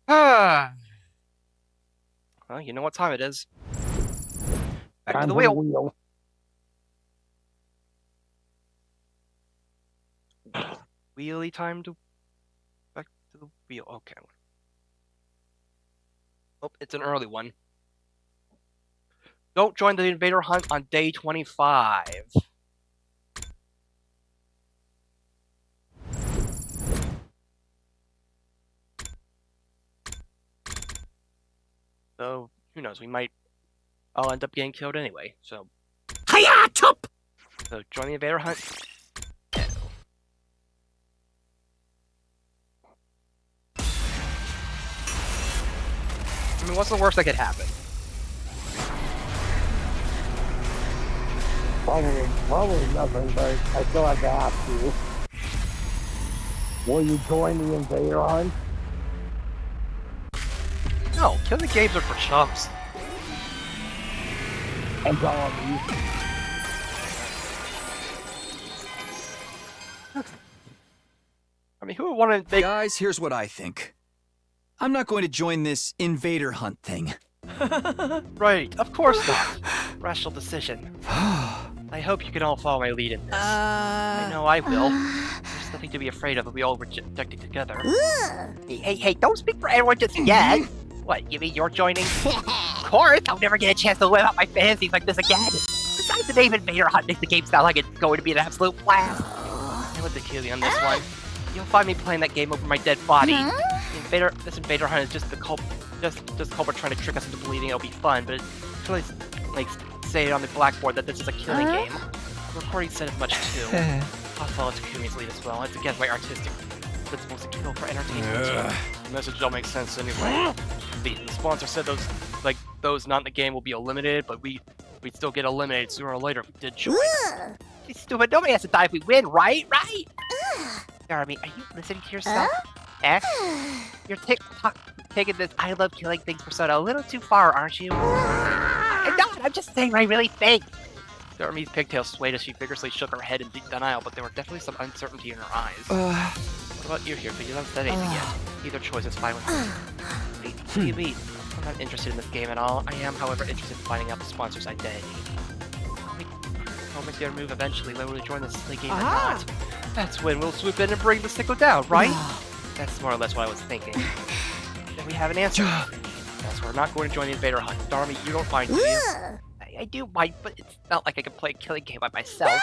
Well, you know what time it is. Back to the wheel. Wheelie time to back to the wheel. Okay. Oh, it's an early one. Don't join the invader hunt on day 25. So, who knows, I'll end up getting killed anyway, so. Hiya, chop! So, join the invader hunt. I mean, what's the worst that could happen? Probably nothing, but I still have to ask you. Will you join the invader hunt? No, killing games are for chumps. And zombies. I mean, who would want to make... Guys, here's what I think. I'm not going to join this invader hunt thing. Right, of course not. Rational decision. I hope you can all follow my lead in this. I know I will. There's nothing to be afraid of if we all reject it together. Hey, don't speak for everyone just yet. What, you mean you're joining? Of course, I'll never get a chance to live out my fantasies like this again. Besides, the name Invader Hunt makes the game sound like it's going to be an absolute blast. I would kill you on this one. You'll find me playing that game over my dead body. This Invader Hunt is just the culprit trying to trick us into believing it'll be fun, but it's really like say it on the blackboard that this is a killing game. The recording said as much too. I'll follow Takumi's lead as well. It's against my artistic principles to kill for entertainment. The message don't make sense anyway. The sponsor said those not in the game will be eliminated, but we'd still get eliminated sooner or later if we did join. It's stupid. Nobody has to die if we win, right? Right? Jeremy, are you listening to yourself? You're taking this I love killing things persona a little too far, aren't you? I'm just saying what I really think. Jeremy's pigtails swayed as she vigorously shook her head in deep denial, but there were definitely some uncertainty in her eyes. What about you here? Because you haven't said anything yet. Either choice is fine with me. Wait, what do you mean? I'm not interested in this game at all. I am, however, interested in finding out the sponsor's identity. I'll make their move eventually, whether we join this silly game or not. That's when we'll swoop in and bring the sickle down, right? That's more or less what I was thinking. Then we have an answer. Yes, we're not going to join the invader hunt. Darmy, you don't mind, do you? I do mind, but it's not like I can play a killing game by myself.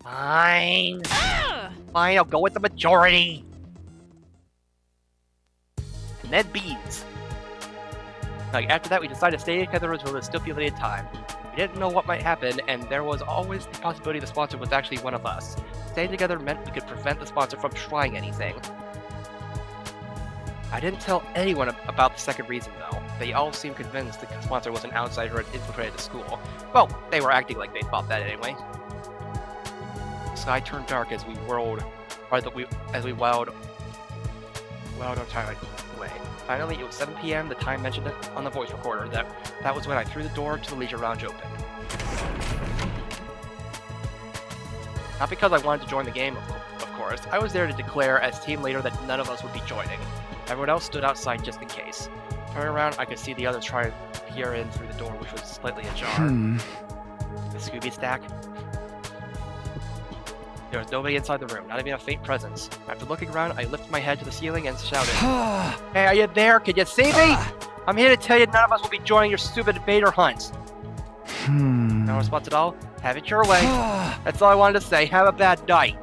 Fine. Fine, I'll go with the majority. And then beans. Like, after that, we decided to stay together until the stipulated time. We didn't know what might happen, and there was always the possibility the sponsor was actually one of us. Staying together meant we could prevent the sponsor from trying anything. I didn't tell anyone about the second reason, though. They all seemed convinced the sponsor was an outsider who had infiltrated the school. Well, they were acting like they thought that anyway. The sky turned dark as we wowed our time away. Finally, it was 7 p.m. The time mentioned it on the voice recorder. That was when I threw the door to the leisure lounge open. Not because I wanted to join the game, of course. I was there to declare as team leader that none of us would be joining. Everyone else stood outside just in case. Turning around, I could see the others try to peer in through the door, which was slightly ajar. The Scooby stack. There was nobody inside the room, not even a faint presence. After looking around, I lifted my head to the ceiling and shouted, "Hey, are you there? Can you see me? I'm here to tell you none of us will be joining your stupid invader hunt." No response at all? Have it your way. That's all I wanted to say. Have a bad night.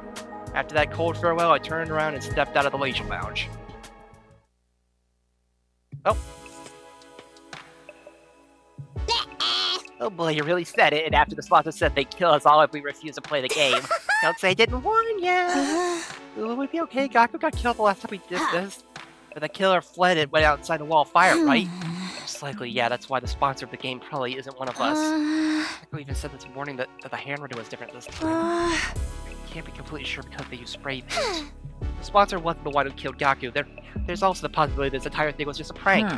After that cold farewell, I turned around and stepped out of the leisure lounge. Oh. Oh boy, you really said it, and after the sponsor said they'd kill us all if we refused to play the game. Don't say I didn't warn ya! Will we be okay? Gaku got killed the last time we did this. But the killer fled and went outside the wall of fire, right? Most likely, yeah, that's why the sponsor of the game probably isn't one of us. Gaku even said this morning that the handwriting was different this time. I can't be completely sure because they used spray paint. The sponsor wasn't the one who killed Gaku. There's also the possibility this entire thing was just a prank.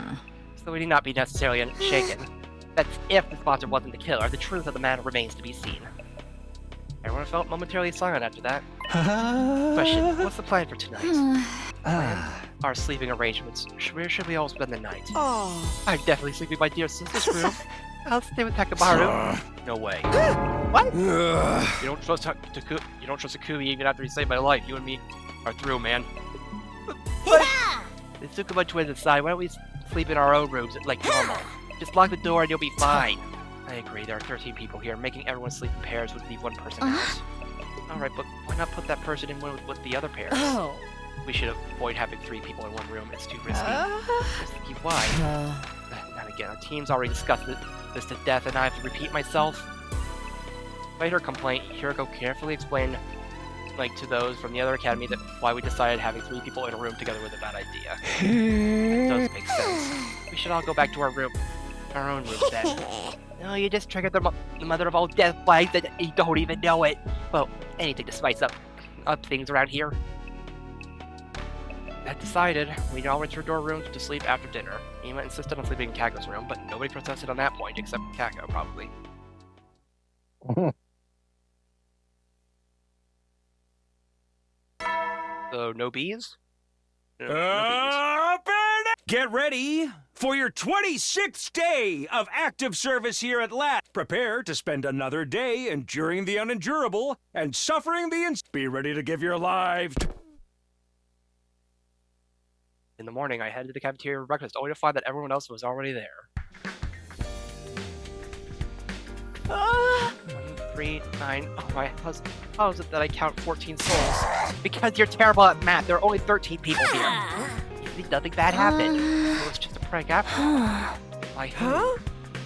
So we need not be necessarily shaken. That's if the sponsor wasn't the killer. The truth of the matter remains to be seen. Everyone felt momentarily silent after that. Question, what's the plan for tonight? Our sleeping arrangements. Where should we all spend the night? I'm definitely sleeping in my dear sister's room. I'll stay with Takamaru. No way. What? You don't trust Takumi even after he saved my life. You and me are through, man. What? The Tsukuma twins aside, why don't we sleep in our own rooms like normal? Just lock the door and you'll be fine. I agree, there are 13 people here. Making everyone sleep in pairs would leave one person out. Alright, but why not put that person in with the other pairs? We should avoid having 3 people in one room. It's too risky. Risky? Why? Not again. Our team's already discussed this to death, and I have to repeat myself. Despite her complaint, Hiroko carefully explained, to those from the other academy that why we decided having 3 people in a room together was a bad idea. It does make sense. We should all go back to our own rooms then. No, you just triggered the mother of all death flags and you don't even know it. Well, anything to spice up things around here. That decided, we all returned to our rooms to sleep after dinner. Ima insisted on sleeping in Kako's room, but nobody protested on that point except Kako, probably. So, no bees? No bees. Get ready for your 26th day of active service here at LAT. Prepare to spend another day enduring the unendurable and suffering the Be ready to give your life. In the morning, I headed to the cafeteria for breakfast, only to find that everyone else was already there. 1, 3, 9. Oh my, how is it that I count 14 souls? Because you're terrible at math. There are only 13 people here. Nothing bad happened. It was just a prank after all. By who?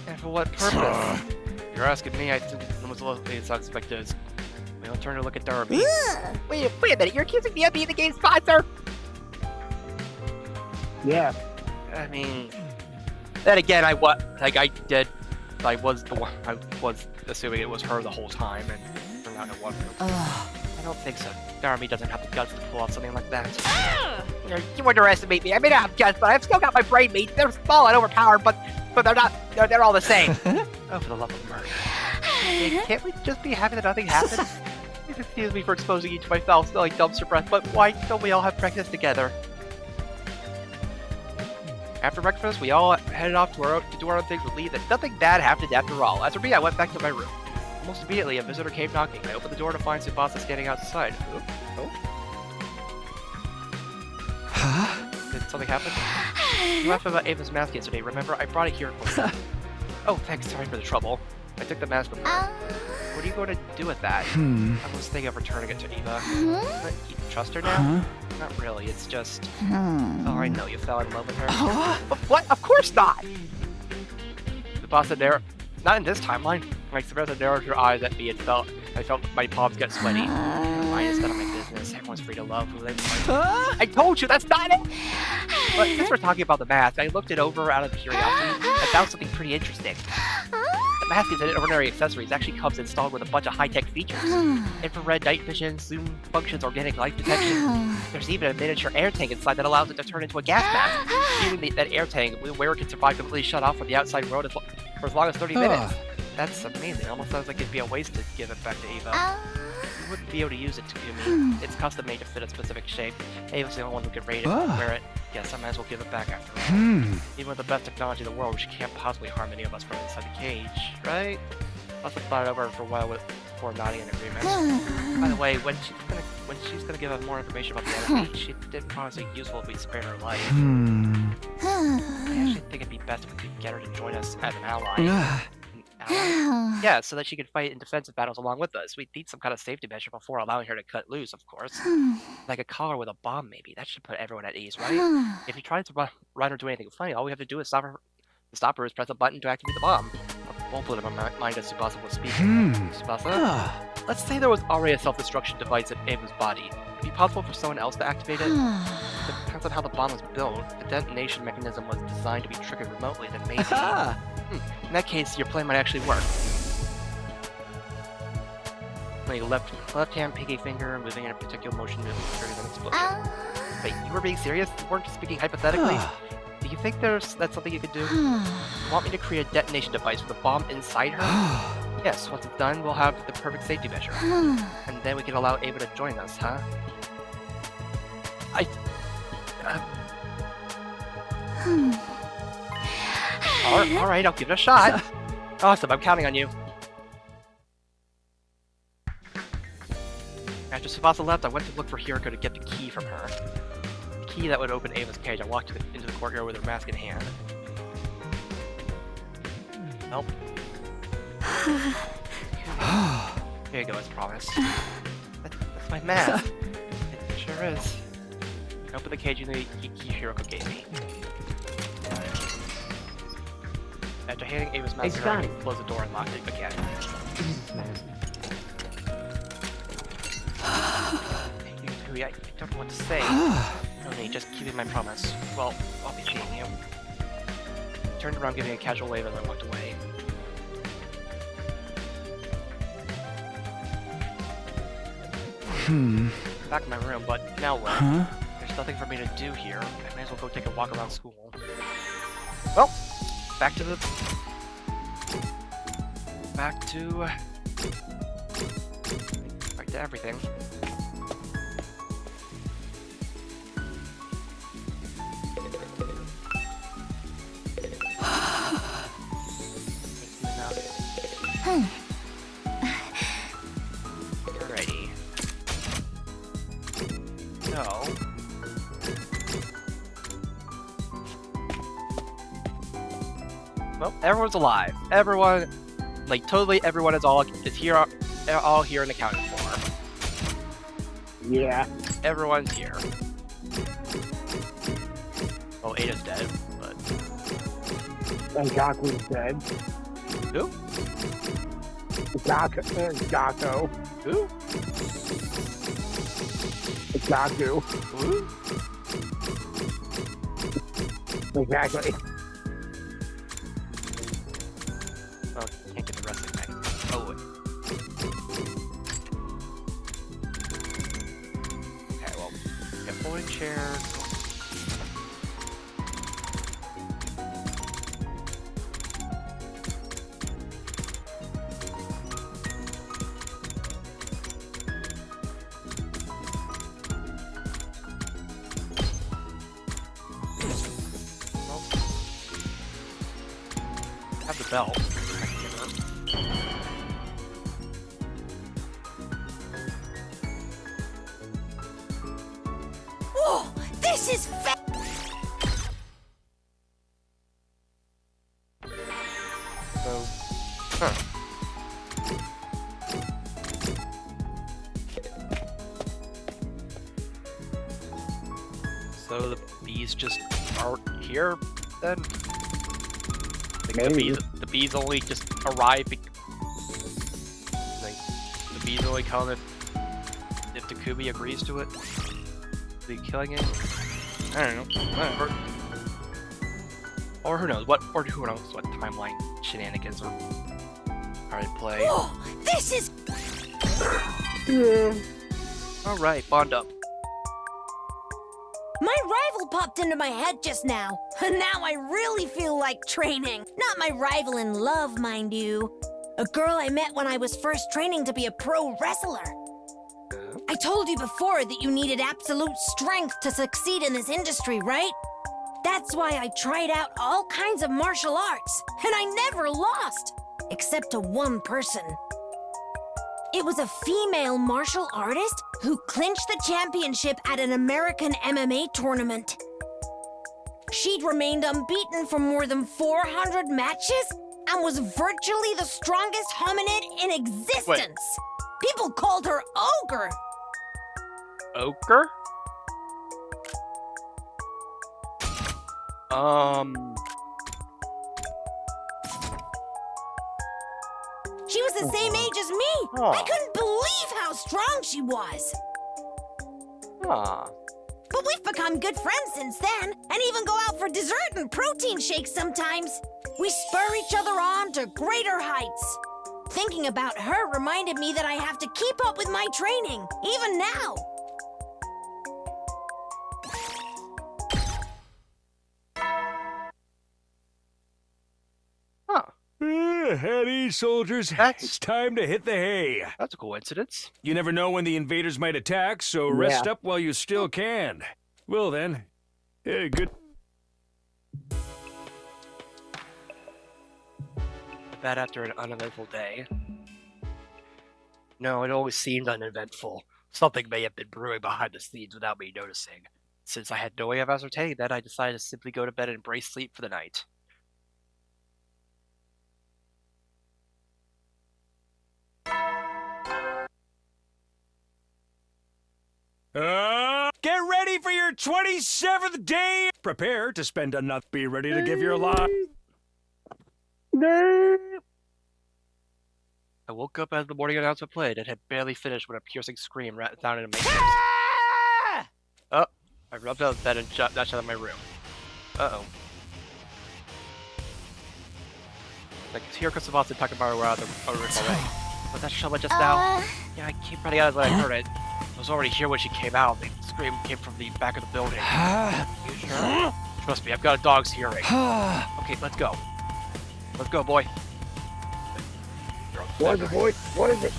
And for what purpose? If you're asking me, I think it was a little unexpected. We all turn to look at Darby. Wait a minute, you're accusing me of being the game's sponsor? Yeah. I mean, then again, I was assuming it was her the whole time, and it turned out it wasn't. I don't think so. Darby doesn't have the guts to pull off something like that. You underestimate me. I may not have guts, but I've still got my brain meat. They're small and overpowered, but they're not. They're all the same. Oh, for the love of murder! Hey, can't we just be happy that nothing happened? Please excuse me for exposing you to my foul-smelling dumpster breath, but why don't we all have breakfast together? After breakfast, we all headed off to do our own things with Lee that nothing bad happened after all. As for me, I went back to my room. Almost immediately, a visitor came knocking. I opened the door to find Tsubasa standing outside. Oh? Did something happen? You asked about Ava's mask yesterday. Remember, I brought it here for you. Oh, thanks. Sorry for the trouble. I took the mask with me. What are you going to do with that? I was thinking of returning it to Eva. You trust her now? Not really. It's just... Oh, I know. You fell in love with her. What? Of course not! Tsubasa narrowed... Not in this timeline. Tsubasa narrowed her eyes at me and I felt my palms get sweaty. Mine is none of my business. Everyone's free to love who they want. I told you, that's not it! But since we're talking about the mask, I looked it over out of curiosity and found something pretty interesting. The mask isn't an ordinary accessory. It actually comes installed with a bunch of high-tech features. Infrared night vision, zoom functions, organic light detection. There's even a miniature air tank inside that allows it to turn into a gas mask. Meaning that air tank, the wearer can survive completely shut off from the outside world for as long as 30 minutes. That's amazing. It almost sounds like it'd be a waste to give it back to Eva. You wouldn't be able to use it, Takumi. It's custom made to fit a specific shape. Ava's the only one who can rate it and wear it. Yes, I might as well give it back after all. Even with the best technology in the world, which can't possibly harm any of us from inside the cage, right? I also thought it over for a while before nodding in agreement. By the way, when she's gonna give us more information about the enemy, she did promise it useful if we spared her life. I actually think it'd be best if we could get her to join us as an ally. Yeah, so that she could fight in defensive battles along with us. We'd need some kind of safety measure before allowing her to cut loose, of course. Like a collar with a bomb, maybe. That should put everyone at ease, right? If you try to run or do anything funny, all we have to do is stop her is press a button to activate the bomb. I won't put it in my mind as Tsubasa was speaking. Tsubasa? Let's say there was already a self-destruction device in Ava's body. Would it be possible for someone else to activate it? It depends on how the bomb was built. The detonation mechanism was designed to be triggered remotely, then maybe... In that case, your plan might actually work. Like left hand, pinky finger, moving in a particular motion triggers an explosion. Wait, you were being serious? You weren't just speaking hypothetically? Do you think that's something you could do? You want me to create a detonation device with a bomb inside her? Yes, once it's done, we'll have the perfect safety measure. And then we can allow Ava to join us, huh? Alright, I'll give it a shot. Awesome, I'm counting on you. After Tsubasa left, I went to look for Hiroko to get the key from her. The key that would open Ava's cage. I walked into the courtyard with her mask in hand. Nope. Here you go, as promised. That's my mask. It sure is. I opened the cage using the key Hiroko gave me. After handing Ava's mask to her, I closed the door and locked it again. Jesus, man. Yui, I don't know what to say. No need, just keeping my promise. Well, I'll be seeing you. I turned around, giving a casual wave as I walked away. Back in my room, but now what? There's nothing for me to do here. I may as well go take a walk around school. Well, back to everything. Alrighty. So... well, everyone's alive. Everyone, like totally everyone is all here and accounted for. Yeah. Everyone's here. Well, Ada's dead, but... And Gaku's dead. Who? Gaku. Who? Gaku. Who? Exactly. Oh, can't get the rest of the thing. Oh, wait. Okay, well, get folding chair. Have the belt. I can give her. Whoa! This is So, huh. So the bees just aren't here, then? Like Maybe. the bees only just arrive. Like the bees only come if Takumi agrees to it. Be killing it. I don't know. Whatever. Or who knows what? Or who knows what timeline shenanigans are at play. Whoa! This is Yeah. All right, bond up. my rival popped into my head just now. Now I really feel like training. Not my rival in love, mind you. A girl I met when I was first training to be a pro wrestler. I told you before that you needed absolute strength to succeed in this industry, right? That's why I tried out all kinds of martial arts, and I never lost, except to one person. It was a female martial artist who clinched the championship at an American MMA tournament. She'd remained unbeaten for more than 400 matches and was virtually the strongest hominid in existence. People called her Ogre. Ochre? She was the same age as me. Aw. I couldn't believe how strong she was. Huh. But we've become good friends since then, and even go out for dessert and protein shakes sometimes. We spur each other on to greater heights. Thinking about her reminded me that I have to keep up with my training, even now. Huh. At ease, soldiers. That's- It's time to hit the hay. That's a coincidence. You never know when the invaders might attack, so rest Yeah. up while you still can. Well then, good. That after an uneventful day. No, it always seemed uneventful. Something may have been brewing behind the scenes without me noticing. Since I had no way of ascertaining that, I decided to simply go to bed and embrace sleep for the night. Get ready for your 27th day! Prepare to spend another. Be ready to give your life. I woke up as the morning announcement played and had barely finished when a piercing scream sounded in my ears. Oh, I rubbed out of bed and dashed out of my room. Uh-oh. Like, here comes Tsubasa and Takamaru were out of the room already. Was that Shoma just now? Yeah, I came running out as I heard it. I was already here when she came out. The scream came from the back of the building. You sure? Trust me, I've got a dog's hearing. Okay, let's go. Let's go, boy. What is it, boy? What is it?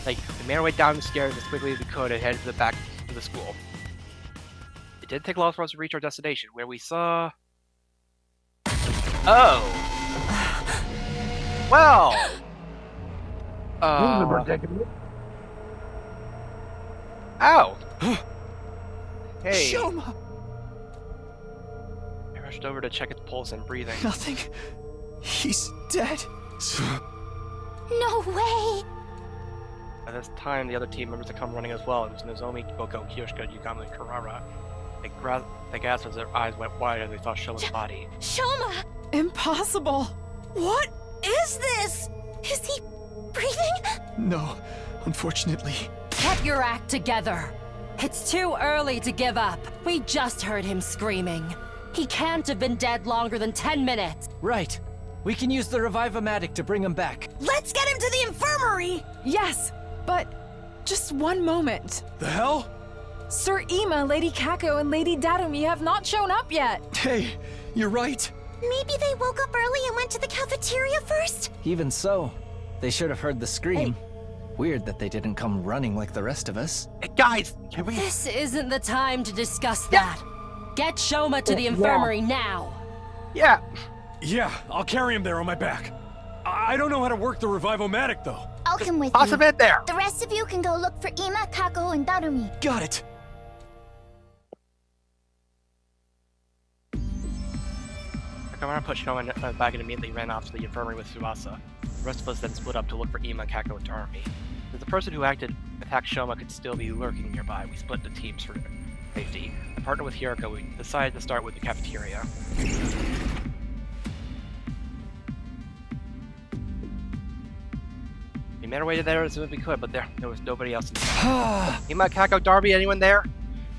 Like, we made our way down the stairs as quickly as we could and headed to the back of the school. It didn't take long for us to reach our destination, where we saw... Oh! Well! This is a predicament. Ow! Hey! Shoma! I rushed over to check its pulse and breathing. Nothing. He's dead. No way! At this time, the other team members had come running as well. It was Nozomi, Boko, Kiyoshika, Yukama, and Karara. They gasped as their eyes went wide as they saw Shoma's body. Shoma! Impossible! What is this? Is he breathing? No, unfortunately. Get your act together. It's too early to give up. We just heard him screaming. He can't have been dead longer than 10 minutes. Right. We can use the Revive-O-Matic to bring him back. Let's get him to the infirmary! Yes, but just one moment. The hell? Sir Ima, Lady Kako, and Lady Darumi have not shown up yet. Hey, you're right. Maybe they woke up early and went to the cafeteria first? Even so, they should have heard the scream. Weird that they didn't come running like the rest of us. Hey, guys! Can we... This isn't the time to discuss that. Get Shoma to the infirmary now. Yeah! Yeah, I'll carry him there on my back. I don't know how to work the Revive-O-Matic, though. I'll come with Toss you. him in there! The rest of you can go look for Ima, Kako, and Darumi. Got it. Nakamura put Shoma in the bag and immediately ran off to the infirmary with Tsubasa. The rest of us then split up to look for Ima, Kako, and Darumi. If the person who attacked Shoma could still be lurking nearby, we split into teams for safety. I partnered with Hiroko. We decided to start with the cafeteria. We made our way to there as soon as we could, but there was nobody else in sight. Ima, Kako, Darby, anyone there?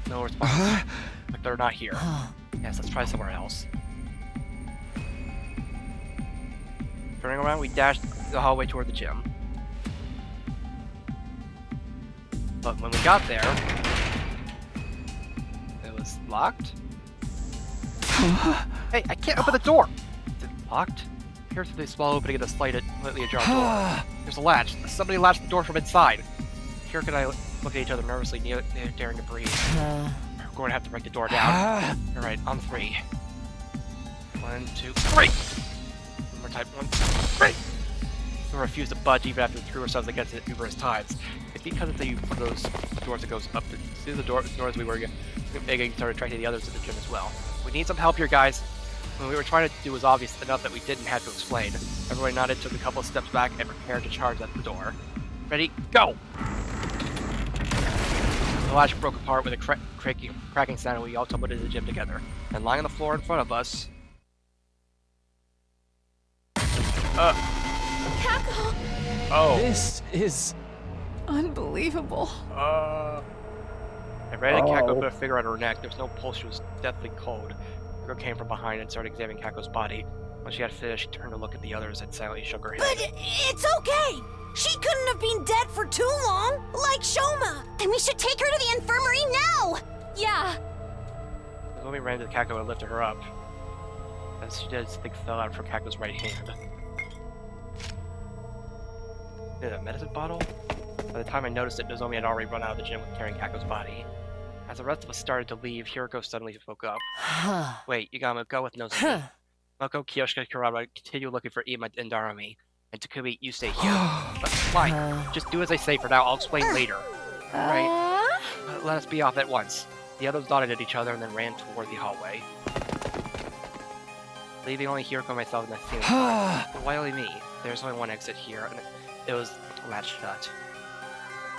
No response. Like they're not here. Yes, let's try somewhere else. Turning around, we dashed the hallway toward the gym. But when we got there, it was locked. Hey, I can't open the door! Is it locked? Here through the small opening of the slightly ajar door. There's a latch. Somebody latched the door from inside. Hiroko and I look at each other nervously, daring to breathe. We're going to have to break the door down. Alright, on 3. 1, 2, 3! One more time. 1, 2, 3! We refused to budge even after we threw ourselves against it numerous times. It's because of one of those doors that goes up to the doors we were begging started attracting the others to the gym as well. We need some help here, guys. What we were trying to do was obvious enough that we didn't have to explain. Everyone nodded, took a couple of steps back, and prepared to charge at the door. Ready? Go! The latch broke apart with a cracking sound, and we all tumbled into the gym together. And lying on the floor in front of us... Kako! Oh. This is... Unbelievable. I ran and Kako put a finger on her neck. There was no pulse. She was deathly cold. Hiroko came from behind and started examining Kako's body. When she had finished, she turned to look at the others and silently shook her head. But it's okay! She couldn't have been dead for too long, like Shoma! Then we should take her to the infirmary now! Yeah. Nozomi ran to Kako and lifted her up. As she did, something fell out from Kako's right hand. a medicine bottle? By the time I noticed it, Nozomi had already run out of the gym with carrying Kako's body. As the rest of us started to leave, Hiroko suddenly spoke up. Wait, you gotta go with Nozomi. Moko, Kyoshika, Kurama continue looking for Ima and Darumi. And Takumi, you stay here. But fine, just do as I say for now, I'll explain later. Right? Let us be off at once. The others nodded at each other and then ran toward the hallway. Leaving only Hiroko and myself in the ceiling. But why only me? There's only one exit here, and it was latched shut.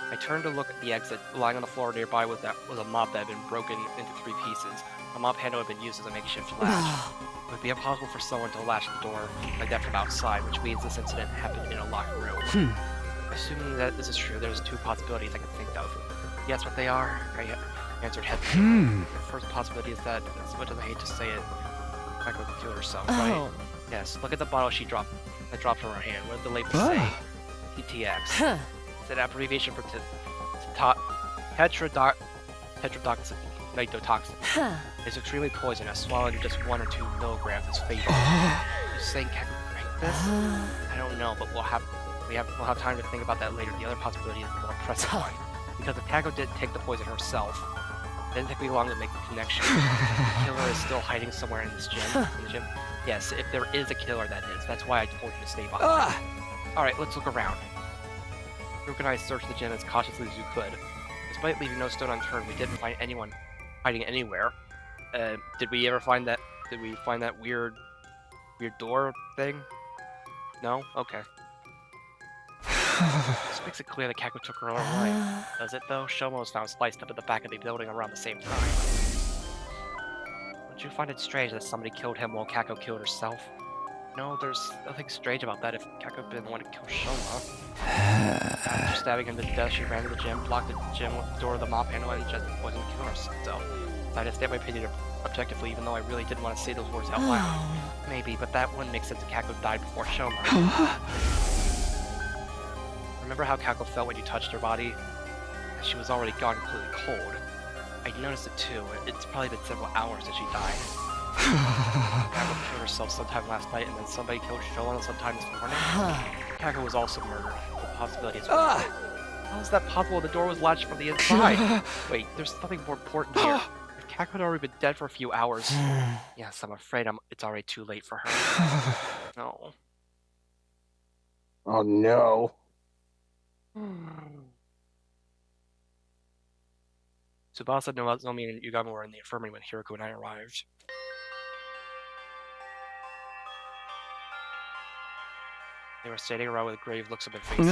I turned to look at the exit. Lying on the floor nearby was a mop that had been broken into 3 pieces. A mop handle had been used as a makeshift latch. It would be impossible for someone to latch the door like that from outside, which means this incident happened in a locked room. Assuming that this is true, there's 2 possibilities I can think of. Guess what they are? I answered hesitantly. The first possibility is that, as much as I hate to say it, Kako killed herself, right? Yes, look at the bottle she dropped. That dropped from her hand. What did the label say? TTX. It's an abbreviation for tetrodotoxin. It's extremely poisonous. Swallowing just 1 or 2 milligrams is fatal. You saying Kako drank this? I don't know, but we'll have time to think about that later. The other possibility is the more pressing one. Because if Kako didn't take the poison herself, it didn't take me long to make the connection. The killer is still hiding somewhere in this gym. Yes, if there is a killer, that is. That's why I told you to stay behind. Alright, let's look around. Rook and I searched the gym as cautiously as we could. Despite leaving no stone unturned, we didn't find anyone hiding anywhere. Did we find that weird door thing? No? Okay. This makes it clear that Kako took her own life. Does it though? Shoma was found spliced up at the back of the building around the same time. Would you find it strange that somebody killed him while Kako killed herself? No, there's nothing strange about that if Kako had been the one to kill Shoma. After stabbing him to death, she ran to the gym, blocked the gym with the door of the mop handle, and just wasn't killing herself. I had to state my opinion objectively, even though I really didn't want to say those words out loud. Maybe, but that wouldn't make sense if Kako died before Shoma. Remember how Kako felt when you touched her body? She was already gone completely cold. I noticed it too. It's probably been several hours since she died. Kako killed herself sometime last night, and then somebody killed Shoma sometime this morning. Kako was also murdered. The possibility is real. How is that possible? The door was latched from the inside. Wait, there's something more important here. If Kako had already been dead for a few hours, yes, I'm afraid it's already too late for her. No. Oh no. Tsubasa, Nozomi, and Yugama were in the infirmary when Hiroko and I arrived. They were standing around with grave looks on their faces.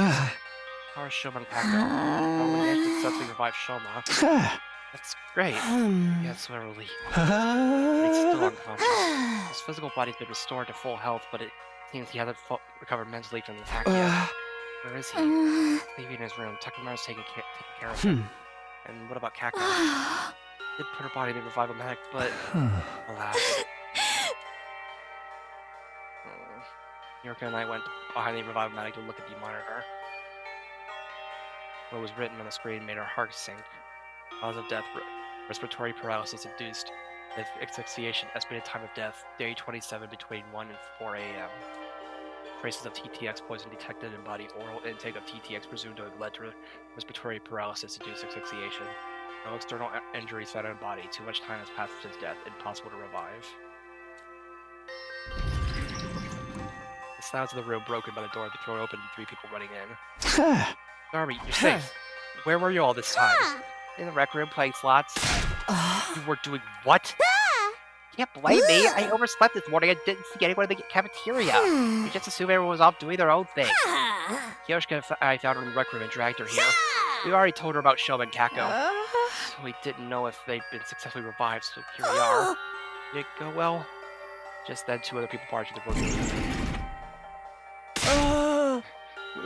How are Shoma and Kako? Oh, we managed to successfully revive Shoma. That's great. Yes, we're relieved. He's still unconscious. His physical body's been restored to full health, but it seems he hasn't recovered mentally from the attack yet. Where is he? Leaving his room. Takamaru's taking care of him. And what about Kako? Did put her body in the revival medic, but alas. Hiroko and I went behind the revival medic to look at the monitor. What was written on the screen made our hearts sink. Cause of death: respiratory paralysis induced. Asphyxiation. Estimated time of death: day 27 between 1 and 4 a.m. Traces of TTX poison detected in body. Oral intake of TTX presumed to have led to respiratory paralysis-induced asphyxiation. No external injuries found in body. Too much time has passed since death. Impossible to revive. The silence of the room broken by the door thrown open and 3 people running in. Darby, you're safe. Where were you all this time? In the rec room playing slots. You were doing what? Can't blame me. I overslept this morning and didn't see anyone in the cafeteria. You just assumed everyone was off doing their own thing. Kyoshika and I found her in the rec room and dragged her here. We already told her about Shoma and Kako. So we didn't know if they'd been successfully revived, so here we are. Did it go well? Just then 2 other people barged into the room.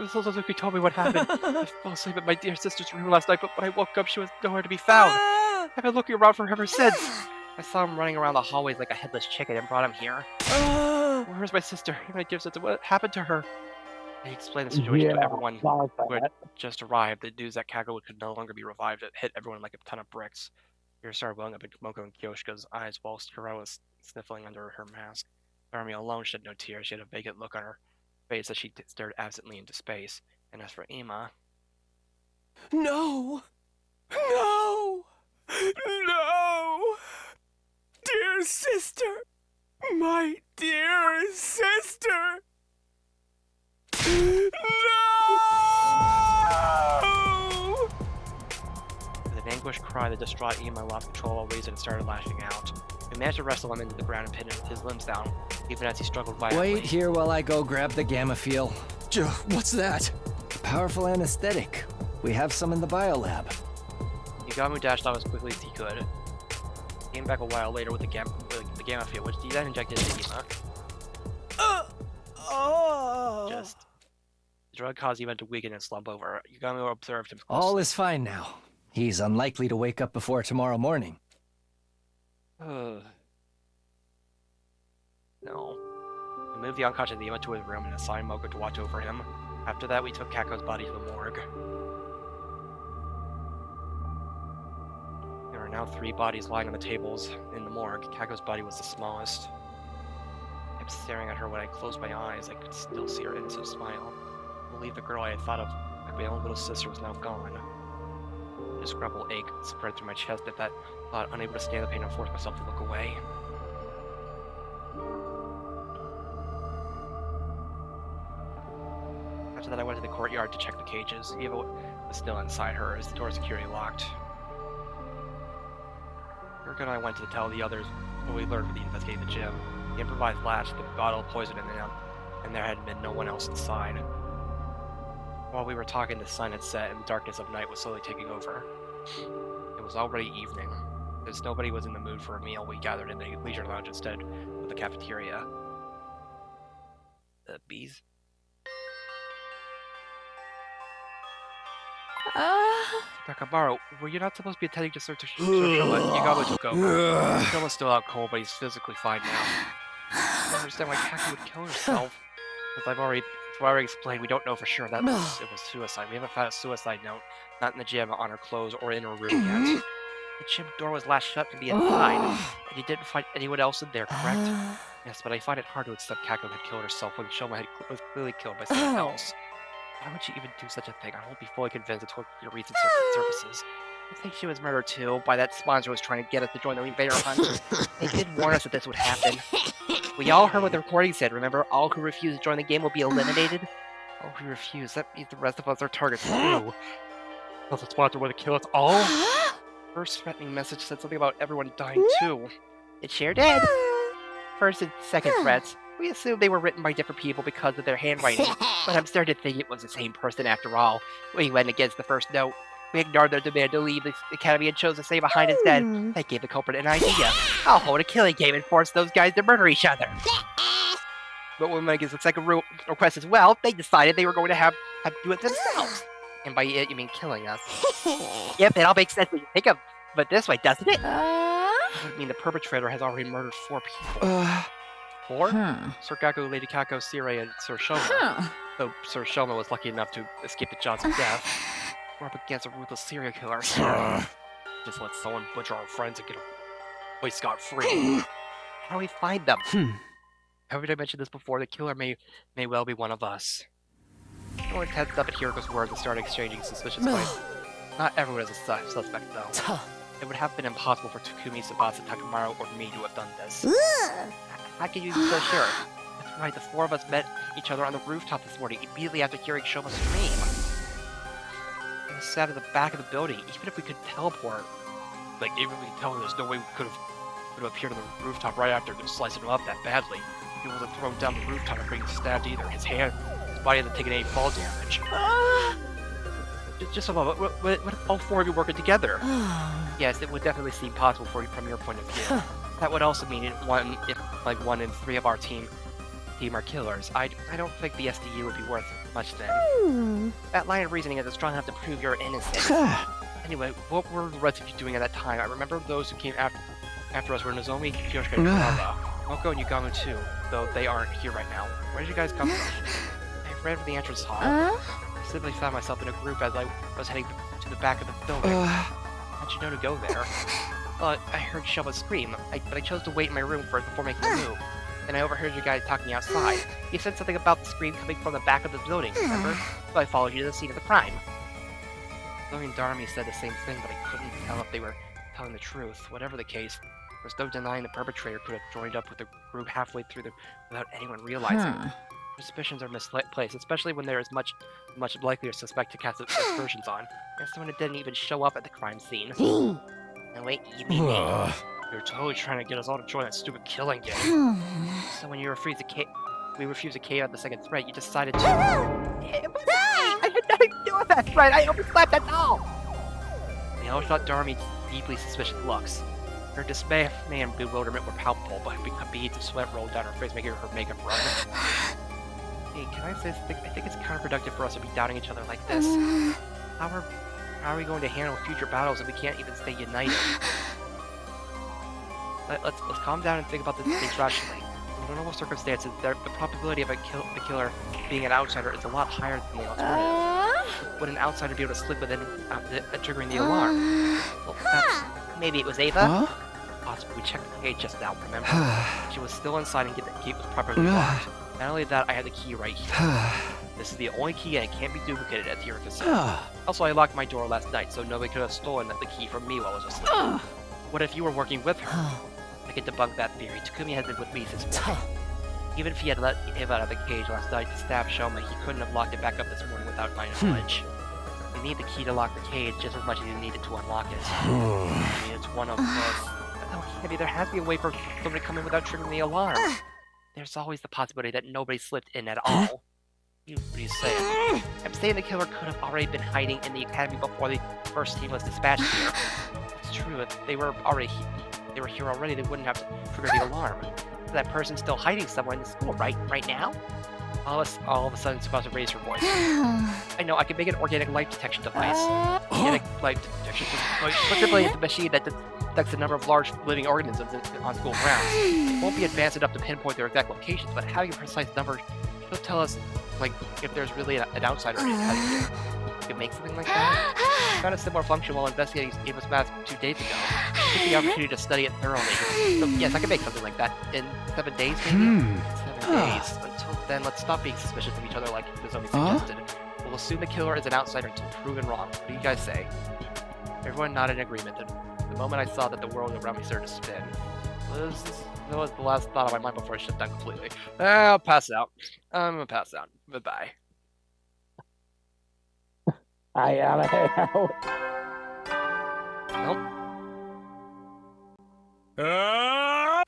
Suzuki told me what happened. I fell asleep at my dear sister's room last night, but when I woke up, she was nowhere to be found. I've been looking around for her ever since. I saw him running around the hallways like a headless chicken and brought him here. Where's my sister? My dear sister, what happened to her? I explained the situation to everyone who had just arrived. The news that Kako could no longer be revived. It hit everyone like a ton of bricks. Tears started welling up in Moko and Kyoshika's eyes whilst Kuro was sniffling under her mask. Darumi alone shed no tears. She had a vacant look on her face as she stared absently into space. And as for Ima, No! No! No! Dear sister! My dear sister! No! with an anguished cry, the distraught Ima lost control of Raisin and started lashing out. We managed to wrestle him into the ground and pin his limbs down, even as he struggled violently. Wait here while I go grab the Gamma-Feel. What's that? A powerful anesthetic. We have some in the biolab. Yugamu dashed off as quickly as he could. He came back a while later with the Gamma Field, which he then injected into Ima. Just... The drug caused Ima to weaken and slump over. Yugamu observed him closely. All is fine now. He's unlikely to wake up before tomorrow morning. No. We moved the unconscious Ima to his room and assigned Moko to watch over him. After that, we took Kako's body to the morgue. There are now 3 bodies lying on the tables in the morgue. Kako's body was the smallest. I kept staring at her. When I closed my eyes, I could still see her innocent smile. I believe the girl I had thought of like my own little sister was now gone. A scrabble ache spread through my chest at that thought. Unable to stand the pain, I forced myself to look away. After that, I went to the courtyard to check the cages. Eva was still inside her as the door security locked. Yurika and I went to tell the others what we learned from the investigating the gym. The improvised latch, the bottle of poison in them, and there had been no one else inside. While we were talking, the sun had set and the darkness of night was slowly taking over. It was already evening. Since nobody was in the mood for a meal, we gathered in the leisure lounge instead of the cafeteria. The bees? Takamaru, were you not supposed to be attending to Sir Shoma? Yugamu took over. Shoma's still out cold, but he's physically fine now. I don't understand why Kaku would kill herself. As I've already explained, we don't know for sure that it was suicide. We haven't found a suicide note, not in the gym, on her clothes, or in her room yet. The gym door was latched shut to be inside, and you didn't find anyone else in there, correct? Yes, but I find it hard to accept Kaku had killed herself when Shoma was clearly killed by someone else. Why would she even do such a thing? I won't be fully convinced until your recent surfaces. I think she was murdered too, by that sponsor who was trying to get us to join the Invader Hunt. They did warn us that this would happen. We all heard what the recording said, remember? All who refuse to join the game will be eliminated? All who refuse, that means the rest of us are targets too. Well, the sponsor would kill us all? First threatening message said something about everyone dying too. It sure did. First and second threats. We assumed they were written by different people because of their handwriting, but I'm starting to think it was the same person after all. We went against the first note. We ignored their demand to leave the academy and chose to stay behind instead. That gave the culprit an idea. I'll hold a killing game and force those guys to murder each other. But when we went against the second request as well, they decided they were going to have to do it themselves. And by it, you mean killing us. Yep, it all makes sense when you think of it this way, doesn't it? That would mean the perpetrator has already murdered 4 people. 4? Sir Gaku, Lady Kako, Sirei, and Sir Shoma. Though Sir Shoma was lucky enough to escape the jaws of death. We're up against a ruthless serial killer. Just let someone butcher our friends and get away scot-free. How do we find them? Haven't I mentioned this before? The killer may well be one of us. Everyone tensed up at Hiriko's words and started exchanging suspicious glances. Not everyone is a suspect, though. It would have been impossible for Takumi, Tsubasa, Takamaru, or me to have done this. How can you be so sure? That's right, the 4 of us met each other on the rooftop this morning, immediately after hearing Shoma scream. We sat at the back of the building, even if we could teleport. Like, even if we could teleport, there's no way we could have appeared on the rooftop right after slicing him up that badly. He would have thrown down the rooftop and being stabbed either. His body hasn't taken any fall damage. Just a moment, what if all 4 of you working together? Yes, it would definitely seem possible from your point of view. That would also mean if 1 in 3 of our team are killers. I don't think the SDU would be worth much then. That line of reasoning isn't strong enough to prove your innocence. Anyway, what were the rest of you doing at that time? I remember those who came after us were Nozomi, Kyoshika, and Kurara. Moko and Yugamu too, though they aren't here right now. Where did you guys come from? I ran from the entrance hall. I simply found myself in a group as I was heading to the back of the building. How'd you know to go there? Well, I heard Shoma scream, but I chose to wait in my room first before making a move. and I overheard you guys talking outside. You said something about the scream coming from the back of the building, remember? So I followed you to the scene of the crime. Zoe and Darmy said the same thing, but I couldn't tell if they were telling the truth. Whatever the case, there's no denying the perpetrator could have joined up with the group halfway through without anyone realizing. Suspicions are misplaced, especially when there is much likelier suspect to cast aspersions on. There's someone who didn't even show up at the crime scene. No, wait, you mean me? You're totally trying to get us all to join that stupid killing game. So when you refused to cave at the second threat, you decided to... It was I had nothing to do with that threat! I only slept at all! They all shot Darmy's deeply suspicious looks. Her dismay and bewilderment were palpable, but beads of sweat rolled down her face, making her makeup run. Hey, can I say something? I think it's counterproductive for us to be doubting each other like this. How are we going to handle future battles if we can't even stay united? Let's calm down and think about things rationally. Under normal circumstances, the probability of the killer being an outsider is a lot higher than the alternative. Would an outsider be able to slip within triggering the alarm? Well, perhaps maybe it was Ava? Possibly. We checked the gate just now, remember? She was still inside and the gate was properly locked. Not only that, I had the key right here. This is the only key and it can't be duplicated, as Hirika said. Also, I locked my door last night, so nobody could have stolen the key from me while I was asleep. What if you were working with her? I can debunk that theory. Takumi has been with me since morning. Even if he had let Eva out of the cage last night to stab Shoma, he couldn't have locked it back up this morning without my knowledge. You need the key to lock the cage just as much as you need it to unlock it. I mean, it's one of us. No, Heavy, there has to be a way for somebody to come in without triggering the alarm. There's always the possibility that nobody slipped in at all. What are you saying? I'm saying the killer could have already been hiding in the academy before the first team was dispatched here. It's true, if they were here already, they wouldn't have to trigger the alarm. That person's still hiding somewhere in the school, right now? All of a sudden, Tsubasa raised her voice. I know, I can make an organic life detection device. Organic life detection device. Specifically, it's a machine that detects the number of large living organisms on school grounds. It won't be advanced enough to pinpoint their exact locations, but having a precise number will tell us, like, if there's really an outsider in hiding here. You can make something like that? I found a similar function while investigating Ava's math 2 days ago. I took the opportunity to study it thoroughly. So yes, I can make something like that in 7 days, maybe? 7 days. Until then, let's stop being suspicious of each other like Nozomi suggested. We'll assume the killer is an outsider until proven wrong. What do you guys say? Everyone nodded in agreement. The moment I saw that the world around me started to spin, that was the last thought on my mind before I shut down completely. I'll pass out. I'm gonna pass out. Bye-bye. I gotta head out. Nope.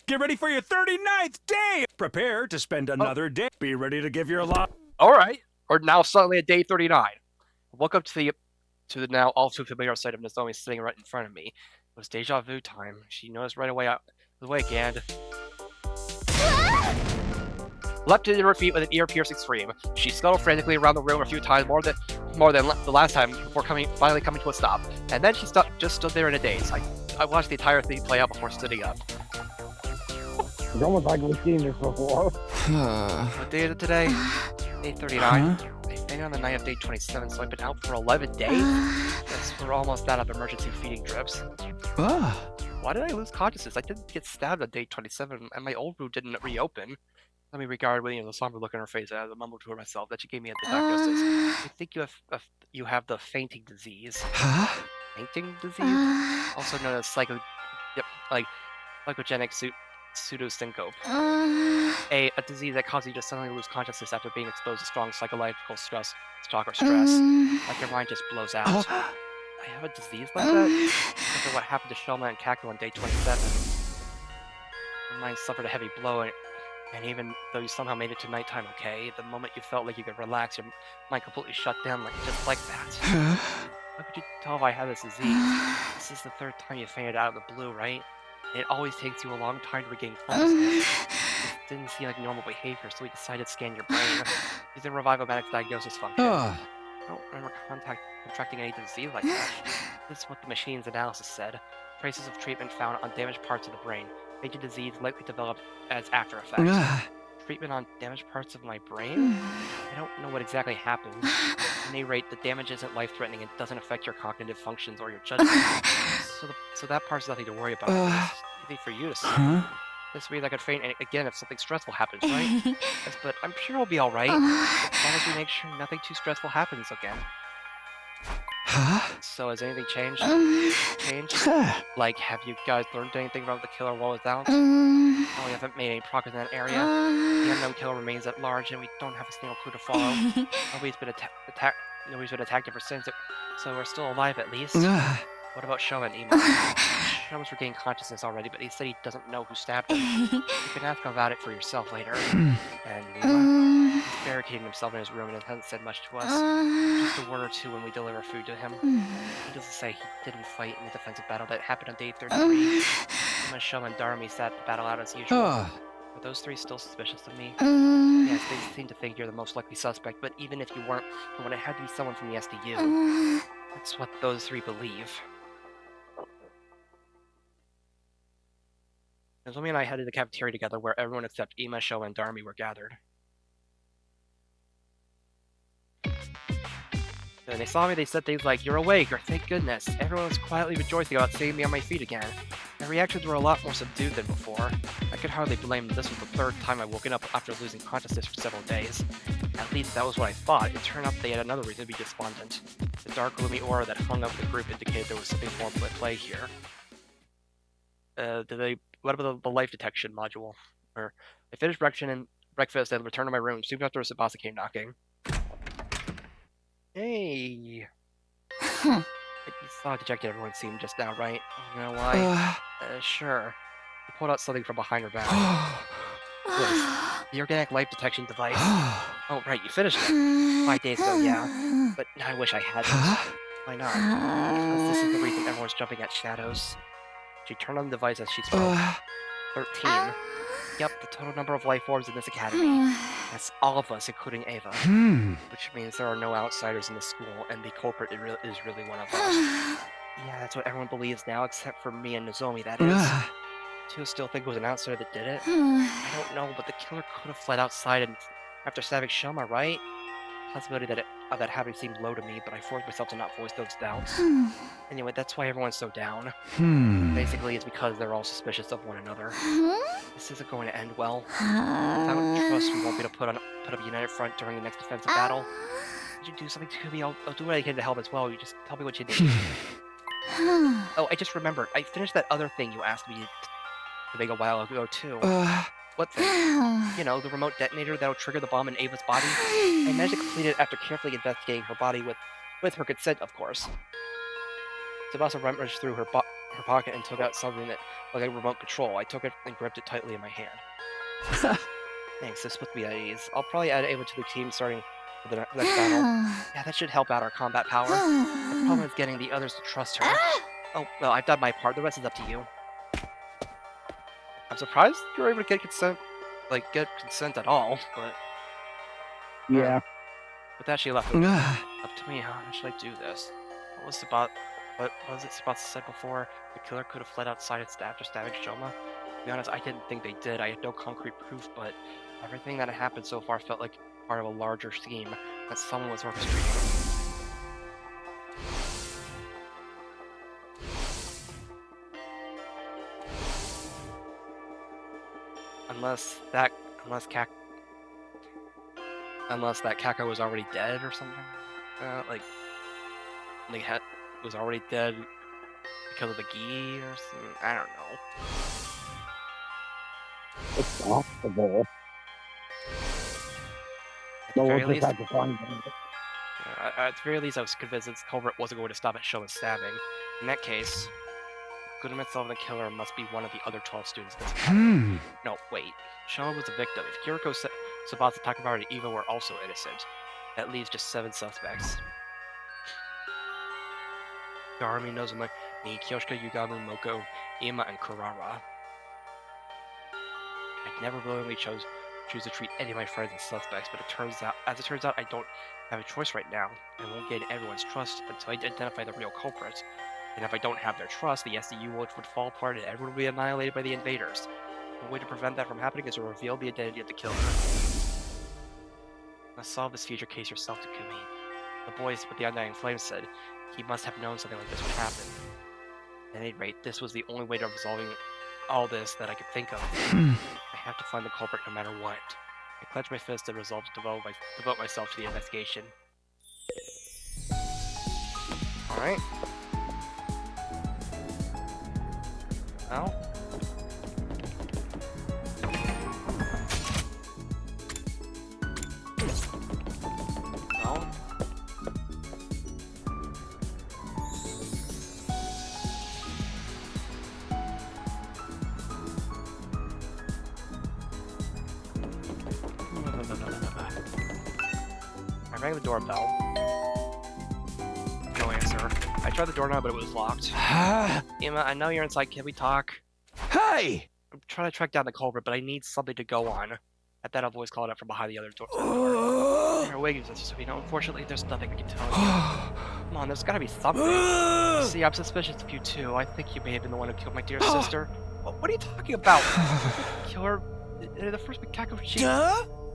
Get ready for your 39th day! Prepare to spend another day. Be ready to give your lot. Alright. Or now suddenly at day 39. I woke up to the now all too familiar sight of Nozomi sitting right in front of me. It was deja vu time. She noticed right away I was awake and leapt to her feet with an ear-piercing scream. She scuttled frantically around the room a few times, more than the last time, before finally coming to a stop. And then she just stood there in a daze. I watched the entire thing play out before standing up. It's almost like we've seen this before. What day is it today? Day 39. I've been on the night of day 27, so I've been out for 11 days? Yes, we're almost out of emergency feeding drips. Why did I lose consciousness? I didn't get stabbed on day 27, and my old wound didn't reopen. Let me regard with the somber look on her face as I mumbled to myself that she gave me the diagnosis. I think you have the fainting disease. Fainting disease? Also known as psychogenic pseudosyncope. A disease that causes you to suddenly lose consciousness after being exposed to strong psychological stress, shock, or stress. Like your mind just blows out. I have a disease like that? After what happened to Shoma and Kaku on day 27. Your mind suffered a heavy blow, and even though you somehow made it to nighttime okay, the moment you felt like you could relax, your mind completely shut down just like that. How could you tell if I had this disease? This is the 3rd time you fainted out of the blue, right? It always takes you a long time to regain consciousness. This didn't seem like normal behavior, so we decided to scan your brain. Using Revivomatic's diagnosis function. I don't remember contracting any disease like that. This is what the machine's analysis said. Traces of treatment found on damaged parts of the brain. Major disease likely developed as after effects. Treatment on damaged parts of my brain? I don't know what exactly happened. At any rate, the damage isn't life-threatening and doesn't affect your cognitive functions or your judgment. So that part's nothing to worry about. Easy for you to say. This means I could faint again if something stressful happens, right? Yes, but I'm sure it'll be alright. As long as we make sure nothing too stressful happens again. Huh? So has anything changed? Like, have you guys learned anything about the killer while it's out? Oh, we haven't made any progress in that area. The unknown killer remains at large, and we don't have a single clue to follow. Nobody's been attacked ever since, so we're still alive at least. What about Shoma and Ima? Shoma's regained consciousness already, but he said he doesn't know who stabbed him. You can ask him about it for yourself later. And Ima? He's barricading himself in his room and hasn't said much to us. Just a word or two when we deliver food to him. He doesn't say he didn't fight in the defensive battle that happened on day 33. Ima, Shoma, and Darumi sat the battle out as usual. Are those three still suspicious of me? Yes, they seem to think you're the most likely suspect, but even if you weren't, it had to be someone from the SDU. That's what those three believe. Nozomi and I headed to the cafeteria together where everyone except Ima, Shoma, and Darumi were gathered. When they saw me, they said things like, "You're awake," or "Thank goodness." Everyone was quietly rejoicing about seeing me on my feet again. Their reactions were a lot more subdued than before. I could hardly blame them. This was the third time I'd woken up after losing consciousness for several days. At least that was what I thought. It turned out they had another reason to be despondent. The dark, gloomy aura that hung over the group indicated there was something more at play here. What about the life detection module? I finished breakfast and returned to my room soon after Tsubasa came knocking. Hey! You saw how dejected everyone seemed just now, right? You know why? Sure. He pulled out something from behind her back. The organic life detection device. Oh, right, you finished it. 5 days ago, yeah. But I wish I hadn't. Why not? Because this is the reason everyone's jumping at shadows. She turned on the device as she spoke. 13. Yep, the total number of life forms in this academy. That's all of us, including Ava. Which means there are no outsiders in the school, and the culprit is really one of us. Yeah, that's what everyone believes now, except for me and Nozomi, that is. Do you still think it was an outsider that did it? I don't know, but the killer could have fled outside and after stabbing Shoma, right? Possibility that happening seemed low to me, but I forced myself to not voice those doubts. Anyway, that's why everyone's so down. Basically, it's because they're all suspicious of one another. This isn't going to end well. Without trust, we won't be able to put up a united front during the next defensive battle. Could you do something to me? I'll do what I can to help as well. You just tell me what you need. Oh, I just remembered. I finished that other thing you asked me to make a while ago, too. What thing? You know, the remote detonator that'll trigger the bomb in Ava's body? I managed to complete it after carefully investigating her body with her consent, of course. Tsubasa rummaged through her pocket and took out something that looked like remote control. I took it and gripped it tightly in my hand. Thanks, this puts me at ease. I'll probably add Ava to the team starting with the next battle. Yeah, that should help out our combat power. The problem is getting the others to trust her. Oh, well, I've done my part. The rest is up to you. I'm surprised you were able to get consent at all, but... Yeah. But that she left it up to me. How should I do this? What was it Tsubasa said before? The killer could have fled outside after stabbing Shoma? To be honest, I didn't think they did. I had no concrete proof, but everything that had happened so far felt like part of a larger scheme that someone was orchestrating. Unless that Kako was already dead or something. Was already dead because of the gi or something. I don't know. It's possible. At the very least, at the very least, I was convinced this culprit wasn't going to stop at Shoma's stabbing. In that case, Goodman itself and the killer must be one of the other 12 students. No, wait. Shoma was a victim. If Kiriko, Tsubasa, Takabara, and Eva were also innocent, that leaves just 7 suspects. Darumi, Nozomi, Kyoshika, Yugami, Moko, Ima, and Kurara. I'd never willingly choose to treat any of my friends as suspects, but as it turns out, I don't have a choice right now. I won't gain everyone's trust until I identify the real culprit. And if I don't have their trust, the SDU would fall apart and everyone would be annihilated by the invaders. The way to prevent that from happening is to reveal the identity of the killer. You must solve this future case yourself, Takumi. The boys with the Undying Flame said he must have known something like this would happen. At any rate, this was the only way of all this that I can think of. I have to find the culprit no matter what. I clench my fist and resolve to devote myself to the investigation. Alright. Well. Well. I rang the doorbell. No answer. I tried the doorknob, but it was locked. Emma, I know you're inside. Can we talk? Hey! I'm trying to track down the culprit, but I need something to go on. At that, a voice called out from behind the other door. Her wig is so, unfortunately, there's nothing I can tell you. Come on, there's gotta be something. See, I'm suspicious of you too. I think you may have been the one who killed my dear sister. What are you talking about? Kill her? The first macaque, she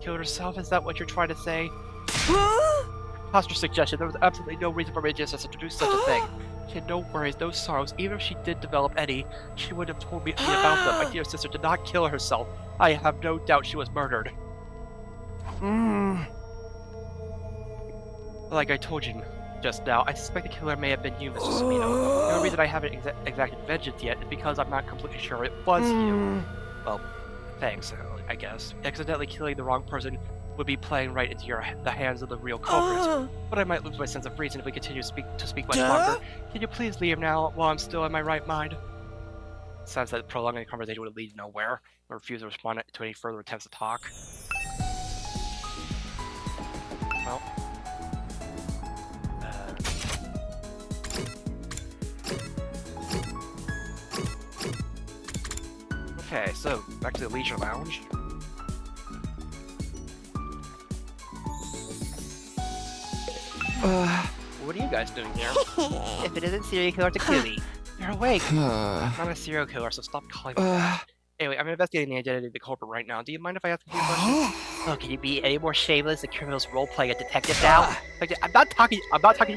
killed herself? Is that what you're trying to say? Preposterous suggestion. There was absolutely no reason for my dear sister to do such a thing. She had no worries, no sorrows. Even if she did develop any, she would have told me about them. My dear sister did not kill herself. I have no doubt she was murdered. Like I told you just now, I suspect the killer may have been you, Mr. Sabino. The only reason I haven't exacted vengeance yet is because I'm not completely sure it was you. Well, thanks, I guess. Accidentally killing the wrong person would be playing right into the hands of the real culprits. But I might lose my sense of reason if we continue to speak much longer. Can you please leave now while I'm still in my right mind? It sounds that prolonging the conversation would lead nowhere. I refuse to respond to any further attempts to talk. Well. Okay, so back to the Leisure Lounge. What are you guys doing here? If it isn't serial killer Takumi, you're awake. I'm not a serial killer, so stop calling me that. Anyway, I'm investigating the identity of the culprit right now. Do you mind if I ask a few questions? Oh, can you be any more shameless than criminals role-playing a detective now? I'm not talking to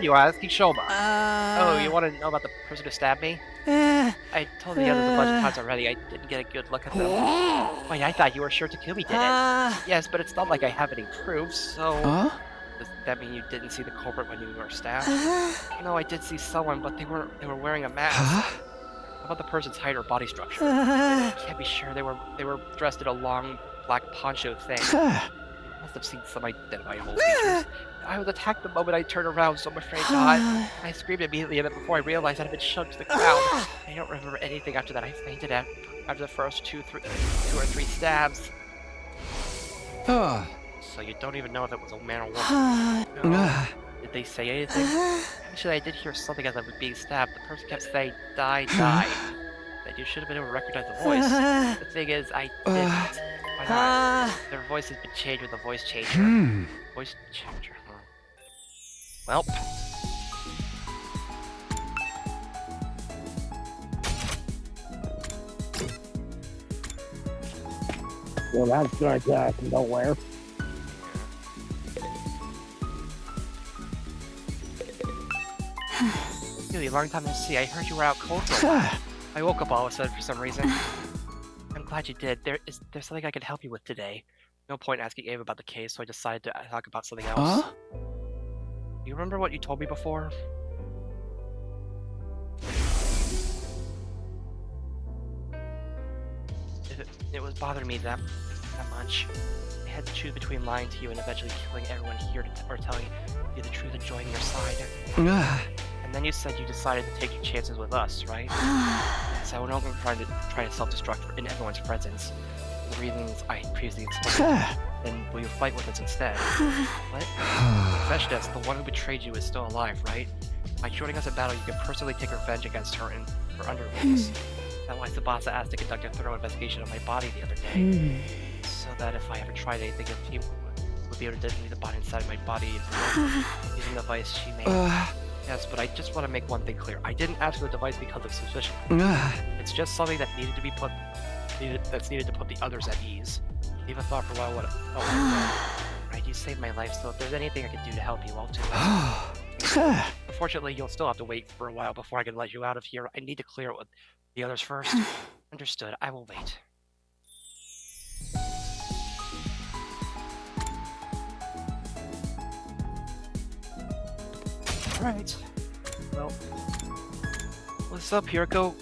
you, I'm asking Shoma. Oh, you want to know about the person who stabbed me? I told the others a bunch of times already. I didn't get a good look at them. Wait, I thought you were sure Takumi did it. Yes, but it's not like I have any proof, so... Does that mean you didn't see the culprit when you were stabbed? No, I did see someone, but they were wearing a mask. How about the person's height or body structure? I can't be sure. They were dressed in a long black poncho thing. Must have seen some identifiable features. I was attacked the moment I turned around, so I'm afraid not. I screamed immediately, and then before I realized I had been shoved to the ground. I don't remember anything after that. I fainted after the first two or three stabs. So you don't even know if it was a man or woman? No. Did they say anything? Actually, I did hear something as I was being stabbed. The person kept saying, die, die. That you should have been able to recognize the voice. The thing is, I didn't. Why not? Their voice has been changed with a voice changer. Voice changer, huh? Well. Well, that's going to get us nowhere. Really, long time no see. I heard you were out cold for a while. I woke up all of a sudden for some reason. I'm glad you did. There's something I could help you with today. No point asking Ava about the case, so I decided to talk about something else. Do you remember what you told me before? It was bothering me that much. I had to choose between lying to you and eventually killing everyone here or telling you the truth and joining your side. And then you said you decided to take your chances with us, right? So I went over try to self-destruct in everyone's presence. The reasons I previously explained. Then will you fight with us instead? What? Veshdes, the one who betrayed you, is still alive, right? By joining us in battle, you can personally take revenge against her and her underlings. That's why Tsubasa asked to conduct a thorough investigation of my body the other day. So that if I ever tried anything, your team would be able to detonate the body inside my body using the device she made. Yes, but I just want to make one thing clear. I didn't ask for the device because of suspicion. It's just something that needed to put the others at ease. I even thought for a while what right, you saved my life, so if there's anything I can do to help you, I'll do it. Unfortunately, you'll still have to wait for a while before I can let you out of here. I need to clear it with the others first. Understood. I will wait. Alright. Well, what's up, Hiroko?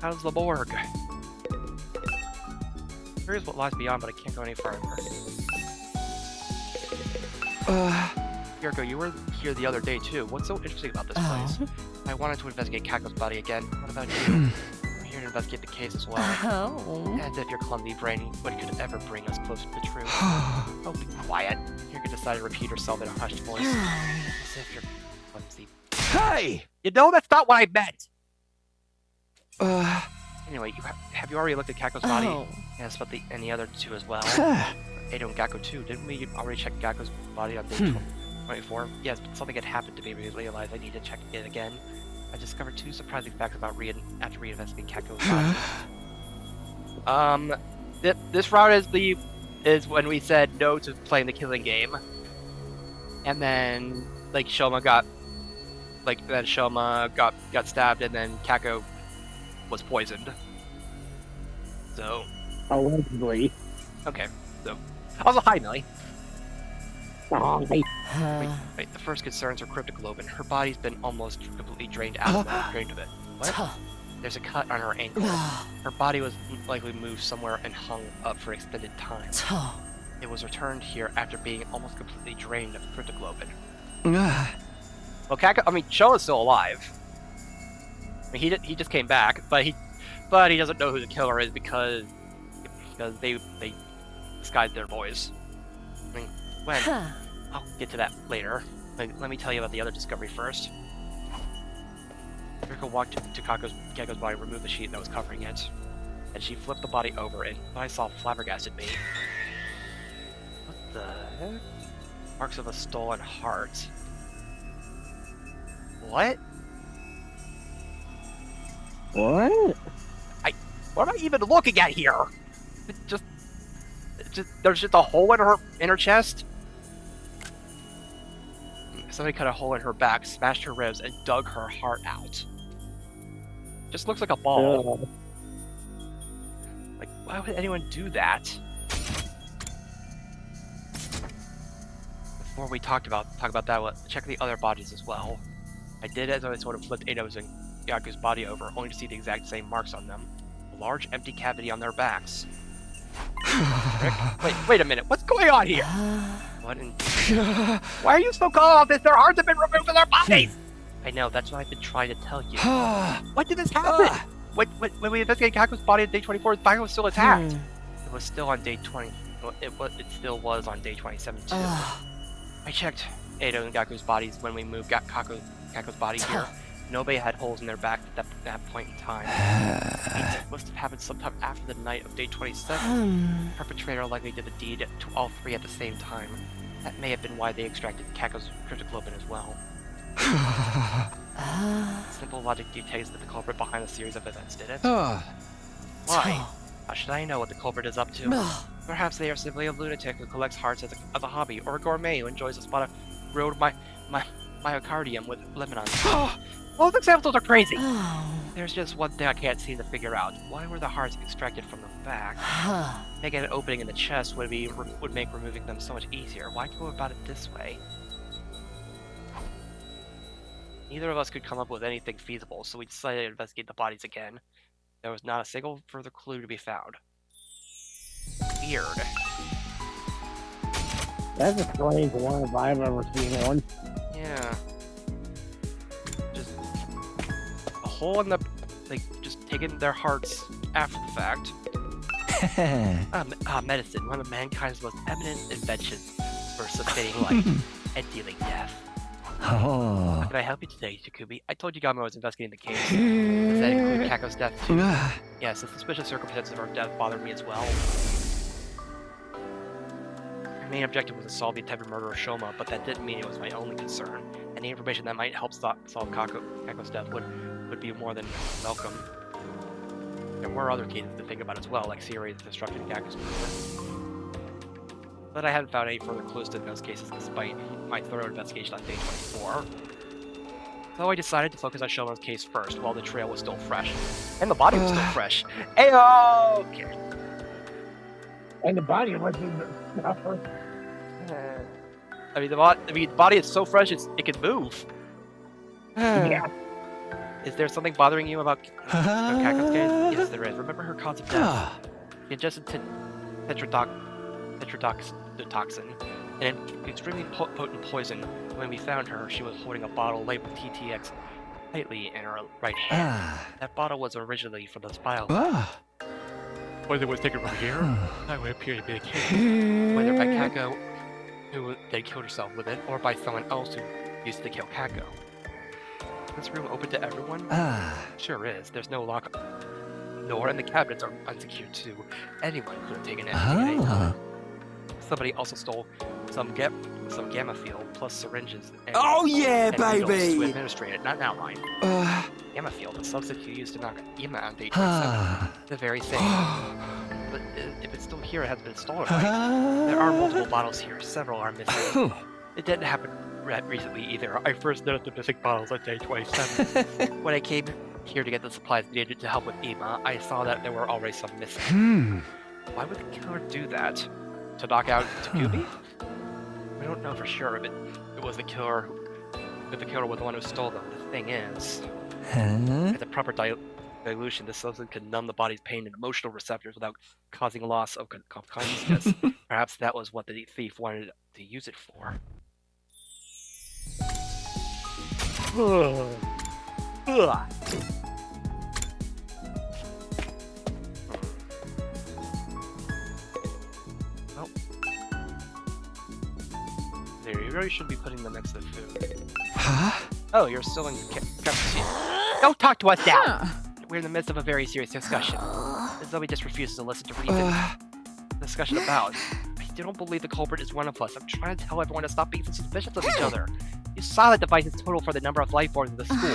How's the Borg? Here's what lies beyond, but I can't go any further. Hiroko, you were here the other day too. What's so interesting about this place? I wanted to investigate Kako's body again. What about you? I'm here to investigate the case as well. Oh. As if your clumsy brain what could ever bring us closer to the truth. Oh, be quiet. Hiroko decided to repeat herself in a hushed voice. As if you're clumsy. Hey! You know that's not what I meant! Anyway, have you already looked at Kako's body? Oh. Yes, but and the other two as well. Edo and Gakko too. Didn't we already check Gakko's body on day 24? Yes, but something had happened to me and realized I need to check it again. I discovered two surprising facts about after reinvestigating Kako's body. This route is when we said no to playing the killing game. And then Shoma got stabbed and then Kako was poisoned. So Allegedly. okay, so also hi Millie. Oh, Wait, the first concerns are Cryptoglobin. Her body's been almost completely drained out of it. What? There's a cut on her ankle. Her body was likely moved somewhere and hung up for extended time. It was returned here after being almost completely drained of Cryptoglobin. Well, Shoma's still alive. I mean, he just came back, but he doesn't know who the killer is because they disguised their voice. I mean, when? I'll get to that later. Let me tell you about the other discovery first. Hiroko walked to Kako's body, removed the sheet that was covering it, and she flipped the body over, and what I saw flabbergasted me. What the heck? Marks of a stolen heart. What? what? What am I even looking at here? There's just a hole in her chest. Somebody cut a hole in her back, smashed her ribs, and dug her heart out. Just looks like a ball. Like, why would anyone do that? Before we talk about that, check the other bodies as well. I did as I sort of flipped Eido's and Yaku's body over, only to see the exact same marks on them. A large empty cavity on their backs. Rick, wait a minute, what's going on here? What in... Why are you so calm about this? Their hearts have been removed from their bodies! I know, that's what I've been trying to tell you. When did this happen? When we investigated Kako's body on day 24, his body was still attacked. It was still on day 20. It still was on day 27 too. I checked Eido and Gaku's bodies when we moved Kako's body here. Nobody had holes in their back at that point in time. It must have happened sometime after the night of day 27. Perpetrator likely did the deed to all three at the same time. That may have been why they extracted Kako's Cryptoglobin as well. Simple logic dictates that the culprit behind a series of events did it. Why? How should I know what the culprit is up to? Perhaps they are simply a lunatic who collects hearts as a hobby, or a gourmet who enjoys a spot of grilled myocardium with lemon on it. Both examples are crazy! There's just one thing I can't seem to figure out. Why were the hearts extracted from the back? Making an opening in the chest would make removing them so much easier. Why go about it this way? Neither of us could come up with anything feasible, so we decided to investigate the bodies again. There was not a single further clue to be found. Weird. That's a strange one if I've ever seen one. Yeah. Just a hole in the... just taking their hearts after the fact. Medicine, one of mankind's most eminent inventions for sustaining life and dealing death. How can I help you today, Takumi? I told you Gamo was investigating the case. Does that include Kako's death too? Yes, the suspicious circumstances of her death bothered me as well. Our main objective was to solve the attempted murder of Shoma, but that didn't mean it was my only concern. Any information that might help solve Kako's death would be more than welcome. There were other cases to think about as well, like Siri's destruction and Kako's murder. But I hadn't found any further clues to those cases despite my thorough investigation on day 24. So I decided to focus on Shoma's case first, while the trail was still fresh. And the body was still fresh. Ayo! Okay. And the body wasn't. I mean, the body is so fresh, it can move. Yeah. Is there something bothering you about Kako's case? Yes, there is. Remember her cause of death? She ingested tetrodotoxin, an extremely potent poison. When we found her, she was holding a bottle labeled TTX tightly in her right hand. That bottle was originally from the spiral. Whether it was taken from here, that would appear to be the case. Whether by Kako, who they killed herself with it, or by someone else who used to kill Kako. Is this room open to everyone? Sure is. There's no lock. Door and the cabinets are unsecured too. Anyone could have taken it at any time. Somebody also stole some gamma field plus syringes. And, Oh yeah, and needles baby! to administrate it. Not now, mind. Gamma field, the substitute used to knock Ima on day 27. The very same. But if it's still here, it hasn't been stolen, right? There are multiple bottles here. Several are missing. It didn't happen recently either. I first noticed the missing bottles on day 27. When I came here to get the supplies needed to help with Ima, I saw that there were already some missing. Why would the killer do that? To knock out Takumi? We don't know for sure if it was the killer. If the killer was the one who stole them. The thing is, at the proper dilution, the substance can numb the body's pain and emotional receptors without causing loss of consciousness. Perhaps that was what the thief wanted to use it for. There, you really should be putting them next to the food. Oh, you're still in cappuccino. Don't talk to us now! We're in the midst of a very serious discussion. Zoe just refuses to listen to reason. Discussion about. I still don't believe the culprit is one of us. I'm trying to tell everyone to stop being so suspicious of each other. You saw the device's total for the number of life forms in the school.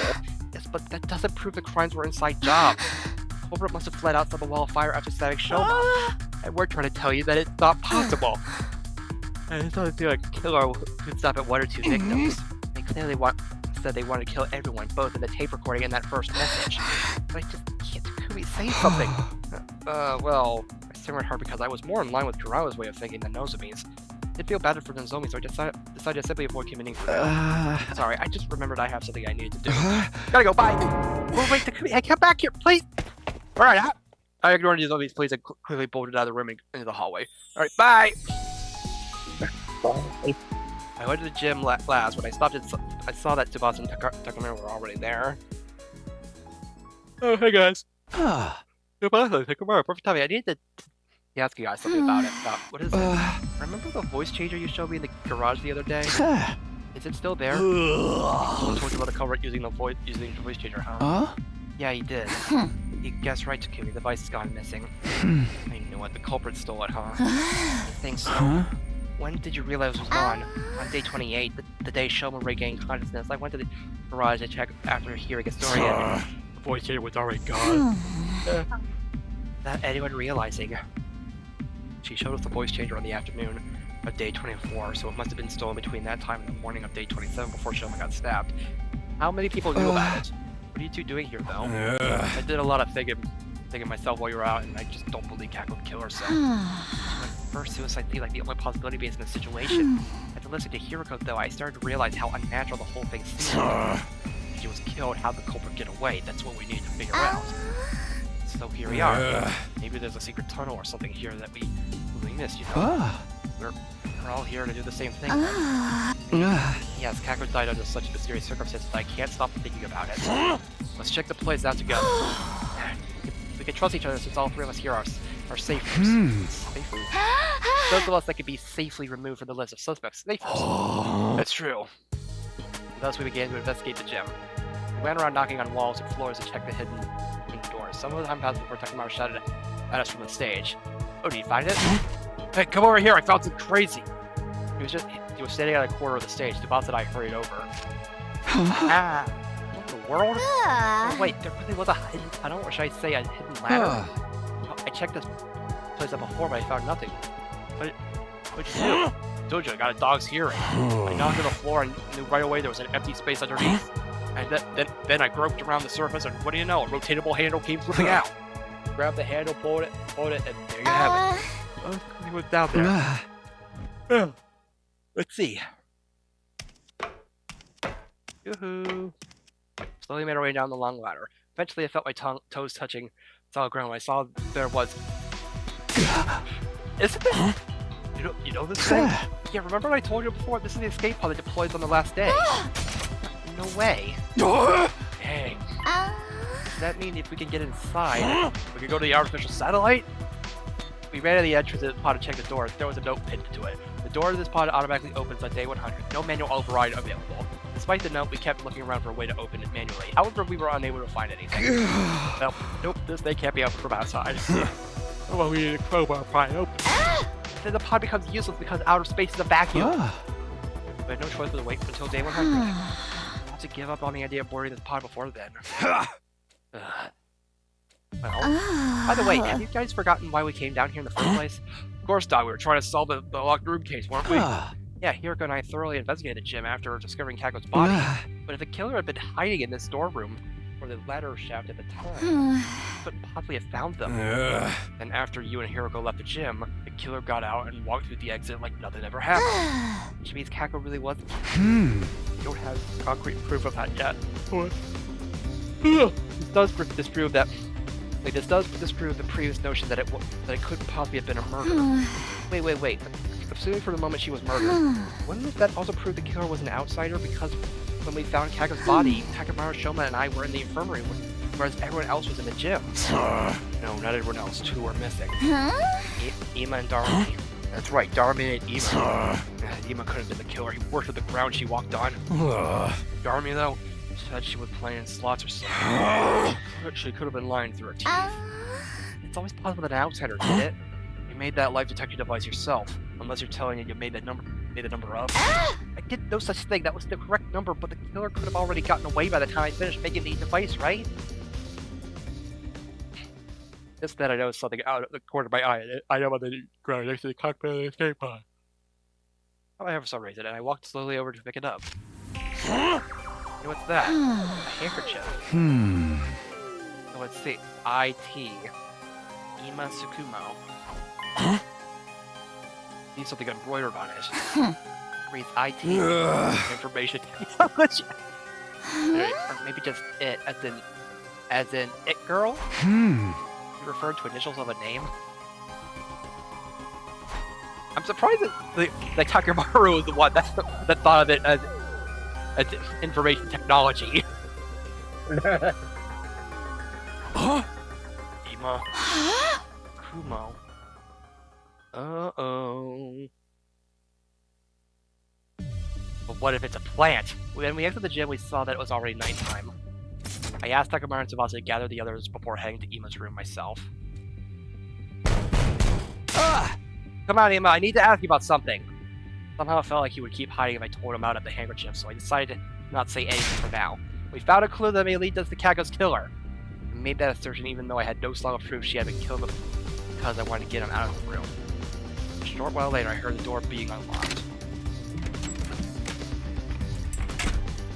Yes, but that doesn't prove the crimes were inside job. The culprit must have fled outside the wall of fire after static Shoma. And we're trying to tell you that it's not possible. And it doesn't feel like a killer could stop at one or two victims. They clearly said they wanted to kill everyone, both in the tape recording and that first message. But I just can't Takumi say something. Well, I stammered hard because I was more in line with Kurawa's way of thinking than Nozomi's. I did feel bad for Nozomi, so I decided to simply avoid committing for now. Sorry, I just remembered I have something I needed to do. Gotta go, bye! Oh, wait, Takumi, hey, come back here, please! Alright, I ignored Nozomi's pleas and quickly bolted out of the room and into the hallway. Alright, bye! I went to the gym last. When I stopped, I saw that Tsubasa and Takamura were already there. Oh, hey guys. Tsubasa, Takamura, perfect timing. I needed to ask you guys something about it. What is it? Remember the voice changer you showed me in the garage the other day? Is it still there? I told you about the culprit using the voice changer, huh? Yeah, he did. You guessed right, Takumi. The device has gone missing. I knew it. The culprit stole it, huh? I think so. When did you realize it was gone? On day 28, the day Shoma regained consciousness. I went to the garage to check after hearing a story and the voice changer was already gone. Without anyone realizing. She showed us the voice changer on the afternoon of day 24, so it must have been stolen between that time and the morning of day 27 before Shoma got stabbed. How many people knew about it? What are you two doing here, though? I did a lot of thinking myself while you were out, and I just don't believe Kako would kill herself. My first suicide seemed like the only possibility based on the situation. After listening to Hiroko, though, I started to realize how unnatural the whole thing seemed. If she was killed, how'd the culprit get away? That's what we need to figure out. So here we are. Maybe there's a secret tunnel or something here that we missed, you know? We're all here to do the same thing. Yes, Kako died under such mysterious circumstances that I can't stop thinking about it. Let's check the place out together. We can trust each other since all three of us here are safers. Safers? Those of us that could be safely removed from the list of suspects. Safers. That's true. Thus we began to investigate the gym. We went around knocking on walls and floors to check the hidden doors. Some of the time passed before Takamura shouted at us from the stage. Oh, did you find it? Hey, come over here, I found something crazy! He was standing at a corner of the stage. Tsubasa and I hurried over. What in the world? Oh, wait, there really was a hidden tunnel, or should I say a hidden ladder? I checked this place out before, but I found nothing. What'd you do? Dojo, I got a dog's hearing. I knocked on the floor and knew right away there was an empty space underneath. And then I groped around the surface, and what do you know? A rotatable handle came flipping out. Grabbed the handle, pulled it, and there you have it. Let's see what's down there. Let's see. Yoo-hoo. Slowly made our way down the long ladder. Eventually, I felt my toes touching solid ground. I saw there was. Isn't this? You know this thing? Yeah, remember what I told you before? This is the escape pod that deploys on the last day. No way. Dang. Does that mean if we can get inside, we can go to the artificial satellite? We ran to the entrance of the pod to check the door. There was a note pinned to it. The door to this pod automatically opens on day 100. No manual override available. Despite the note, we kept looking around for a way to open it manually. However, we were unable to find anything. Nope, this thing can't be opened from outside. Oh, well, we need a crowbar to pry it open. Then the pod becomes useless because outer space is a vacuum. We had no choice but to wait until day 100. I had to give up on the idea of boarding this pod before then. Well, by the way, have you guys forgotten why we came down here in the first place? Of course not, we were trying to solve the locked room case, weren't we? Yeah, Hiroko and I thoroughly investigated Jim after discovering Kako's body. But if the killer had been hiding in this storeroom, or the ladder shaft at the time, couldn't possibly have found them. And after you and Hiroko left the gym, the killer got out and walked through the exit like nothing ever happened. Which means Kako really was. We don't have concrete proof of that yet. What? This does disprove that. Like, this does disprove the previous notion that it couldn't possibly have been a murder. Wait. Assuming for the moment she was murdered, wouldn't that also prove the killer was an outsider? Because when we found Kako's body, Takamaru Shoma and I were in the infirmary, whereas everyone else was in the gym. No, not everyone else. Two were missing. Ima and Darumi. That's right, Darumi and Ima. Ima could have been the killer. He worked with the ground she walked on. Darumi, though, said she was playing in slots or something. She could have been lying through her teeth. It's always possible that an outsider did it. You made that life detector device yourself, unless you're telling you made the number up. I did no such thing. That was the correct number, but the killer could have already gotten away by the time I finished making the device, right? Just then I noticed something out of the corner of my eye. I know about the ground next to the cockpit of the escape pod. However, for some reason, and I walked slowly over to pick it up. Hey, what's that? A handkerchief. So let's see. IT. Ima Tsukumo. Needs something embroidered on it. Reads IT. Information technology. Or maybe just it, as in it girl? You referred to initials of a name? I'm surprised that Takamaru was the one that thought of it as information technology. Ima. Kumo. Uh-oh. But what if it's a plant? When we exited the gym, we saw that it was already nighttime. I asked Takamaru and Tsubasa to gather the others before heading to Ima's room myself. Come on, Ima, I need to ask you about something. Somehow it felt like he would keep hiding if I told him out at the handkerchief, so I decided to not say anything for now. We found a clue that may lead us to Kako's killer. I made that assertion even though I had no solid proof she had been killed because I wanted to get him out of the room. A short while later, I heard the door being unlocked.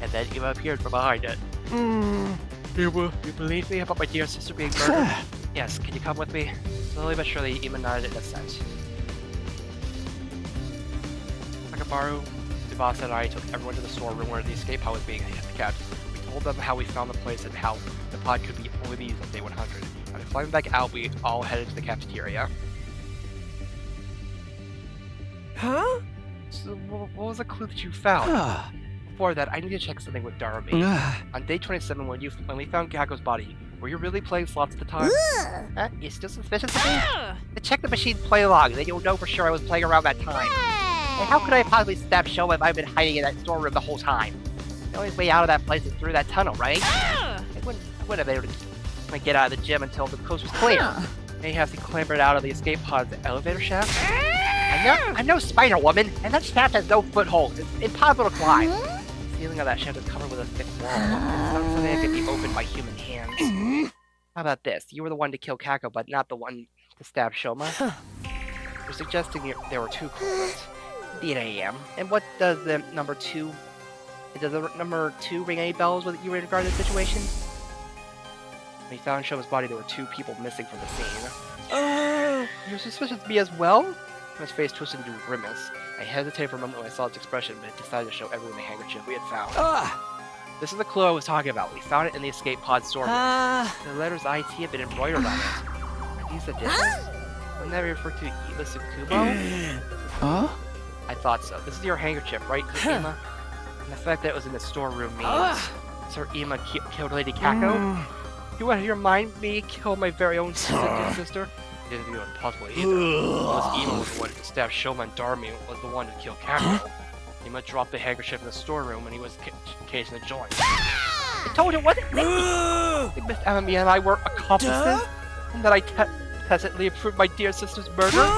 And then Ima appeared from behind it. You believe me about my dear sister being murdered? Yes, can you come with me? Slowly but surely, Ima nodded in assent. Takamaru, Tsubasa, and I took everyone to the storeroom where the escape pod was being kept. We told them how we found the place and how the pod could only be used on day 100. After climbing back out, we all headed to the cafeteria. Huh? So, what was the clue that you found? Before that, I need to check something with Darumi. On day 27, when we found Kako's body, were you really playing slots at the time? You still suspicious of me? Check the machine play log, then you'll know for sure I was playing around that time. And how could I possibly stab Shoma if I've been hiding in that storeroom the whole time? The only way out of that place is through that tunnel, right? I wouldn't have been able to get out of the gym until the coast was clear. May have to clamber out of the escape pod's elevator shaft. I'm no Spider-Woman, and that shaft has no foothold. It's impossible to climb. The ceiling of that shaft is covered with a thick wall. It's not something that can be opened by human hands. How about this? You were the one to kill Kako, but not the one to stab Shoma? You're suggesting there were two culprits. Indeed I am. And what does the number 2 Does the number 2 ring any bells with you regarding the situation? When he found Shoma's body, there were 2 people missing from the scene. You're suspicious of me as well? His face twisted into a grimace. I hesitated for a moment when I saw its expression, but decided to show everyone the handkerchief we had found. This is the clue I was talking about. We found it in the escape pod storeroom. The letters IT had been embroidered on it. Are these additions? Wouldn't that refer to Eva Tsukubo? Huh? I thought so. This is your handkerchief, right, Ima? And the fact that it was in the storeroom means Sir Ima killed Lady Kako? You want to remind me kill my very own sister? It didn't feel impossible either. Unless Ima was the one who stabbed Shoma and Darmi was the one who killed Kako. Ima dropped the handkerchief in the storeroom when he was casing the joint. I told you, wasn't me! Miss Amamiya and I were accomplices, and that I tacitly approved my dear sister's murder?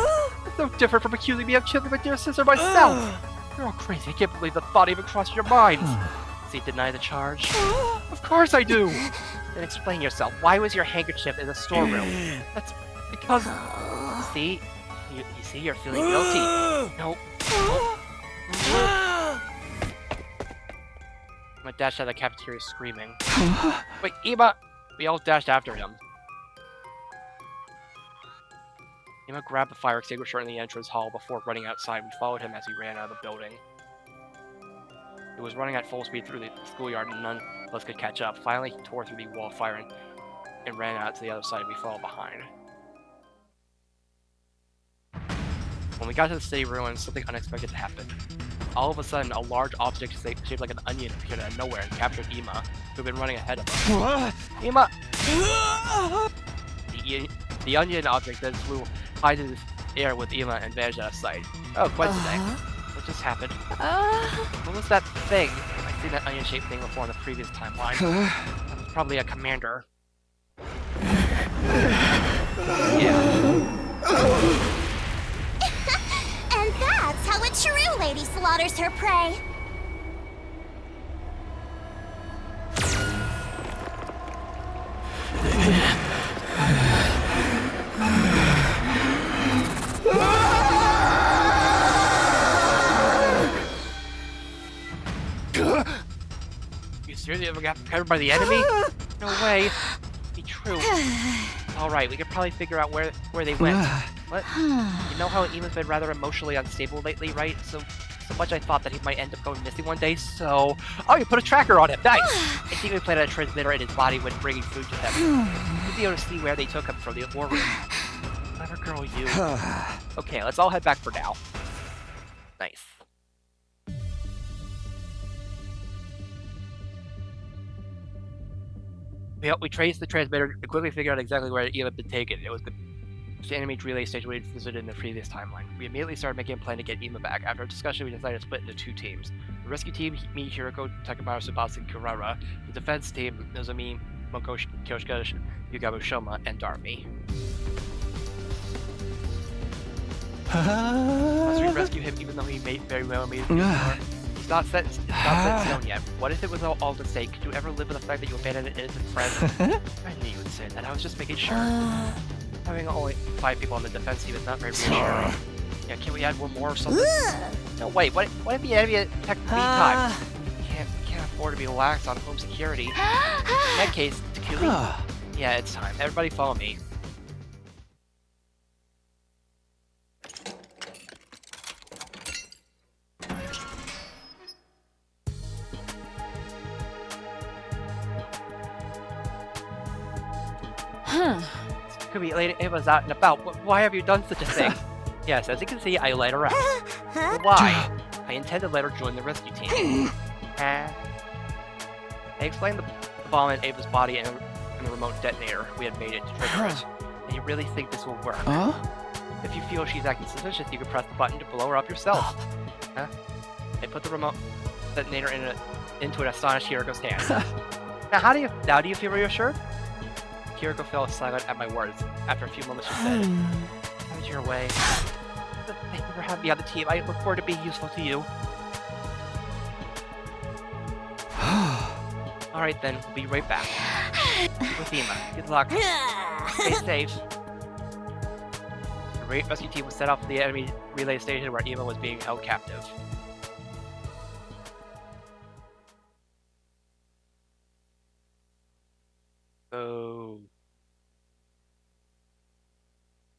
It's no different from accusing me of killing my dear sister myself! You're all crazy, I can't believe the thought even crossed your minds! Does he deny the charge? Of course I do! Then explain yourself, why was your handkerchief in the storeroom? That's because... See? You see, you're feeling guilty. No. I dashed out of the cafeteria screaming. Wait, Ima! We all dashed after him. Ima grabbed the fire extinguisher in the entrance hall before running outside. We followed him as he ran out of the building. He was running at full speed through the schoolyard and none of us could catch up. Finally, he tore through the wall of fire and ran out to the other side. We followed behind. When we got to the city ruins, something unexpected happened. All of a sudden, a large object shaped like an onion appeared out of nowhere and captured Ima, who had been running ahead of us. Ima! The onion object then flew high into the air with Ima and vanished out of sight. Oh, quite the thing. What just happened? What was that thing? I've seen that onion-shaped thing before in the previous timeline. That was probably a commander. Yeah. And that's how a true lady slaughters her prey. You seriously ever got covered by the enemy? No way. Be true. Alright, we could probably figure out where they went. What? You know how Ima's been rather emotionally unstable lately, right? So much I thought that he might end up going missing one day, so... Oh, you put a tracker on him! Nice! I think we planted a transmitter in his body when bringing food to them. We'll be able to see where they took him from the war room. Clever girl, you. Okay, let's all head back for now. Nice. We traced the transmitter and quickly figured out exactly where Eva had been taken. It was the enemy relay station we had visited in the previous timeline. We immediately started making a plan to get Ima back. After a discussion, we decided to split into 2 teams. The rescue team, me, Hiroko, Takemaru, Tsubasa, and Kurara. The defense team, Nozomi, Moko, Kyoshika, Yugabo, Shoma, and Darmi. Must we rescue him even though he may very well made it before? It's not set in stone yet. What if it was all a mistake? Could you ever live with the fact that you abandoned an innocent friend? I knew you would say that. I was just making sure. Having only 5 people on the defense team is not very reassuring. Yeah, can we add one more or something? No, wait, what if the enemy attacked in the meantime? We can't afford to be lax on home security. In that case, Takumi. Yeah, it's time. Everybody follow me. Could be Lady Ava's out and about. Why have you done such a thing? Yes, as you can see, I let her out. But why? I intend to let her join the rescue team. I explained the bomb in Ava's body and the remote detonator we had made it to trigger it. And you really think this will work? If you feel she's acting suspicious, you can press the button to blow her up yourself. I put the remote detonator into an astonished Hiroko's hand. Now do you feel reassured? Hiroko fell silent at my words. After a few moments, she said, "Have your way. Thank you for having me on the team. I look forward to being useful to you." Alright then, we'll be right back. With Ima. Good luck. Stay safe. The rescue team was set off to the enemy relay station where Ima was being held captive.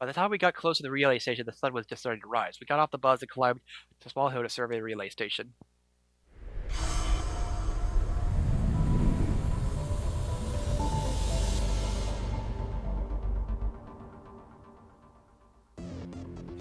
By the time we got close to the relay station, the sun was just starting to rise. We got off the bus and climbed to a small hill to survey the relay station.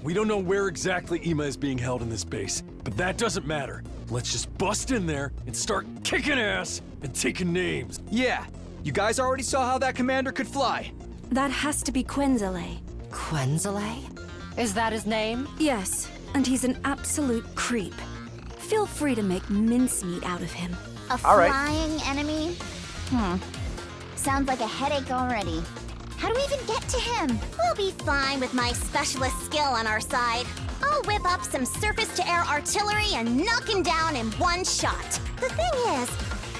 We don't know where exactly Ima is being held in this base, but that doesn't matter. Let's just bust in there and start kicking ass and taking names. Yeah, you guys already saw how that commander could fly. That has to be Quenzele. Quenzele? Is that his name? Yes, and he's an absolute creep. Feel free to make mincemeat out of him. A All right. flying enemy? Sounds like a headache already. How do we even get to him? We'll be fine with my specialist skill on our side. I'll whip up some surface-to-air artillery and knock him down in one shot. The thing is,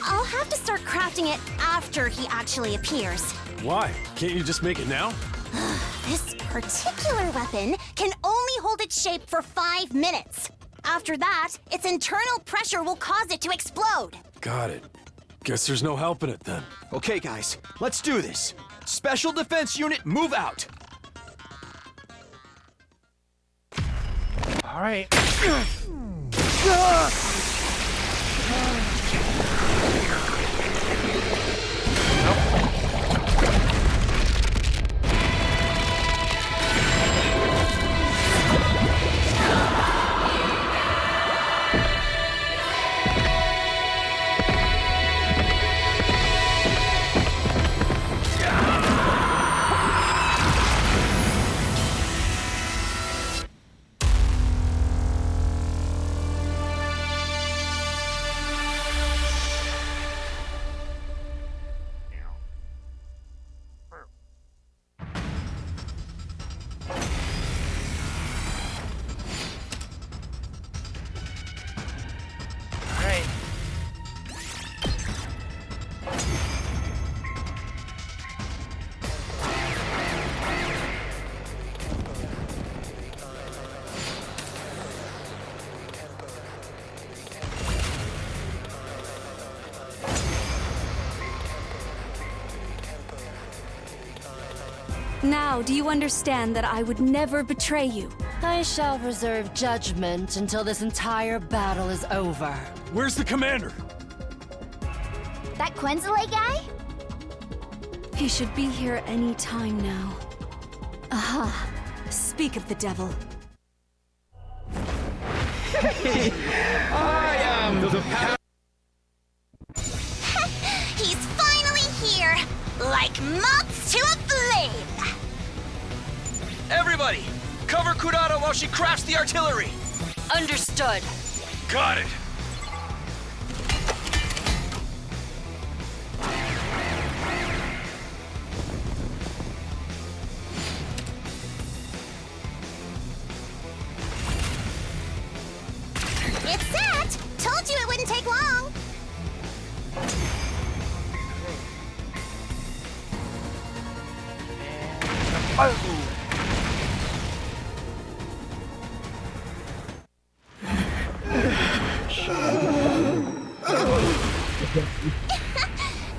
I'll have to start crafting it after he actually appears. Why? Can't you just make it now? This particular weapon can only hold its shape for 5 minutes. After that, its internal pressure will cause it to explode. Got it. Guess there's no helping it then. Okay, guys, let's do this. Special Defense Unit, move out! Alright. Alright. Now, do you understand that I would never betray you? I shall reserve judgment until this entire battle is over. Where's the commander? That Quenzele guy? He should be here any time now. Aha! Speak of the devil. He's finally here! Like moths to a flame! Everybody, cover Kurata while she crafts the artillery! Understood. Got it. It's set! Told you it wouldn't take long!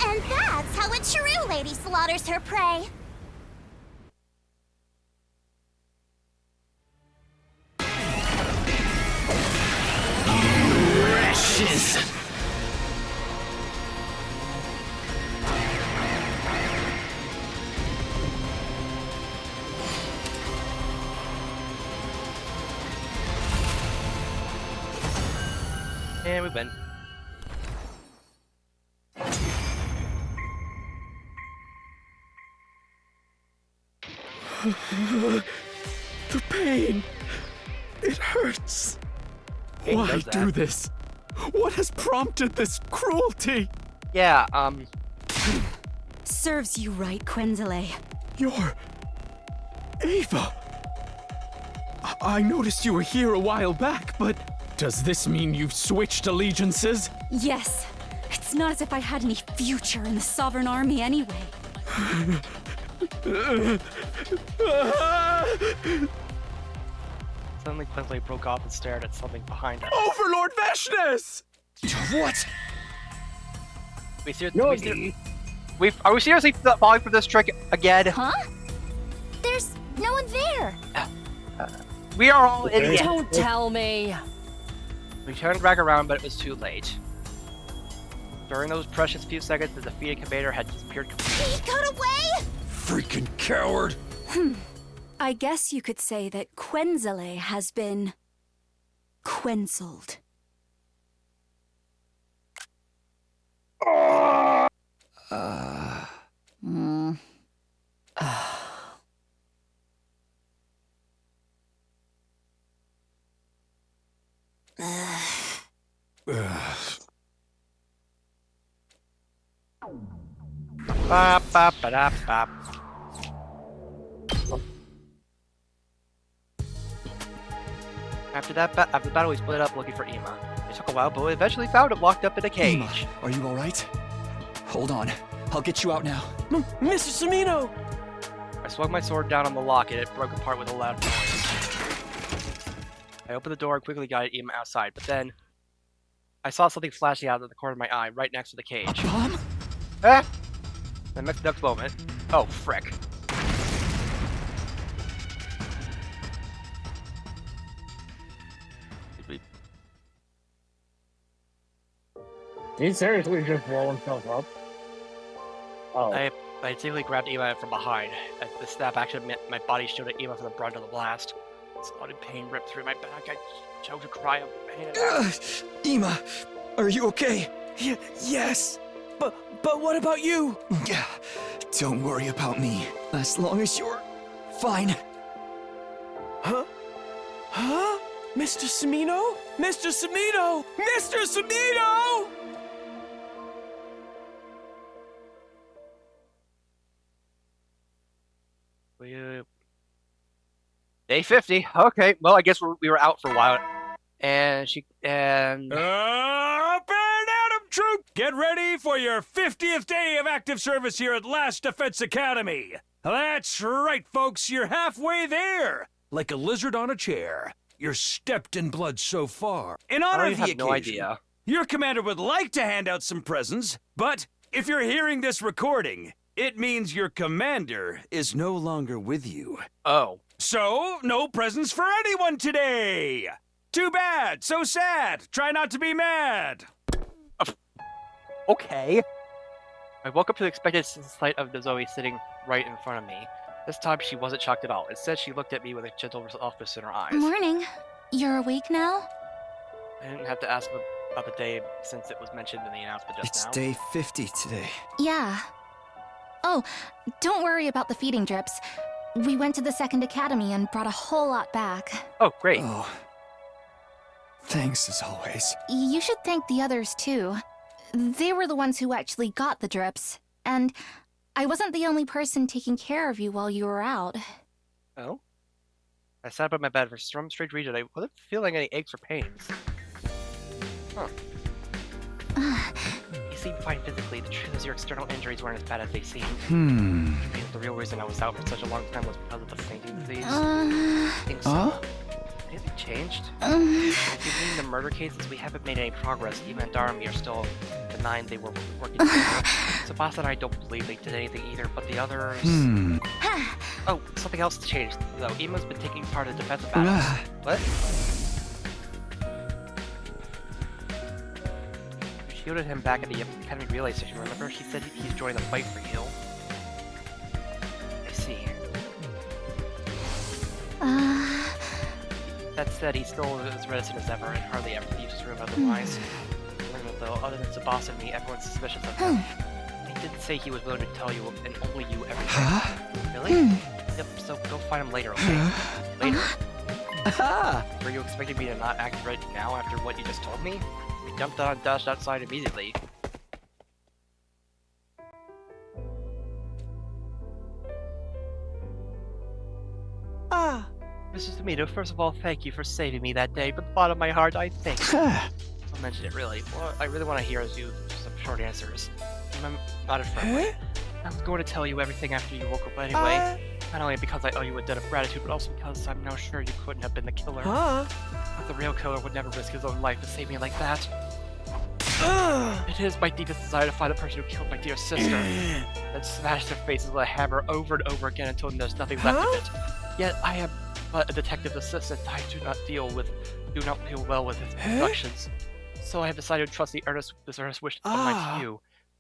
And that's how a true lady slaughters her prey. Precious! And we win. The pain. It hurts. Pain Why does do that. this? What has prompted this cruelty? Yeah, Serves you right, Quenzele. You're... Ava. I noticed you were here a while back, but... Does this mean you've switched allegiances? Yes. It's not as if I had any future in the Sovereign Army anyway. suddenly Quenzele broke off and stared at something behind us. Overlord Vashnes! What? Are we seriously falling for this trick again? Huh? There's no one everyone there? We are all idiots. Don't tell me. We turned back around, but it was too late. During those precious few seconds, the defeated commander had disappeared completely. He got away? Freaking coward! I guess you could say that Quenzele has been quenceled. Bop, bop, ba-da, bop. After the battle, we split up looking for Ima. It took a while, but we eventually found him locked up in a cage. Ima, are you alright? Hold on. I'll get you out now. Mr. Samino! I swung my sword down on the lock and it broke apart with a loud noise. I opened the door and quickly guided Ima outside, but then I saw something flashing out of the corner of my eye right next to the cage. A bomb? Ah! The next moment. Oh, frick. Did he seriously just blow himself up? Oh. I instinctively grabbed Ima from behind. As the snap action meant my body shielded Ima from the brunt of the blast. Spotted pain ripped through my back. I choked a cry of pain and Ima, are you okay? Yes! But what about you? Yeah, don't worry about me. As long as you're fine. Huh? Huh? Mr. Samino? Mr. Samino! Mr. Samino! Day 50. Okay, well, I guess we were out for a while. And Up and Adam, troop! Get ready for your 50th day of active service here at Last Defense Academy. That's right, folks. You're halfway there. Like a lizard on a chair. You're stepped in blood so far. In honor of the occasion, no idea. Your commander would like to hand out some presents, but if you're hearing this recording, it means your commander is no longer with you. Oh. So, no presents for anyone today! Too bad, so sad. Try not to be mad. Okay. I woke up to the expected sight of Nozomi sitting right in front of me. This time she wasn't shocked at all. Instead, she looked at me with a gentle softness in her eyes. Morning. You're awake now? I didn't have to ask about the day since it was mentioned in the announcement just now. It's day 50 today. Yeah. Oh, don't worry about the feeding drips. We went to the second academy and brought a whole lot back. Oh, great. Oh. Thanks as always. You should thank the others too. They were the ones who actually got the drips. And I wasn't the only person taking care of you while you were out. Oh? I sat up in my bed for some strange reason. I wasn't feeling any aches or pains. Huh. You seem fine physically. The truth is your external injuries weren't as bad as they seemed. Which means the real reason I was out for such a long time was because of the fainting disease. I think so. Anything changed? If you mean the murder cases, we haven't made any progress. Ima and Darumi are still denying they were working together. Tsubasa and I don't believe they did anything either, but the others... Oh, something else changed, though. Ima's been taking part in defensive battles. What? You shielded him back at the Academy Relay Station, remember? He said he's joining the fight for you. I see. That said, he's still as reticent as ever and hardly ever leaves his room otherwise. Though, other than Tsubasa and me, everyone's suspicious of him. He did say he was willing to tell you and only you everything. Really? Yep, so go find him later, okay? Later. Were you expecting me to not act right now after what you just told me? We jumped on and dashed outside immediately. Mrs. Tomito, first of all, thank you for saving me that day. From the bottom of my heart, I thank you. Don't mention it, really. What I really want to hear is some short answers. I'm not a friend. I was going to tell you everything after you woke up anyway. Not only because I owe you a debt of gratitude, but also because I'm now sure you couldn't have been the killer. But the real killer would never risk his own life to save me like that. It is my deepest desire to find the person who killed my dear sister, and smash their faces with a hammer over and over again until there's nothing left of it. Yet I am but a detective assistant. I do not deal well with his instructions. So I have decided to trust this earnest wish of mine to you.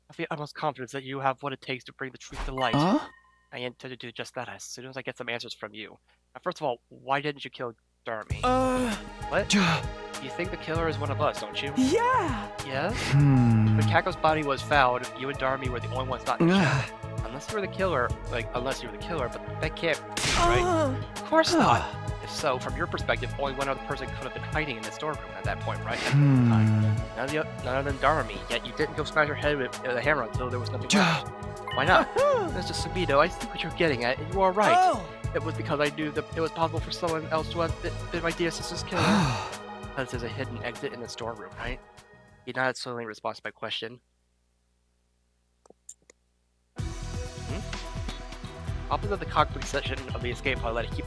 I have the utmost confidence that you have what it takes to bring the truth to light. I intend to do just that as soon as I get some answers from you. Now, first of all, why didn't you kill Darmy? What? You think the killer is one of us, don't you? Yeah! Yes? When Kako's body was found, you and Darmy were the only ones not in the ship. Unless you were the killer, but that can't be right. Of course not. If so, from your perspective, only one other person could have been hiding in the storeroom at that point, right? At the time. None other than Darmy, yet you didn't go smash her head with a hammer until there was nothing left. Why not? Mr. Subito, I see what you're getting at, and you are right. It was because I knew that it was possible for someone else to have been my dear sister's killer. Because there's a hidden exit in the storeroom, right? He nodded slowly in response to my question. Opposite the cockpit section of the escape pod led a heap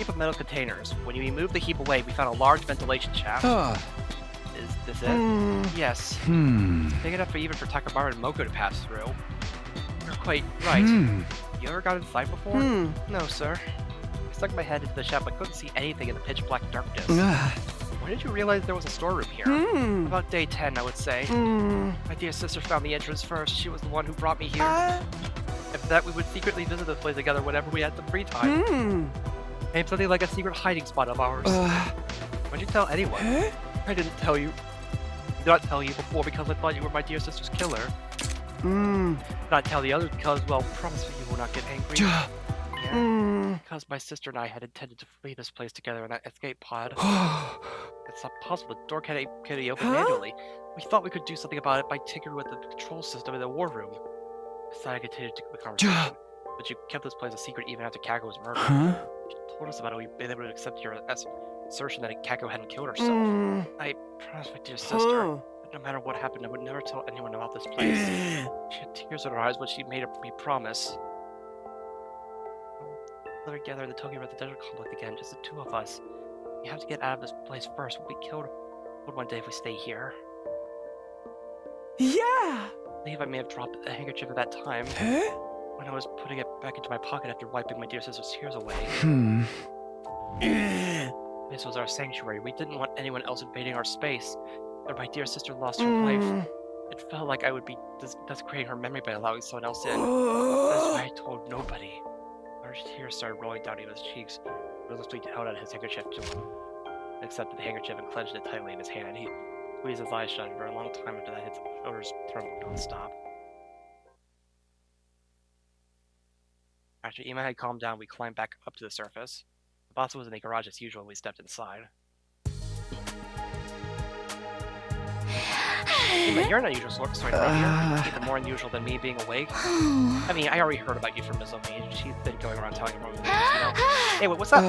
of metal containers. When you removed the heap away, we found a large ventilation shaft. Is this it? Yes. Big enough even for Takamaru and Moko to pass through. You're quite right. You ever got inside before? No, sir. I stuck my head into the shaft but couldn't see anything in the pitch black darkness. When did you realize there was a storeroom here? About day 10, I would say. My dear sister found the entrance first. She was the one who brought me here. After that, we would secretly visit this place together whenever we had some free time. Named something like a secret hiding spot of ours. Why'd you tell anyone? I didn't tell you. Did not tell you before because I thought you were my dear sister's killer. Not tell the others because, well, promise me you will not get angry. Yeah, because my sister and I had intended to flee this place together in that escape pod. It's not possible. The door can't be opened manually. We thought we could do something about it by tinkering with the control system in the war room. I continued the conversation, but you kept this place a secret even after Kako was murdered. You told us about it, we'd been able to accept your assertion that Kako hadn't killed herself. I promised my dear sister that no matter what happened, I would never tell anyone about this place. She had tears in her eyes when she made me promise. We'll live together in the Tokyo residential complex again, just the two of us. We have to get out of this place first. We'll be killed one day if we stay here. Yeah! I believe I may have dropped a handkerchief at that time. When I was putting it back into my pocket after wiping my dear sister's tears away. This was our sanctuary. We didn't want anyone else invading our space. But my dear sister lost her life. It felt like I would be desecrating her memory by allowing someone else in. That's why I told nobody. Large tears started rolling down Ima's cheeks. Realistically held out his handkerchief to him. Accepted the handkerchief and clenched it tightly in his hand. He squeezed his eyes shut for a long time after that his shoulders trembled non-stop. After Ima had calmed down, we climbed back up to the surface. The boss was in the garage as usual when we stepped inside. Ima, you're an unusual sort of here. Even more unusual than me being awake. I mean, I already heard about you from Miss O'Mee. She's been going around telling everyone things, you know. Hey, what's up?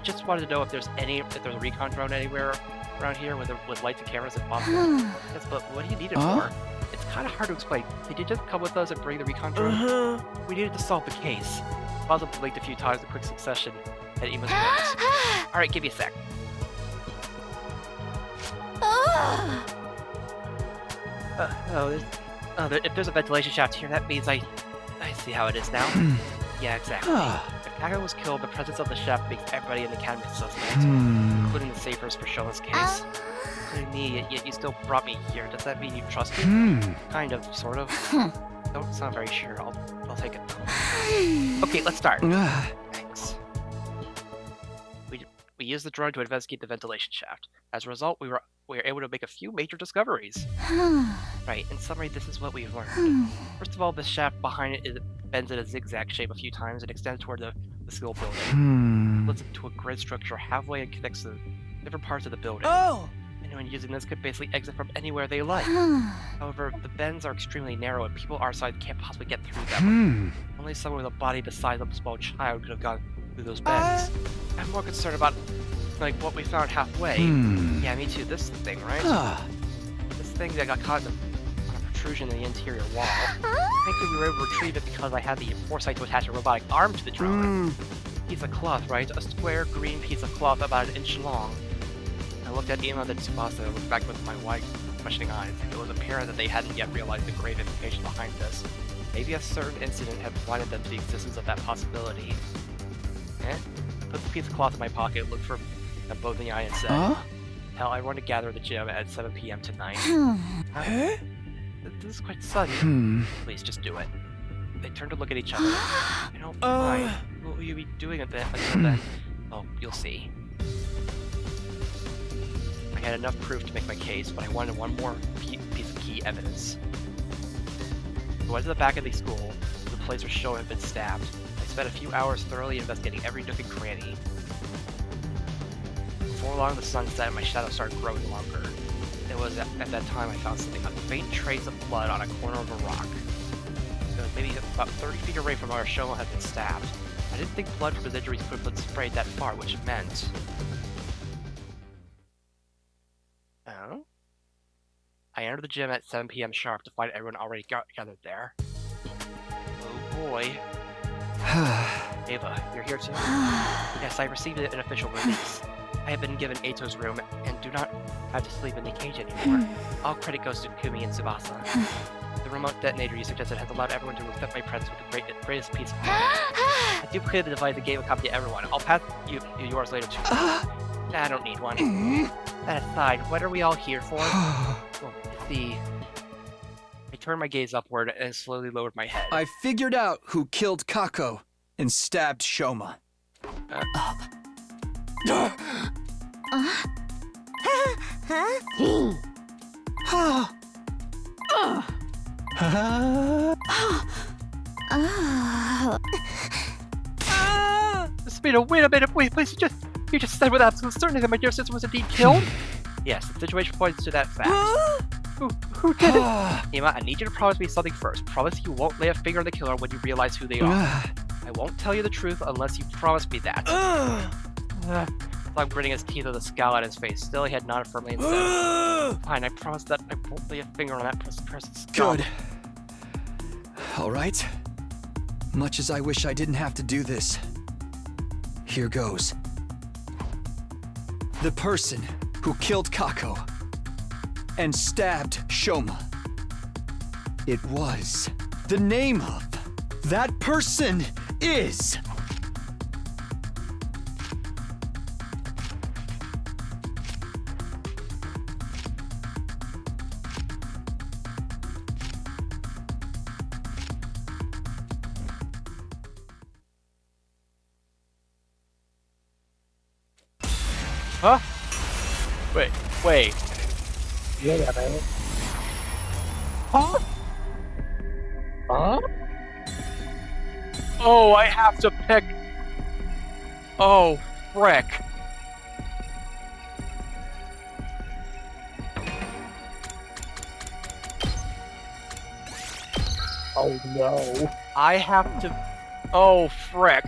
Just wanted to know if there's a recon drone anywhere around here with lights and cameras if possible. Yes, but what do you need it for? It's kind of hard to explain. Did you just come with us and bring the recon drone? We needed to solve the case. Basil blinked a few times in quick succession at Ima's words. Alright, give me a sec. If there's a ventilation shaft here, that means I see how it is now. Yeah, exactly. If Kako was killed, the presence of the shaft makes everybody in the academy suspect, including the savers for Shona's case. Including me, yet you still brought me here. Does that mean you trust me? Kind of, sort of. Don't sound very sure. I'll take it. Okay, let's start. Thanks. We used the drone to investigate the ventilation shaft. As a result, we were able to make a few major discoveries. Right, in summary, this is what we've learned. First of all, the shaft behind it bends in a zigzag shape a few times and extends toward the skill building. It splits into a grid structure halfway and connects to different parts of the building. Anyone using this could basically exit from anywhere they like. However, the bends are extremely narrow and people our size can't possibly get through them. Only someone with a body the size of a small child could have gone through those bends. I'm more concerned about like what we found halfway. Yeah, me too. This thing, right? This thing that got caught in a protrusion in the interior wall. Thankfully, we were able to retrieve it because I had the foresight to attach a robotic arm to the drone. Piece of cloth, right? A square green piece of cloth about 1 inch long. I looked at Ima, then Tsubasa, and looked back with my wife questioning eyes. It was apparent that they hadn't yet realized the grave implication behind this. Maybe a certain incident had blinded them to the existence of that possibility. I put the piece of cloth in my pocket, looked for them both in the eye, and said, "Tell everyone to gather at the gym at 7 p.m. tonight." This is quite sudden. Please, just do it. They turned to look at each other. Fine. What will you be doing until then? Oh, you'll see. I had enough proof to make my case, but I wanted one more piece of key evidence. We went to the back of the school, the place where Sho had been stabbed. I spent a few hours thoroughly investigating every nook and cranny. Before long, the sun set and my shadow started growing longer. It was at that time I found something, a faint trace of blood on a corner of a rock. It was maybe about 30 feet away from where Shoma had been stabbed. I didn't think blood from his injuries could have been sprayed that far, which meant... Oh? I entered the gym at 7 p.m. sharp to find everyone already gathered there. Oh boy. Ava, you're here too? Yes, I received an official release. I have been given Ato's room and do not have to sleep in the cage anymore. All credit goes to Kumi and Tsubasa. The remote detonator you suggested has allowed everyone to accept my presence with the greatest peace of mind. I duplicated the device and gave a copy to everyone. I'll pass you yours later too. Nah, I don't need one. That aside, what are we all here for? Well, I turned my gaze upward and slowly lowered my head. I figured out who killed Kako and stabbed Shoma. Speedo, wait a minute, please, you just said with absolute certainty that my dear sister was indeed killed? Yes, the situation points to that fact. Who did it? Ima, I need you to promise me something first. Promise you won't lay a finger on the killer when you realize who they are. I won't tell you the truth unless you promise me that. Slug gritting his teeth with a scowl on his face. Still, he had nodded firmly and said, "Fine, I promise that I won't lay a finger on that person's scalp." Good. All right. Much as I wish I didn't have to do this, here goes. The person who killed Kako and stabbed Shoma. It was. The name of that person is... Huh? Wait. Yeah, man. Huh? Huh? Oh, I have to pick... Oh, frick. Oh no. I have to... Oh, frick.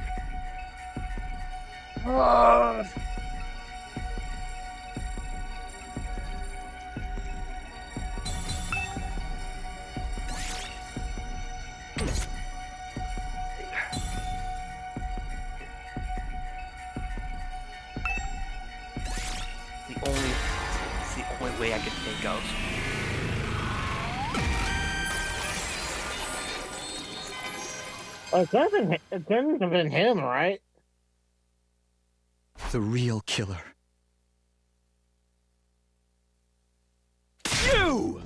It's the only way I can think of. It couldn't have been him, right? The real killer. You!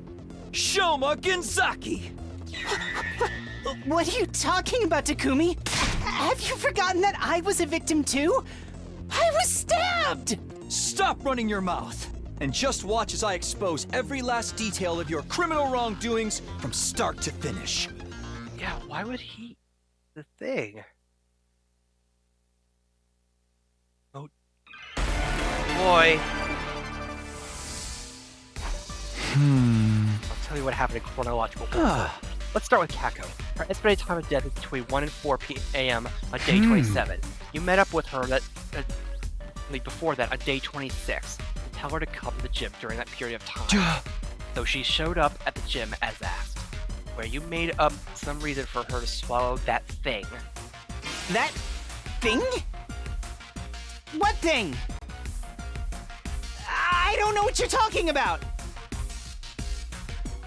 Shoma Genzaki! What are you talking about, Takumi? Have you forgotten that I was a victim too? I was stabbed! Stop running your mouth, and just watch as I expose every last detail of your criminal wrongdoings from start to finish. Yeah, why would he... The thing... Oh... Boy... I'll tell you what happened in chronological order. Let's start with Kako. Her estimated time of death is between 1 and 4 a.m. on day 27. You met up with her before that on day 26. Tell her to come to the gym during that period of time. So she showed up at the gym as asked, where you made up some reason for her to swallow that thing. That thing? What thing? I don't know what you're talking about.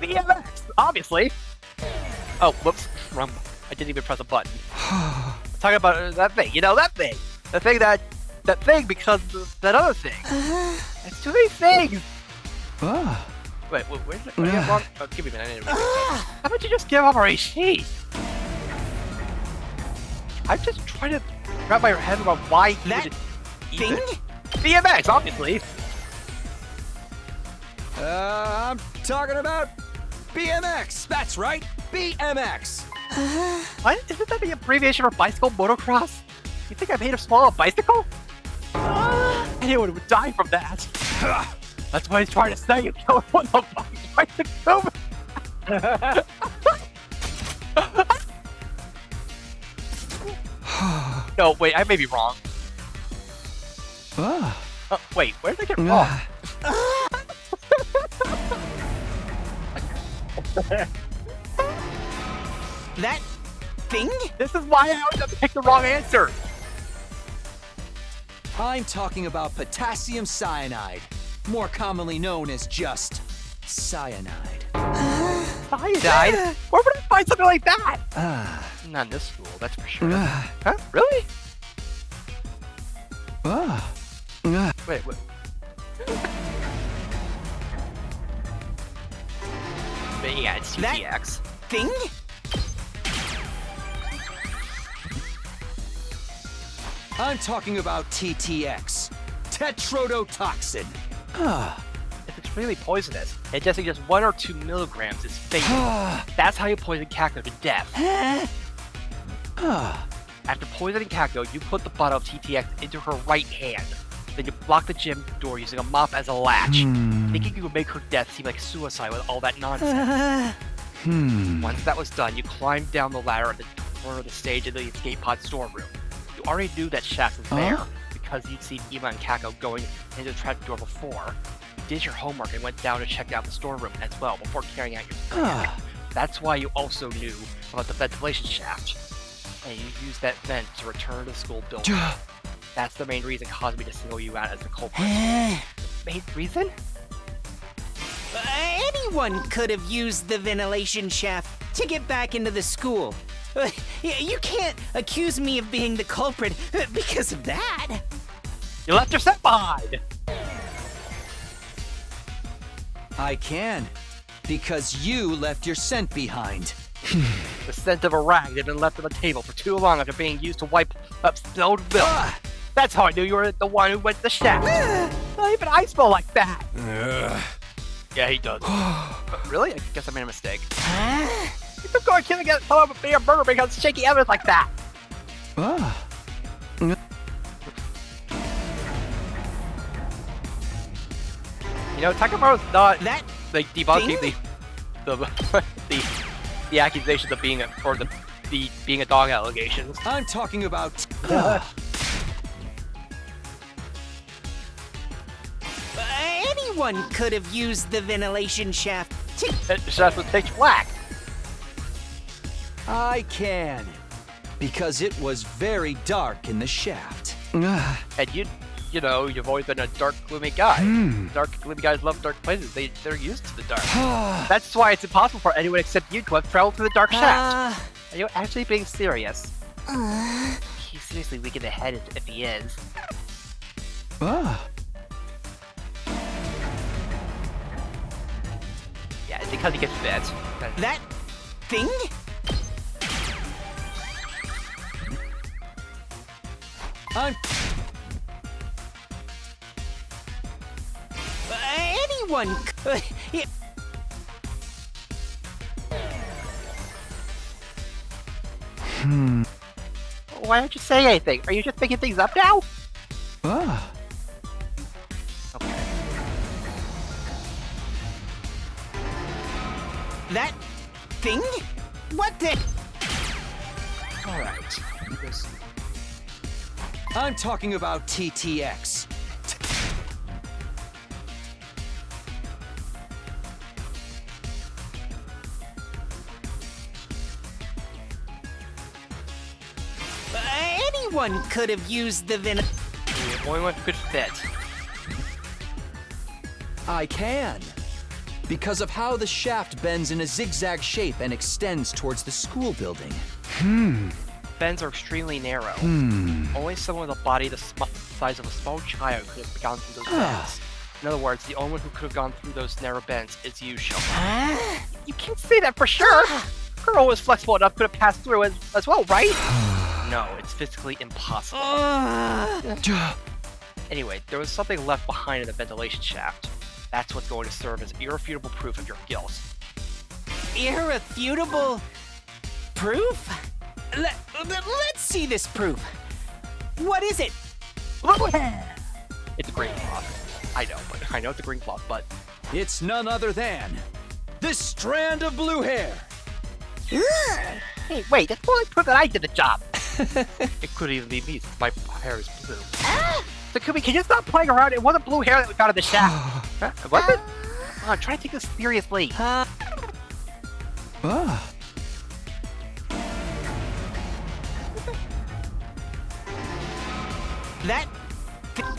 BMX, obviously. Oh, whoops, wrong. I didn't even press a button. I'm talking about that thing, you know, that thing. The thing that thing because that other thing. It's too many things. Wait, where did I get wrong? Oh, give me a minute. I need to read this. How about you just give up our HD? I'm just trying to wrap my head around why he That would thing? BMX, obviously. I'm talking about BMX. That's right, BMX. What? Isn't that the abbreviation for bicycle motocross? You think I made him swallow a bicycle? Anyone would die from that. That's what he's trying to say. You killed one of the bicycle. No, wait, I may be wrong. Wait, where did I get wrong? That thing? This is why I always have to pick the wrong answer. I'm talking about potassium cyanide, more commonly known as just cyanide. Cyanide? Where would I find something like that? Not in this school, that's for sure. Huh? Really? Wait, what? But yeah, it's TTX. Thing? I'm talking about TTX, tetrodotoxin. If it's really poisonous, ingesting just 1 or 2 milligrams is fatal. That's how you poison Kako to death. After poisoning Kako, you put the bottle of TTX into her right hand. Then you block the gym door using a mop as a latch, thinking you would make her death seem like suicide with all that nonsense. Once that was done, you climbed down the ladder at the corner of the stage in the escape pod storeroom. You already knew that shaft was there, because you'd seen Ema and Kako going into the trapdoor before. You did your homework and went down to check out the storeroom as well before carrying out your plan. That's why you also knew about the ventilation shaft. And you used that vent to return to the school building. That's the main reason caused me to single you out as the culprit. Main reason? Anyone could have used the ventilation shaft to get back into the school. You can't accuse me of being the culprit because of that. You left your scent behind! I can, because you left your scent behind. The scent of a rag that had been left on the table for too long after being used to wipe up spilled milk. That's how I knew you were the one who went to the shaft. Not even I smell like that. Yeah, he does. Really? I guess I made a mistake. You took going killing someone with being a murder because of shaky evidence like that. You know, Takamaru's not that like debunking the accusations of being being a dog allegations. I'm talking about. Anyone could have used the ventilation shaft to. That shaft was pitch black. I can, because it was very dark in the shaft. And you know, you've always been a dark, gloomy guy. Dark, gloomy guys love dark places. They're used to the dark. That's why it's impossible for anyone except you to have traveled through the dark shaft. Are you actually being serious? He's seriously weak in the head if he is. Yeah, it's because he gets bit. That thing? Anyone could. Why don't you say anything? Are you just making things up now? Okay. That thing? What the? Alright. I'm talking about TTX. Anyone could have used the The only one who could fit. I can, Because of how the shaft bends in a zigzag shape and extends towards the school building. Vents are extremely narrow. Only someone with a body the size of a small child could have gone through those vents. In other words, the only one who could have gone through those narrow bends is you, Shoma. You can't say that for sure. Girl was flexible enough, could have passed through as well, right? No, it's physically impossible. Anyway, there was something left behind in the ventilation shaft. That's what's going to serve as irrefutable proof of your guilt. Irrefutable proof? Let's see this proof. What is it? It's a green cloth. I know it's a green cloth, but... It's none other than this strand of blue hair. Hey, wait, that's more like proof that I did the job. It could even be me since my hair is blue. Takumi, can you stop playing around? It wasn't blue hair that we got in the shaft. Huh? Was it? Come on, try to take this seriously.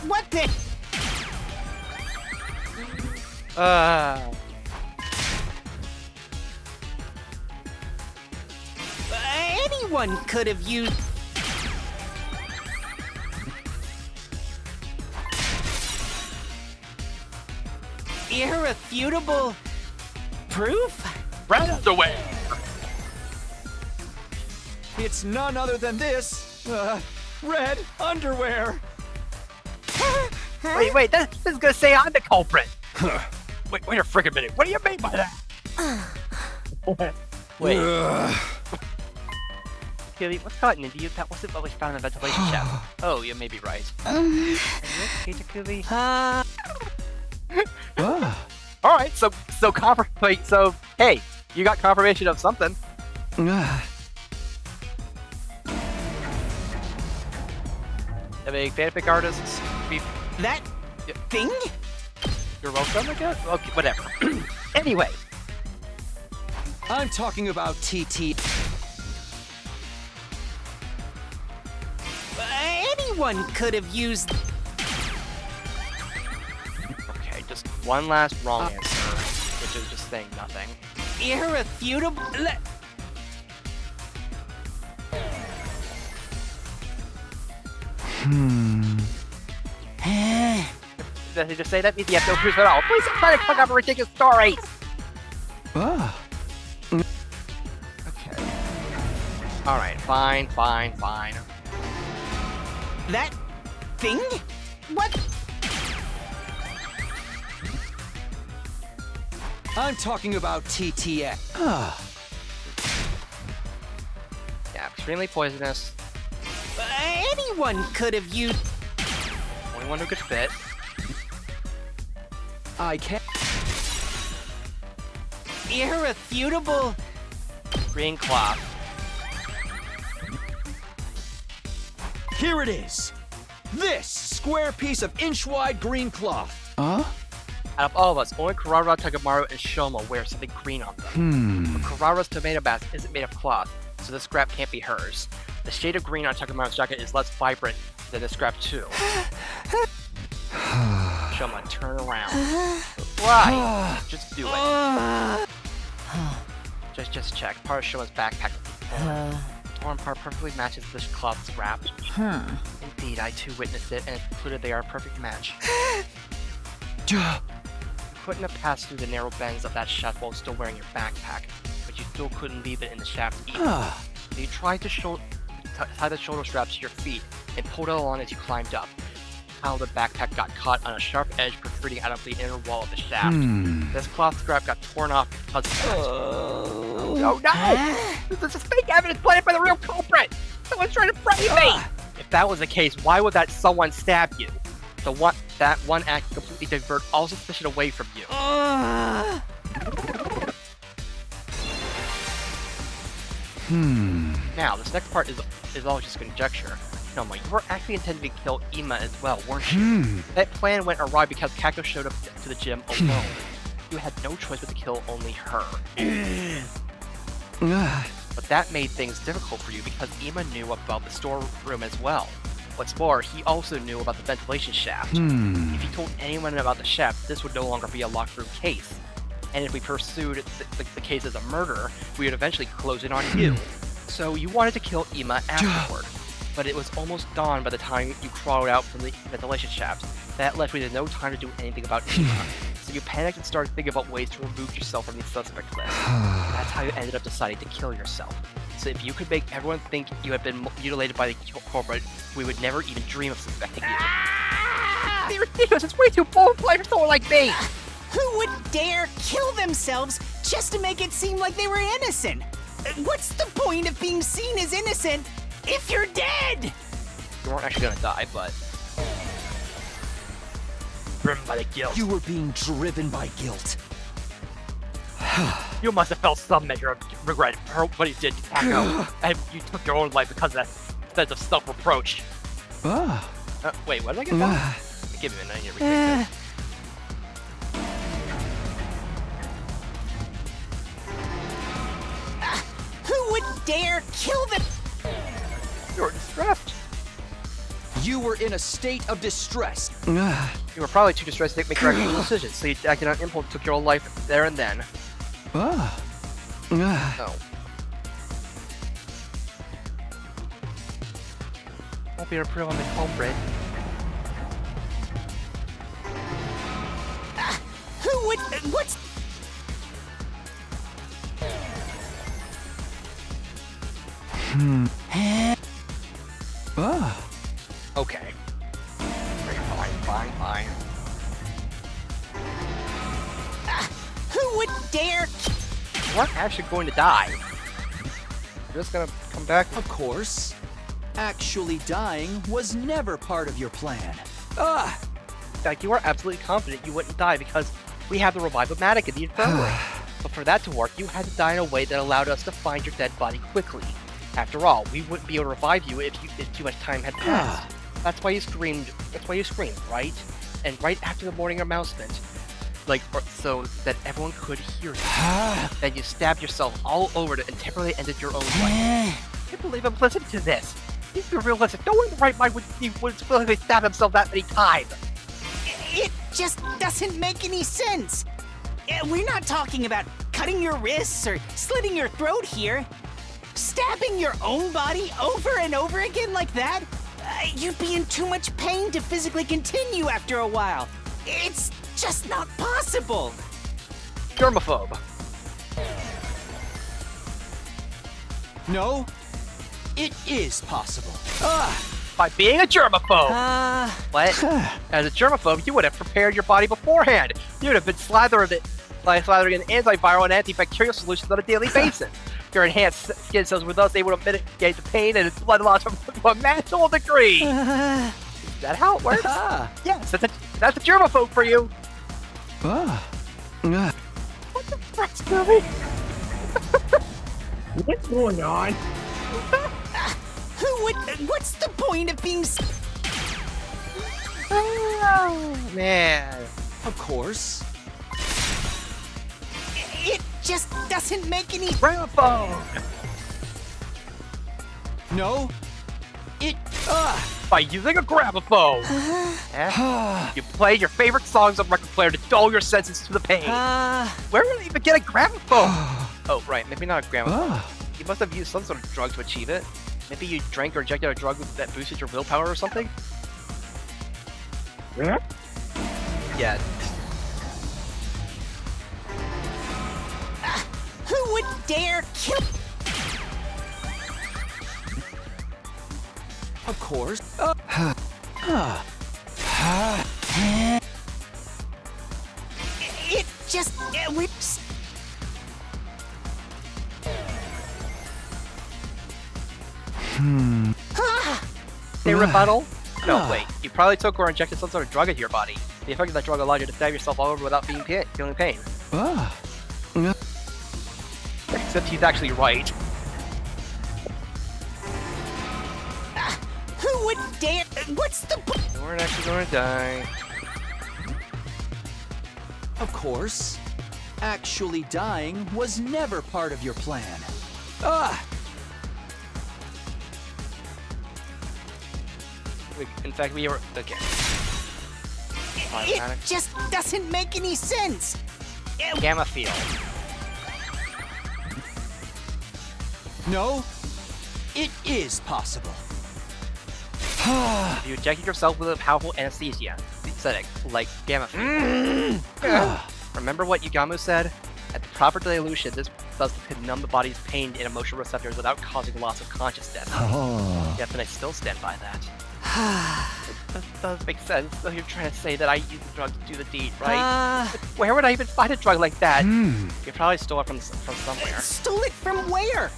What the? Anyone could have used... Irrefutable proof? Red underwear! It's none other than this, red underwear. Wait, this is gonna say I'm the culprit. Wait a freaking minute. What do you mean by that? Wait. Takumi, what's gotten into you? That wasn't what we found in the ventilation shaft. Oh, you may be right. Are you okay, Takumi? Alright, so hey, you got confirmation of something. I mean, fanfic artists, that thing? You're welcome, I guess? Okay, whatever. Anyway. I'm talking about TT. Anyone could have used... Okay, just one last wrong answer, which is just saying nothing. Irrefutable... Does he just say that means you have no proof at all? Please stop trying to cook up a ridiculous story! Okay. Alright, fine. That thing? What? I'm talking about TTX. Yeah, extremely poisonous. Anyone could have used... Only one who could fit. I can't... Irrefutable... Green cloth. Here it is. This square piece of inch-wide green cloth. Out of all of us, only Kurara, Takamaru, and Shoma wear something green on them. But Kurara's tomato mask isn't made of cloth, so the scrap can't be hers. The shade of green on Takamaru's jacket is less vibrant than the scrap too. Shoma, turn around. Why? Just do it. Just check. Part of Shoma's backpack is the torn part perfectly matches this cloth's wrap. Indeed, I too witnessed it, and it concluded they are a perfect match. You couldn't have passed through the narrow bends of that shaft while still wearing your backpack, but you still couldn't leave it in the shaft either. So you tried to tie the shoulder straps to your feet and pulled it along as you climbed up. How the backpack got caught on a sharp edge protruding out of the inner wall of the shaft. This cloth scrap got torn off because of that. Oh no! This is fake evidence planted by the real culprit! Someone's trying to frame me! If that was the case, why would that someone stab you? That one act completely divert all suspicion away from you. Now, this next part is all just conjecture. Shoma, you were actually intending to kill Ima as well, weren't you? That plan went awry because Kako showed up to the gym alone. You had no choice but to kill only her. But that made things difficult for you because Ima knew about the storeroom as well. What's more, he also knew about the ventilation shaft. If he told anyone about the shaft, this would no longer be a locked room case. And if we pursued the case as a murder, we would eventually close it on you. So you wanted to kill Ima afterward, but it was almost dawn by the time you crawled out from the ventilation shaft. That left you with no time to do anything about Ima. So you panicked and started thinking about ways to remove yourself from the suspect list. That's how you ended up deciding to kill yourself. So if you could make everyone think you had been mutilated by the corporate, we would never even dream of suspecting you. It's ridiculous. It's way too bold for someone like me. Who would dare kill themselves just to make it seem like they were innocent? What's the point of being seen as innocent if you're dead? You weren't actually gonna die, but driven by the guilt. You were being driven by guilt. You must have felt some measure of regret for what you did to Kako, and you took your own life because of that sense of self-reproach. Wait, what did I get wrong? Give me a minute, I need to retake this. Who would dare kill them? You were distressed. You were in a state of distress. You were probably too distressed to make rational decisions, so you acted on impulse, took your own life there and then. No. Won't be a prove on the culprit. Who would? What's? Okay. Fine. Who would dare? You weren't actually going to die. You're just gonna come back. Of course. Actually dying was never part of your plan. In fact, you were absolutely confident you wouldn't die because we have the Revive-O-Matic in the infirmary. But for that to work, you had to die in a way that allowed us to find your dead body quickly. After all, we wouldn't be able to revive you if too much time had passed. That's why you screamed, right? And right after the morning announcement, so that everyone could hear you. Then you stabbed yourself all over it and temporarily ended your own life. I can't believe I'm listening to this. These are realistic. No one in the right mind would willingly stab himself that many times. It just doesn't make any sense. We're not talking about cutting your wrists or slitting your throat here. Stabbing your own body over and over again like that? You'd be in too much pain to physically continue after a while. It's just not possible. Germaphobe. No, it is possible. By being a germaphobe. What? As a germaphobe, you would have prepared your body beforehand. You would have been slathering in antiviral and antibacterial solutions on a daily basis. Your enhanced skin cells with us able to mitigate the pain and blood loss to a manageable degree. Is that how it works? Yes, that's a germaphobe for you. What the frick's movie? What's going on? Who would? What's the point of being? Oh man. Of course. It just doesn't make any. Germaphone. No, it. By using a gramophone. You play your favorite songs on record player to dull your senses to the pain. Where would I even get a gramophone? Oh, right, maybe not a gramophone. You must have used some sort of drug to achieve it. Maybe you drank or injected a drug that boosted your willpower or something? Yeah? Yeah. Who would dare kill? Of course. It just. We. Say rebuttal? No, wait. You probably took or injected some sort of drug into your body. The effect of that drug allowed you to stab yourself all over without feeling pain. Except he's actually right. Who would dare? What's the? You weren't actually going to die. Of course. Actually dying was never part of your plan. In fact, we were... Okay. It just doesn't make any sense. Gamma field. No, it is possible. You injected yourself with a powerful anesthetic, like gamma field. Remember what Yugamu said? At the proper dilution, this substance can numb the body's pain and emotional receptors without causing loss of consciousness. Yes, and I still stand by that. That does make sense. So you're trying to say that I used the drug to do the deed, right? But where would I even find a drug like that? You probably stole it from somewhere. Stole it from where?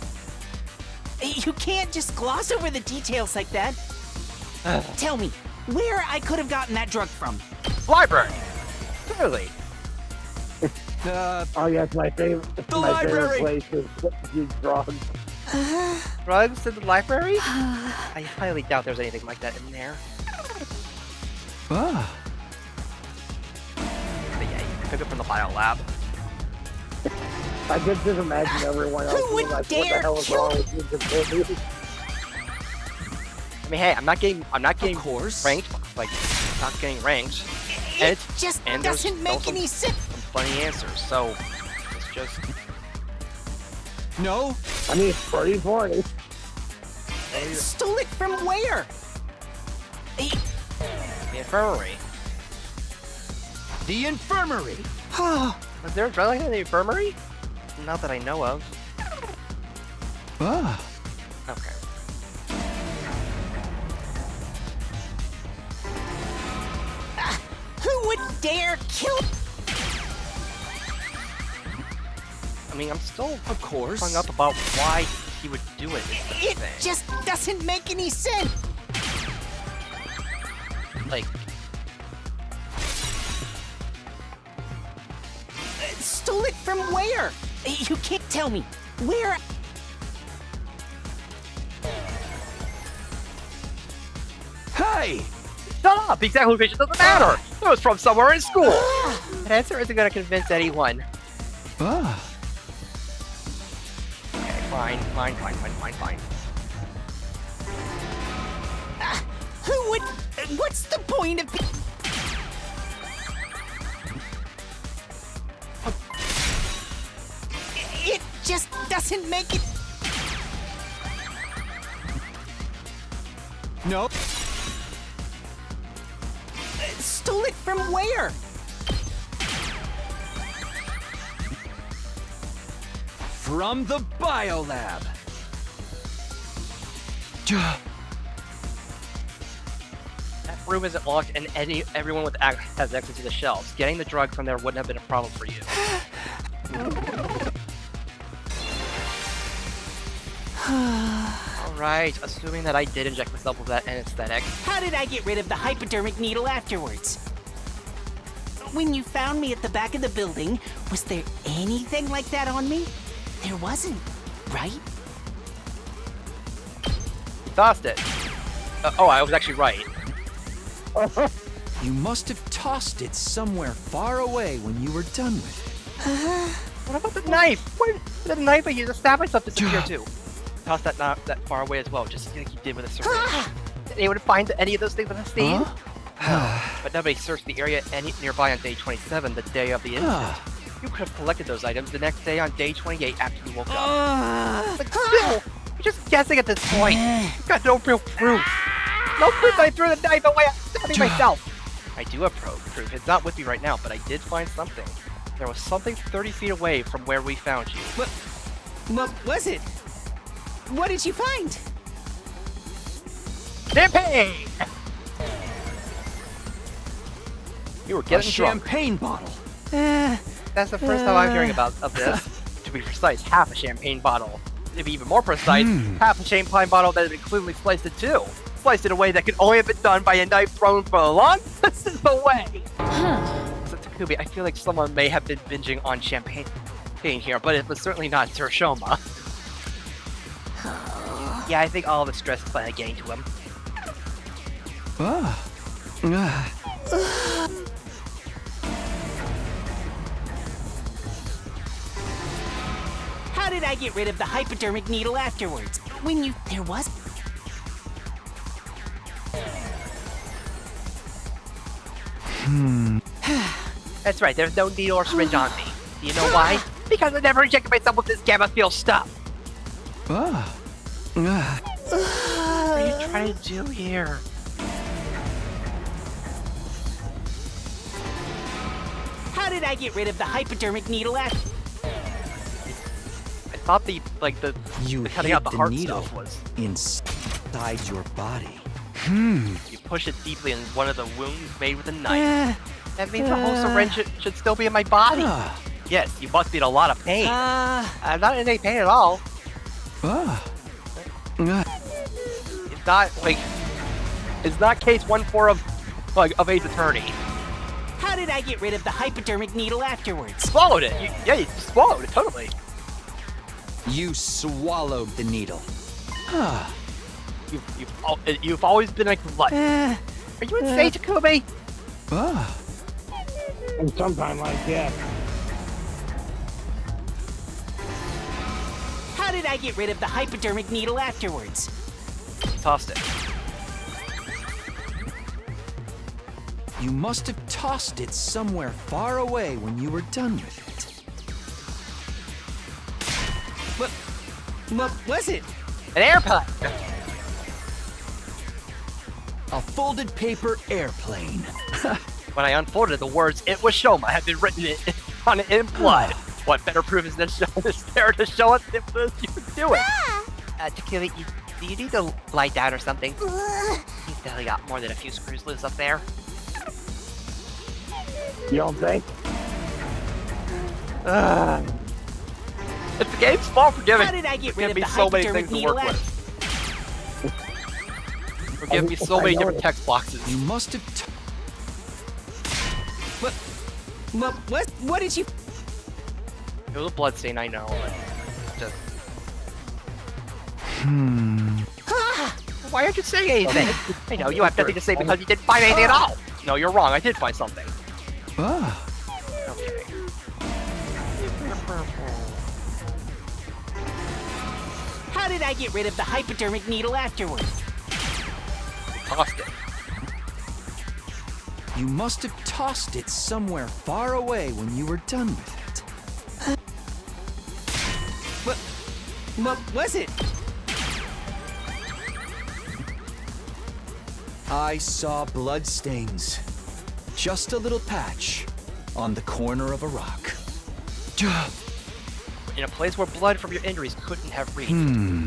You can't just gloss over the details like that. Tell me, where I could have gotten that drug from? Library! Clearly. Oh yeah, it's my favorite. My favorite place is use drugs. Drugs in the library? I highly doubt there's anything like that in there. But yeah, you can pick it from the bio lab. I could just imagine everyone else Who would being like, dare what the hell is wrong with you? Just I mean, hey, I'm not getting Of course. ranked. Like, not getting ranked. And It just and there's doesn't make also any sense. some funny answers. So it's just No, I mean, it's pretty funny. Stole it from where? the infirmary. the infirmary. Was there a drug like that in the infirmary? Not that I know of. Okay. Who would dare kill? I mean, I'm still Of course. hung up about why he would do it. It just doesn't make any sense. Like, Stole it from where? You can't tell me. Where? Hey! stop! The exact location doesn't matter! It was from somewhere in school! That answer isn't gonna convince anyone. Okay, fine. Who would? What's the point of? It just doesn't make it. No, Stole it from where? from the biolab. That room isn't locked and everyone has access to the shelves. Getting the drug from there wouldn't have been a problem for you. Alright, assuming that I did inject myself with that anesthetic. How did I get rid of the hypodermic needle afterwards? When you found me at the back of the building, was there anything like that on me? There wasn't, right? You tossed it. Oh, I was actually right. You must have tossed it somewhere far away when you were done with it. What about the knife? Where did the knife I used to stab myself disappear to? Toss that not that far away as well, just like you did with a syringe. Did anyone find any of those things on the scene? But nobody searched the area nearby on day 27, the day of the incident. You could have collected those items the next day on day 28 after you woke up. But still, you're just guessing at this point. You've got no real proof. No proof that I threw the knife away. I'm stabbing myself. I do have proof. It's not with me right now, but I did find something. There was something 30 feet away from where we found you. What was it? What did you find? Champagne! You were A getting drunk. champagne bottle. That's the first time I'm hearing of this. To be precise, half a champagne bottle. To be even more precise, half a champagne bottle that had been clearly sliced in two. Sliced in a way that could only have been done by a knife thrown from a long distance away. So Takumi, I feel like someone may have been binging on champagne here, but it was certainly not Terashoma. Yeah, I think all the stress is finally getting to him. How did I get rid of the hypodermic needle afterwards? When you... There was... That's right, there's no needle or syringe on me. You know why? Because I never injected myself with this gamma fuel stuff. Ah. What are you trying to do here? How did I get rid of the hypodermic needle after? I thought the You cutting hid out the heart needle stuff was. inside your body. You push it deeply in one of the wounds made with a knife. That means the whole syringe should still be in my body. Yes, you must be in a lot of pain. I'm not in any pain at all. It's not like it's not case 1-4 of Ace Attorney. How did I get rid of the hypodermic needle afterwards? Swallowed it. You swallowed it totally. You swallowed the needle. You've always been like what? Are you insane, Takumi? And sometime like that. How did I get rid of the hypodermic needle afterwards? Tossed it. You must have tossed it somewhere far away when you were done with it. What was it? An airplane. A folded paper airplane. When I unfolded the words, "It was Shoma," had been written on it in blood. What better proof is there to show us it was you doing? Takumi, do you need to lie down or something? He's definitely got more than a few screws loose up there. You don't think? It's the game's fault for giving How did I get rid of me the so many hypodermic things to work needle with. For giving me so many different text boxes. You must have. What did you? It was a blood stain, I know. Just... Why aren't you saying anything? I know, you have nothing to say because you didn't find anything at all. No, you're wrong. I did find something. Okay. How did I get rid of the hypodermic needle afterwards? Tossed it. You must have tossed it somewhere far away when you were done with it. What was it? I saw bloodstains. Just a little patch on the corner of a rock. In a place where blood from your injuries couldn't have reached.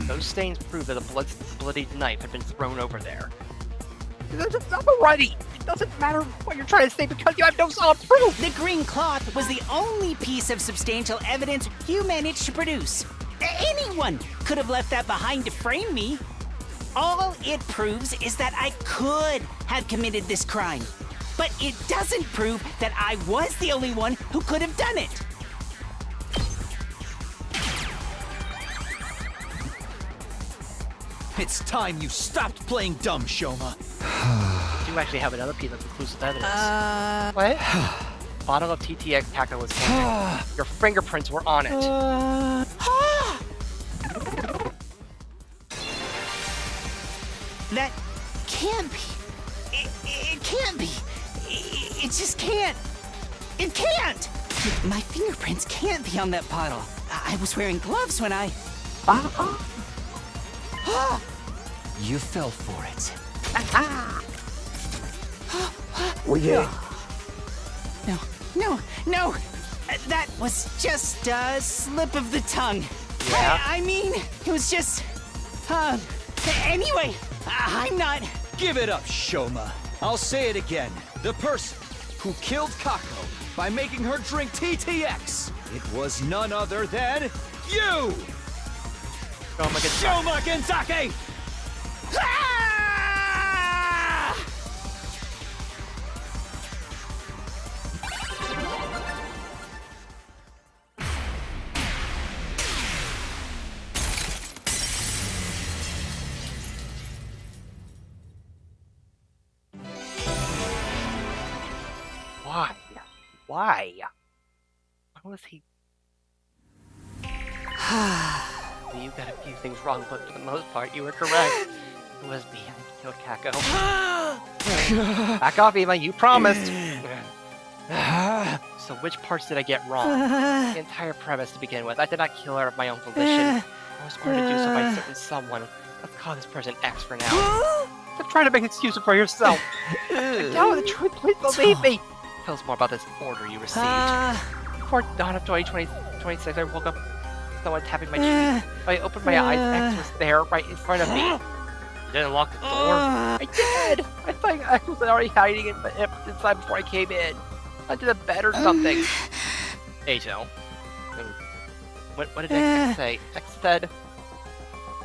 Those stains prove that a bloodied knife had been thrown over there. I'm already. It doesn't matter what you're trying to say because you have no solid proof. The green cloth was the only piece of substantial evidence you managed to produce. Anyone could have left that behind to frame me. All it proves is that I could have committed this crime. But it doesn't prove that I was the only one who could have done it. It's time you stopped playing dumb, Shoma. You actually have another piece of conclusive evidence. What? Bottle of TTX Taka was missing. Your fingerprints were on it. That can't be. It can't be. It just can't. It can't! My fingerprints can't be on that bottle. I was wearing gloves when I... You fell for it. We did. No! That was just a slip of the tongue. Yeah? I mean, it was just... Anyway, I'm not... Give it up, Shoma. I'll say it again. The person who killed Kako by making her drink TTX. It was none other than you! Shoma Genzake! Why? Why was he... You got a few things wrong, but for the most part, you were correct. It was me. I killed Kako. Back off, Eva. You promised. So which parts did I get wrong? The entire premise to begin with. I did not kill her of my own volition. I was ordered to do so by a certain someone. Let's call this person X for now. Stop trying to make excuses for yourself. Tell the truth, please believe me. Tell us more about this order you received. Before dawn of 2026, I woke up with someone tapping my cheek. I opened my eyes, X was there, right in front of me. You didn't lock the door? I did! I thought X was already hiding inside before I came in. Under the bed or something. Ato. What did X say? X said...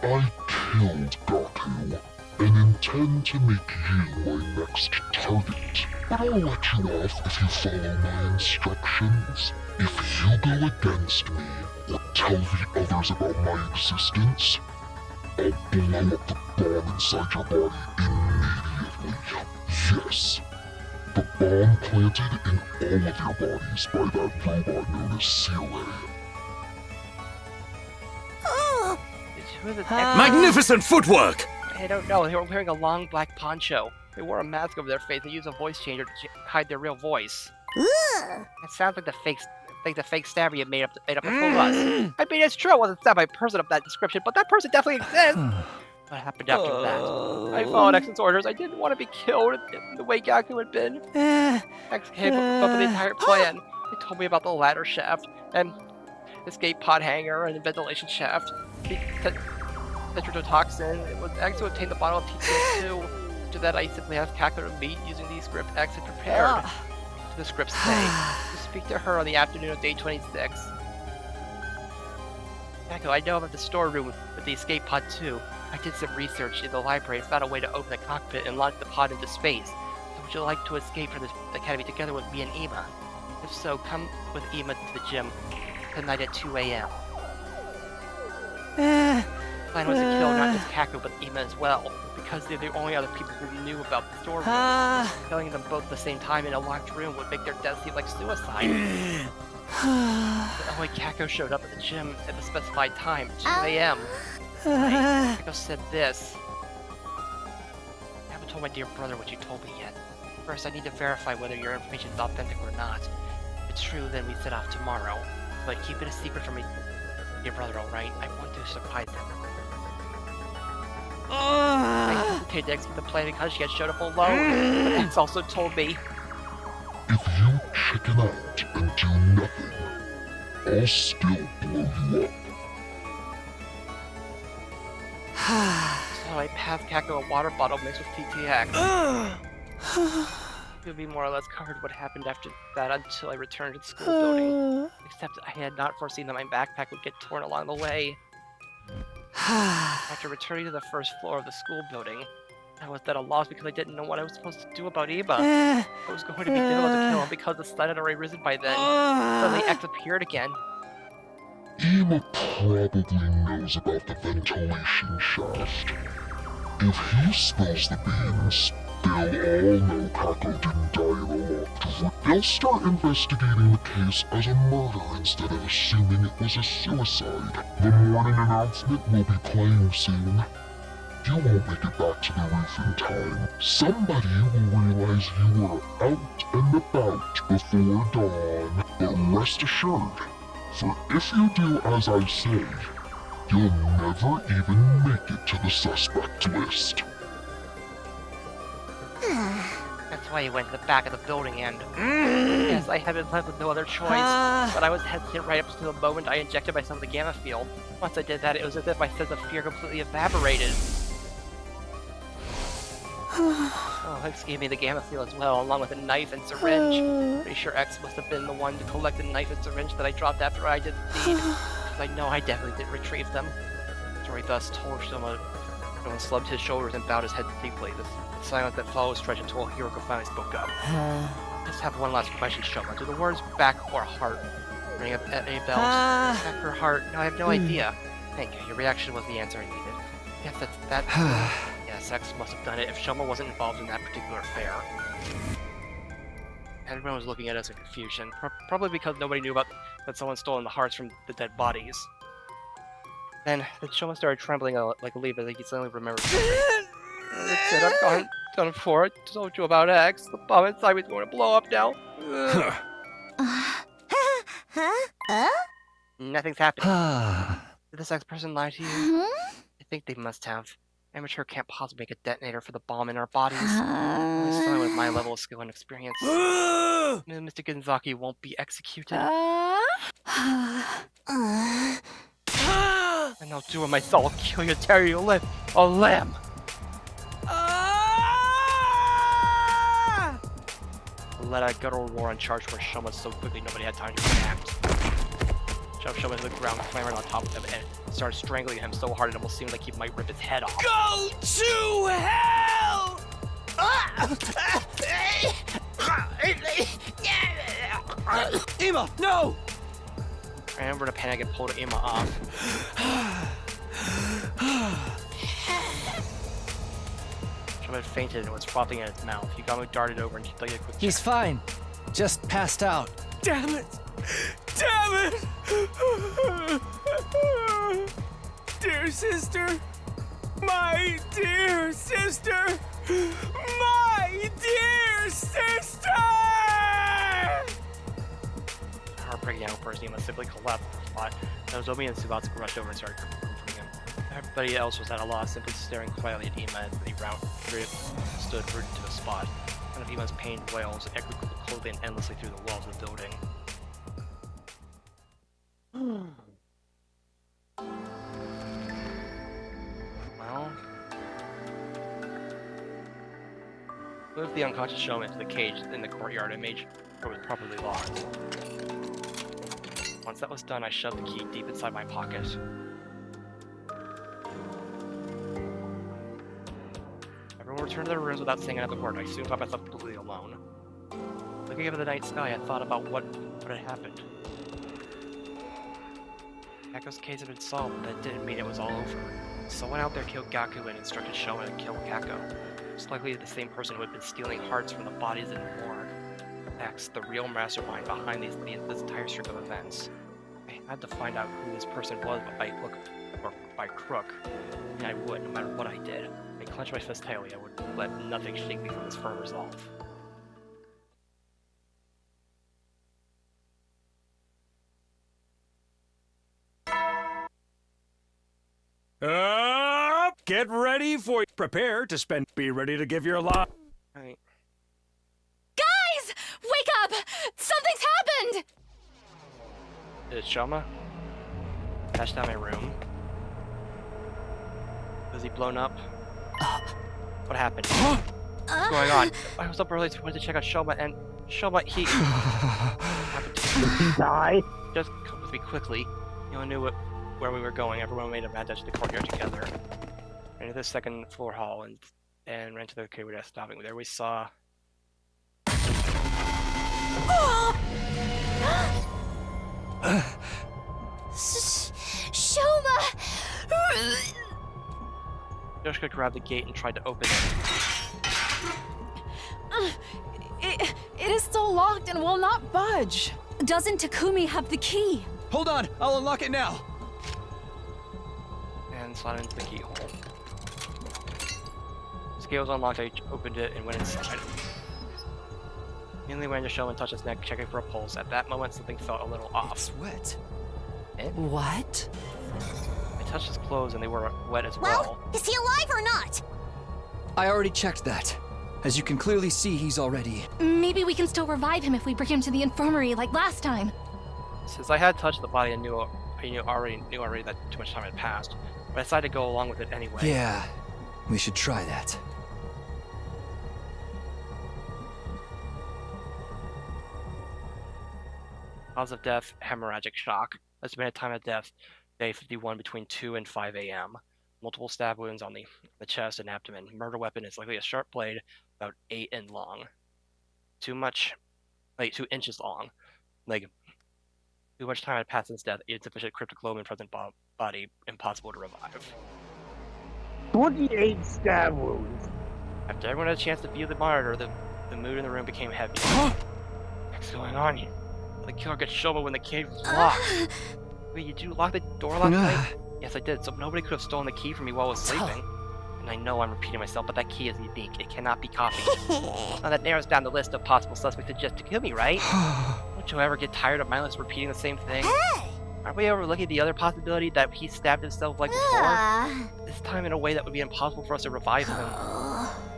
I killed Gaku, and intend to make you my next target. But I'll let you off if you follow my instructions. If you go against me, or tell the others about my existence, I'll blow up the bomb inside your body immediately. Yes. The bomb planted in all of your bodies by that robot known as COA. Magnificent footwork! I don't know. They were wearing a long black poncho. They wore a mask over their face and used a voice changer to hide their real voice. It sounds like the fake stabber you made up to fool us. I mean, it's true. I wasn't stabbed by a person of that description, but that person definitely exists. What happened after that? I followed X's orders. I didn't want to be killed the way Gaku had been. X came up with the entire plan. They told me about the ladder shaft, and escape pod hanger, and the ventilation shaft. Tetrodotoxin. It was X who obtained the bottle of TTX2. After that, I simply asked Kaku to meet using the script X had prepared. The script say, to speak to her on the afternoon of day 26. Kaku, I know about the storeroom with the escape pod too. I did some research in the library and found a way to open the cockpit and launch the pod into space. So would you like to escape from this academy together with me and Ima? If so, come with Ima to the gym tonight at 2 a.m. The plan was to kill not just Kaku, but Ima as well, because they're the only other people who knew about the storeroom. Killing them both at the same time in a locked room would make their death seem like suicide. But only Kaku showed up at the gym at the specified time, 2 a.m. Kaku said this. I haven't told my dear brother what you told me yet. First, I need to verify whether your information is authentic or not. If it's true, then we set off tomorrow. But keep it a secret from me. Your brother, alright? I want to surprise him. I hesitated to execute the plan because she had showed up alone, but X also told me. If you chicken out and do nothing, I'll still blow you up. So I passed Kaku a water bottle mixed with TTX. It would be more or less covered what happened after that until I returned to the school building. Except I had not foreseen that my backpack would get torn along the way. After returning to the first floor of the school building, I was at a loss because I didn't know what I was supposed to do about Ima. It was going to be difficult to kill him because the sun had already risen by then. Suddenly X appeared again. Ima probably knows about the ventilation shaft. If he spills the beans, they'll all know Kaku didn't die in a locked room. They'll start investigating the case as a murder instead of assuming it was a suicide. The morning announcement will be playing soon. You won't make it back to the roof in time. Somebody will realize you were out and about before dawn. But rest assured, for if you do as I say, you'll never even make it to the suspect list. That's why he went to the back of the building and... Yes, I had been left with no other choice, but I was hesitant right up to the moment I injected myself with the gamma field. Once I did that, it was as if my sense of fear completely evaporated. Oh, X gave me the gamma field as well, along with a knife and syringe. Pretty sure X must have been the one to collect the knife and syringe that I dropped after I did the deed. Because I know I definitely didn't retrieve them. The story thus told someone slubbed his shoulders and bowed his head deeply. The silence that followed stretched until Hiroko finally spoke up. I just have one last question, Shoma. Do the words back or heart ring up any bells? Back or heart? No, I have no idea. Thank you. Your reaction was the answer I needed. Yes, that's that. Yes, X must have done it if Shoma wasn't involved in that particular affair. Everyone was looking at us in confusion, probably because nobody knew about that someone stolen the hearts from the dead bodies. Then Shoma started trembling like a leaf as he suddenly remembered something. That's it, I'm done for. I told you about X. The bomb inside me is going to blow up now. Huh? Nothing's happening. Did this ex-person lie to you? I think they must have. Amateur can't possibly make a detonator for the bomb in our bodies. Only someone with my level of skill and experience. Mr. Ginzaki won't be executed. And I'll do it myself. I'll kill you, tear you a limb. Let out a guttural roar and charge for Shoma so quickly nobody had time to react. Shoved Shoma to the ground, clambered on top of him, and started strangling him so hard it almost seemed like he might rip his head off. Go to hell! Ima, no! I remember to panic and pulled Ima off. Shoma had fainted and was frothing in his mouth. Yugamo darted over and he played a quick He's fine. Just passed out. Damn it! Damn it! Dear sister! My dear sister! My dear sister! Heartbreaking outburst, Ima simply collapsed on the spot. Nozomi and Subatsu rushed over and started comforting him. Everybody else was at a loss, simply staring quietly at Ima as the round stood rooted to the spot. One of Ima's pained wails echoed clothing endlessly through the walls of the building. Well, moved the unconscious Shoma into the cage in the courtyard and made sure it was properly locked. Once that was done, I shoved the key deep inside my pocket. Everyone returned to their rooms without saying another word. I soon found myself completely alone. Looking up at the night sky, I thought about what had happened. Kako's case had been solved, but that didn't mean it was all over. Someone out there killed Gaku and instructed Shoma to kill Kako. Most likely the same person who had been stealing hearts from the bodies in the morgue. X, the real mastermind behind this entire string of events. I had to find out who this person was by hook or by crook, and I would, no matter what I did. I clenched my fist tightly. I would let nothing shake me from this firm resolve. Get ready for... Prepare to spend... Be ready to give your life. Right. Guys! Wake up! Something's happened! Is it Shoma? Dashed down my room. Was he blown up? What happened? What's going on? I was up early to check out Shoma, and Shoma, he... happened to... Did he die? Just come with me quickly. No one knew where we were going. Everyone made a mad dash to the courtyard together. Ran to the second floor hall and ran to the cave without stopping. There we saw... Shoma! Yoshika grabbed the gate and tried to open it. It is still locked and will not budge. Doesn't Takumi have the key? Hold on, I'll unlock it now. And slid into the keyhole. The gate was unlocked. I opened it and went inside. Immediately ran to Shoma and touched his neck, checking for a pulse. At that moment, something felt a little off. It's wet. What? I touched his clothes and they were wet as well. Is he alive or not? I already checked that. As you can clearly see, he's already... Maybe we can still revive him if we bring him to the infirmary like last time. Since I had touched the body, I knew already that too much time had passed. But I decided to go along with it anyway. Yeah, we should try that. Cause of death, hemorrhagic shock. Estimated time of death, day 51 between 2 and 5 a.m. Multiple stab wounds on the chest and abdomen. Murder weapon is likely a sharp blade, about 8 in long. 2 inches long. Like, too much time had passed since death. Insufficient cryptic globe in present body, impossible to revive. 28 stab wounds. After everyone had a chance to view the monitor, the mood in the room became heavy. What's going on here? The killer gets Shoma when the cave was locked. Wait, did you lock the door last night? Yes, I did, so nobody could have stolen the key from me while I was sleeping. And I know I'm repeating myself, but that key is unique. It cannot be copied. Now that narrows down the list of possible suspects to just Takumi, right? What Won't you ever get tired of mindless repeating the same thing? Hey! Aren't we overlooking the other possibility that he stabbed himself like before? This time in a way that would be impossible for us to revive him.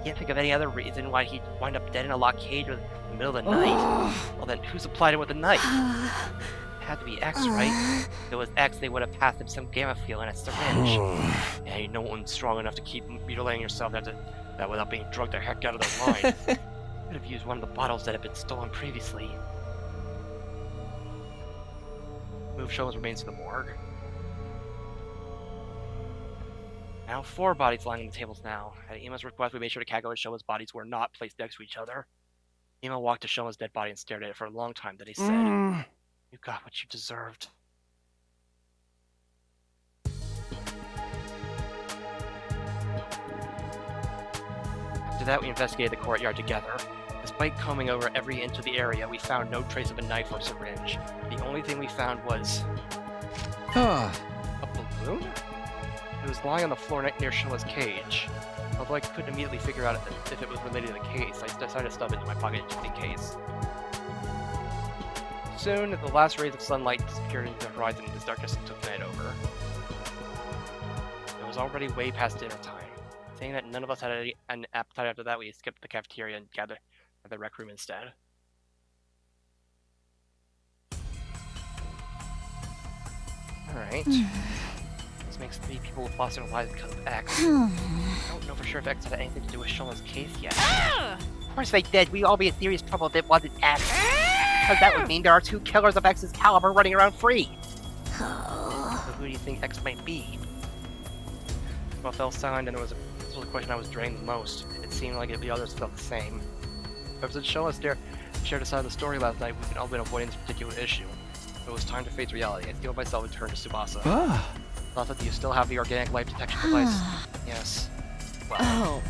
Can't think of any other reason why he'd wind up dead in a locked cage in the middle of the night. Well then, who supplied him with a knife? It had to be X, right? If it was X, they would have passed him some gamma fuel in a syringe. Yeah, you know one's strong enough to keep mutilating yourself that without being drugged the heck out of their mind. Could have used one of the bottles that had been stolen previously. Move Shoma's remains to the morgue. Now 4 bodies lying on the tables now. At Ima's request, we made sure Kako and Shoma's bodies were not placed next to each other. Ima walked to Shoma's dead body and stared at it for a long time. Then he said, "You got what you deserved." After that, we investigated the courtyard together. Despite combing over every inch of the area, we found no trace of a knife or syringe. The only thing we found was... a balloon? It was lying on the floor near Shoma's cage. Although I couldn't immediately figure out if it was related to the case, I decided to stuff it into my pocket just in case. Soon, the last rays of sunlight disappeared into the horizon and the darkness took the night over. It was already way past dinner time. Saying that none of us had an appetite after that, we skipped the cafeteria and gathered at the rec room instead. Alright. This makes 3 people with lost their lives because of X. I don't know for sure if X had anything to do with Shoma's case yet. Of course they did. We'd all be in serious trouble if it wasn't X. Because that would mean there are 2 killers of X's caliber running around free. So who do you think X might be? Well, fell silent, and this was the question I was dreading the most. It seemed like the others felt the same. Ever since Shoma shared a side of the story last night, we've all been avoiding this particular issue. It was time to face reality. I steeled myself and turned to Tsubasa. Tsubasa, do you still have the organic life detection device? Yes. Well,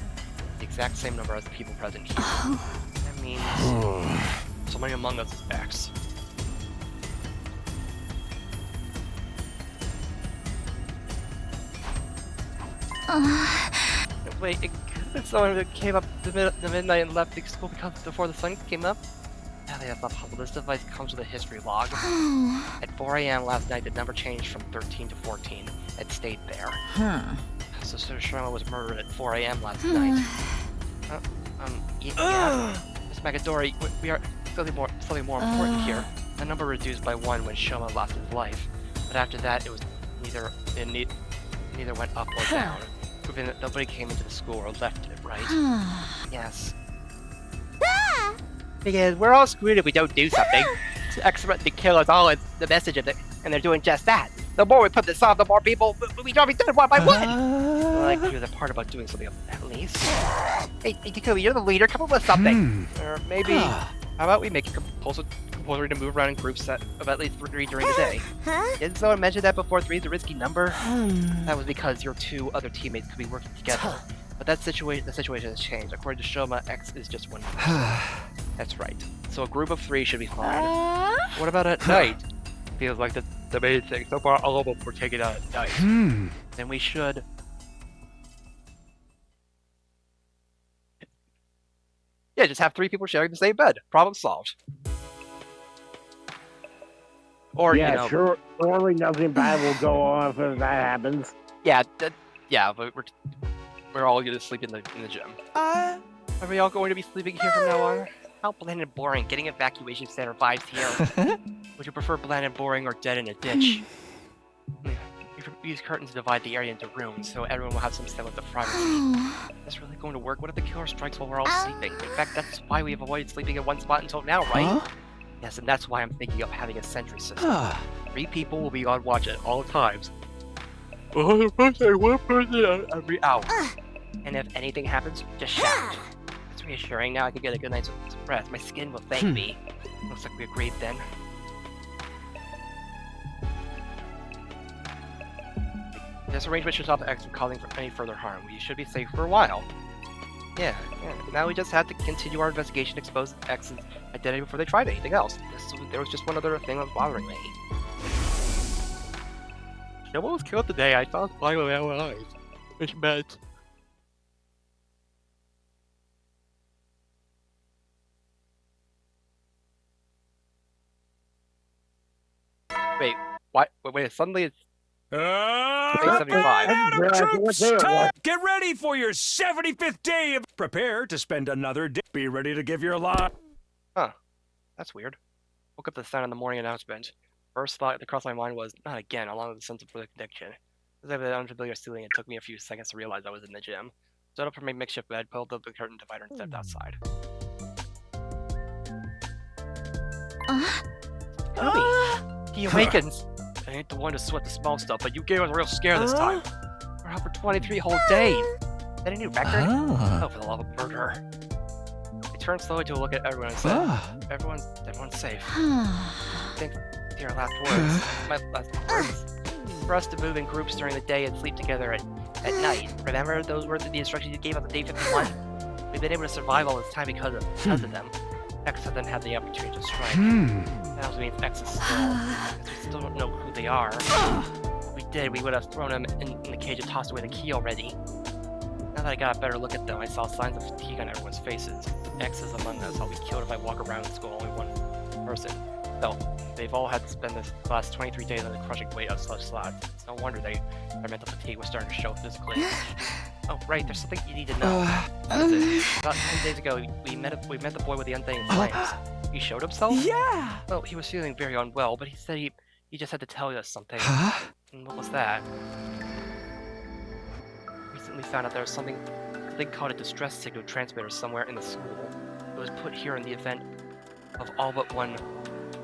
the exact same number as the people present here. That means somebody among us is X. Wait, it could have been someone who came up the midnight and left the school before the sun came up? Yeah, that's not possible. This device comes with a history log. At 4 AM last night, the number changed from 13 to 14. It stayed there. So Shoma was murdered at 4 AM last night. Yeah. Miss Magadori, we are something more important here. The number reduced by 1 when Shoma lost his life. But after that, it was neither went up or down. Proving that nobody came into the school or left it, right? Yes. Because we're all screwed if we don't do something. X threatened to kill us all is the message of it, and they're doing just that. The more we put this off, the more people we drop each other one by one. Well, I do the part about doing something at least. Hey, Takumi, you're the leader. Come up with something. Or maybe, how about we make it compulsory to move around in groups of at least 3 during the day? Didn't someone mention that before 3 is a risky number? That was because your 2 other teammates could be working together. But the situation has changed. According to Shoma, X is just one person. That's right. So a group of 3 should be fine. What about at night? Feels like the main thing. So far, all of them were taken out at night. Then we should... Yeah, just have 3 people sharing the same bed. Problem solved. Or, yeah, you know... surely nothing bad will go on if that happens. Yeah, but we're all gonna sleep in the gym. Are we all going to be sleeping here from now on? How bland and boring. Getting evacuation center vibes here. Would you prefer bland and boring or dead in a ditch? We use curtains to divide the area into rooms, so everyone will have some semblance of privacy. Is this really going to work? What if the killer strikes while we're all sleeping? In fact, that's why we have avoided sleeping in one spot until now, right? Yes, and that's why I'm thinking of having a sentry system. 3 people will be on watch at all times. 1 person every hour. And if anything happens, just shout. It's reassuring. Now I can get a good night's rest. My skin will thank me. Looks like we agreed then. This arrangement should stop X from causing any further harm. We should be safe for a while. Yeah. Now we just have to continue our investigation to expose X's identity before they tried anything else. There was just one other thing that was bothering me. Shoma was killed today. I saw his body with my own eyes. Which meant... Wait, what? Wait, suddenly it's... Day 75. Adam troops, time! Get ready for your 75th day of... Prepare to spend another day. Be ready to give your life. Huh. That's weird. Woke up to the sound of the morning announcement. First thought that crossed my mind was, not again, along with the sense of conviction. As I was unfamiliar ceiling, it took me a few seconds to realize I was in the gym. Stood up from my makeshift bed, pulled up the curtain divider, and stepped outside. Toby! He awakens! I ain't the one to sweat the small stuff, but you gave us a real scare this time. We're out for 23 whole days! Is that a new record? Oh, for the love of murder. I turned slowly to look at everyone and said, everyone's safe. Thanks to your last words. My last words. For us to move in groups during the day and sleep together at night. Remember those words of the instructions you gave us on day 51? We've been able to survive all this time because of them. X hasn't had the opportunity to strike. That also means X is still... we still don't know who they are. If we did, we would have thrown them in the cage and tossed away the key already. Now that I got a better look at them, I saw signs of fatigue on everyone's faces. X is among us. I'll be killed if I walk around in school only one person. So, they've all had to spend this last 23 days on the crushing weight of such slots. It's no wonder their mental fatigue was starting to show physically. Oh, right, there's something you need to know. About 10 days ago, we met the boy with the undying flames. He showed himself? Yeah! Well, he was feeling very unwell, but he said he just had to tell us something. And what was that? Recently found out there was something called a distress signal transmitter somewhere in the school. It was put here in the event of all but one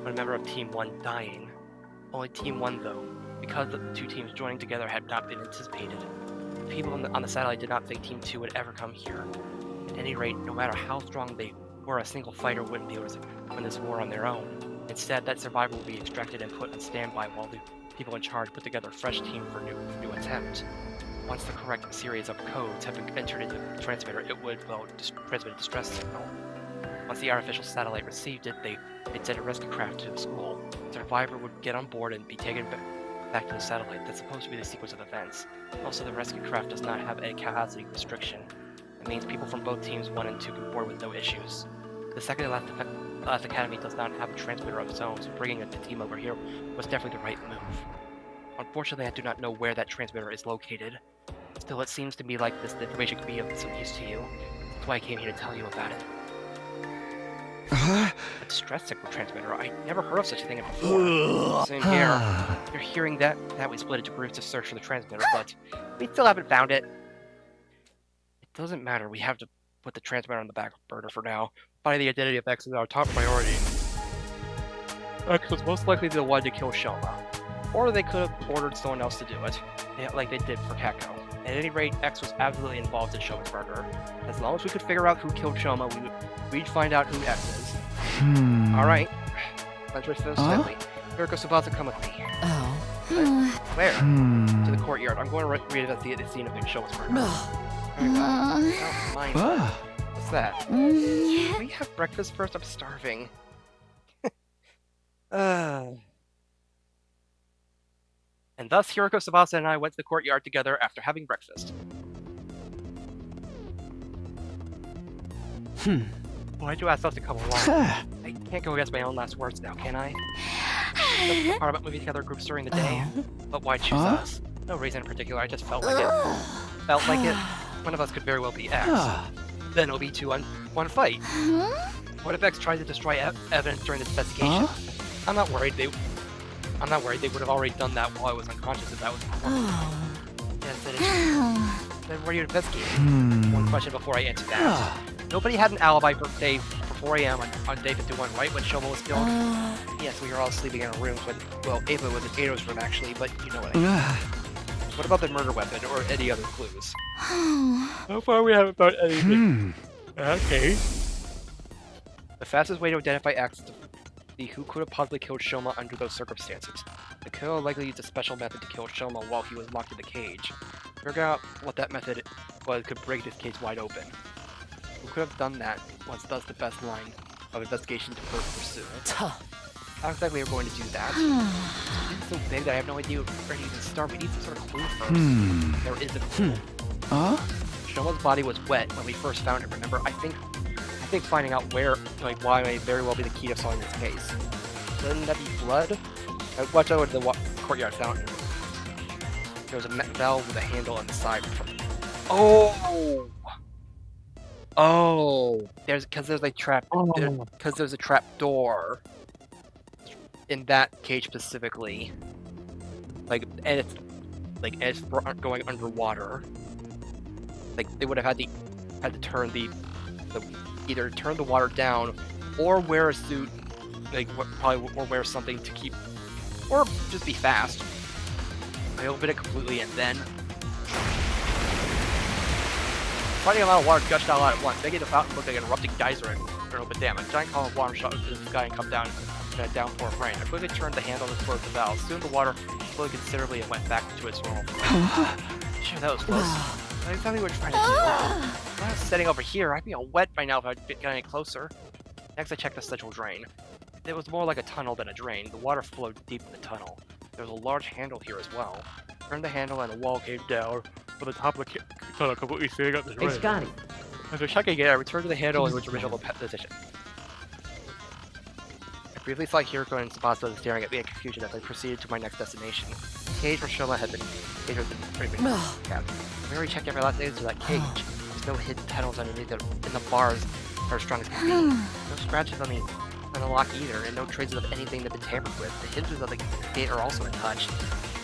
member of Team 1 dying. Only Team 1 though, because the two teams joining together had not been anticipated. The people on the satellite did not think Team 2 would ever come here. At any rate, no matter how strong they were, a single fighter wouldn't be able to win this war on their own. Instead, that survivor would be extracted and put on standby while the people in charge put together a fresh team for a new attempt. Once the correct series of codes had been entered into the transmitter, it would, transmit a distress signal. Once the artificial satellite received it, they'd send a rescue craft to the school. The survivor would get on board and be taken back to the satellite. That's supposed to be the sequence of events. Also, the rescue craft does not have a capacity restriction. It means people from both teams 1 and 2 can board with no issues. The second last academy does not have a transmitter of its own, so bringing a team over here was definitely the right move. Unfortunately, I do not know where that transmitter is located. Still, it seems to me like this information could be of some use to you. That's why I came here to tell you about it. A distress signal transmitter? I never heard of such a thing before. Same here. You're hearing that we split into groups to search for the transmitter, but we still haven't found it. It doesn't matter. We have to put the transmitter on the back burner for now. Finding the identity of X is our top priority. X was most likely the one to kill Shoma. Or they could have ordered someone else to do it, like they did for Kako. At any rate, X was absolutely involved in Shoma's murder. As long as we could figure out who killed Shoma, we'd find out who X is. Alright. Let's refuse slightly. Hiriko's about to come with me. Where? To the courtyard. I'm going to reinvestigate the scene of Shoma's murder. Very well. Oh, mind. What's that? Can we have breakfast first? I'm starving. And thus, Hiriko Tsubasa and I went to the courtyard together after having breakfast. Why'd you ask us to come along? I can't go against my own last words now, can I? That's part about moving together groups during the day. But why choose us? No reason in particular, I just felt like it. Felt like it. One of us could very well be X. Then it'll be 2 on 1 fight. What if X tries to destroy evidence during this investigation? I'm not worried they would have already done that while I was unconscious if that was important. Yes, it is. Then what are you investigating? One question before I answer that. Nobody had an alibi for 4 a.m. on day 51, right, when Shoma was killed? Yes, we were all sleeping in our rooms when, well, Ava was in Ato's room actually, but you know what I mean. What about the murder weapon or any other clues? So far we haven't found anything. Okay. The fastest way to identify X is to see who could have possibly killed Shoma under those circumstances. The killer likely used a special method to kill Shoma while he was locked in the cage. Figure out what that method was could break this cage wide open. Who could have done that was thus the best line of investigation to pursue. How exactly are we going to do that? It's so big that I have no idea where to even start. We need some sort of clue first. There is a clue. Shoma's body was wet when we first found it, remember? I think finding out why may very well be the key to solving this case. Shouldn't that be blood? Watch out with the courtyard fountain. There's a valve with a handle on the side. Oh! Oh! Because there's a trap. Because there's a trap door in that cage specifically. And it's going underwater. Like they would have had to turn either turn the water down, or wear a suit, or wear something to keep, or just be fast. I opened it completely and then fighting a lot of water gushed out all at once, making the fountain look like an erupting geyser and but damn, a giant column of water shot into the sky and come down in a downpour of rain. I quickly turned the handle to close the valve. Soon the water flowed considerably and went back to its normal flow. Sure, that was close. That's exactly what we're trying to do. If I was sitting over here, I'd be all wet by now if I'd got any closer. Next, I checked the central drain. It was more like a tunnel than a drain. The water flowed deep in the tunnel. There was a large handle here as well. Turned the handle and the wall came down, with the top of the tunnel completely filling up the drain. Hey, Scotty. After checking it, I returned to the handle in its original position. I briefly saw Hiriko and Tsubasa staring at me in confusion as I proceeded to my next destination. The cage where Shoma had been kept. I already checked every last answer to that cage. There's no hidden tunnels underneath it, and the bars are as strong as can be. No scratches on the lock either, and no traces of anything that had been tampered with. The hinges of the gate are also untouched.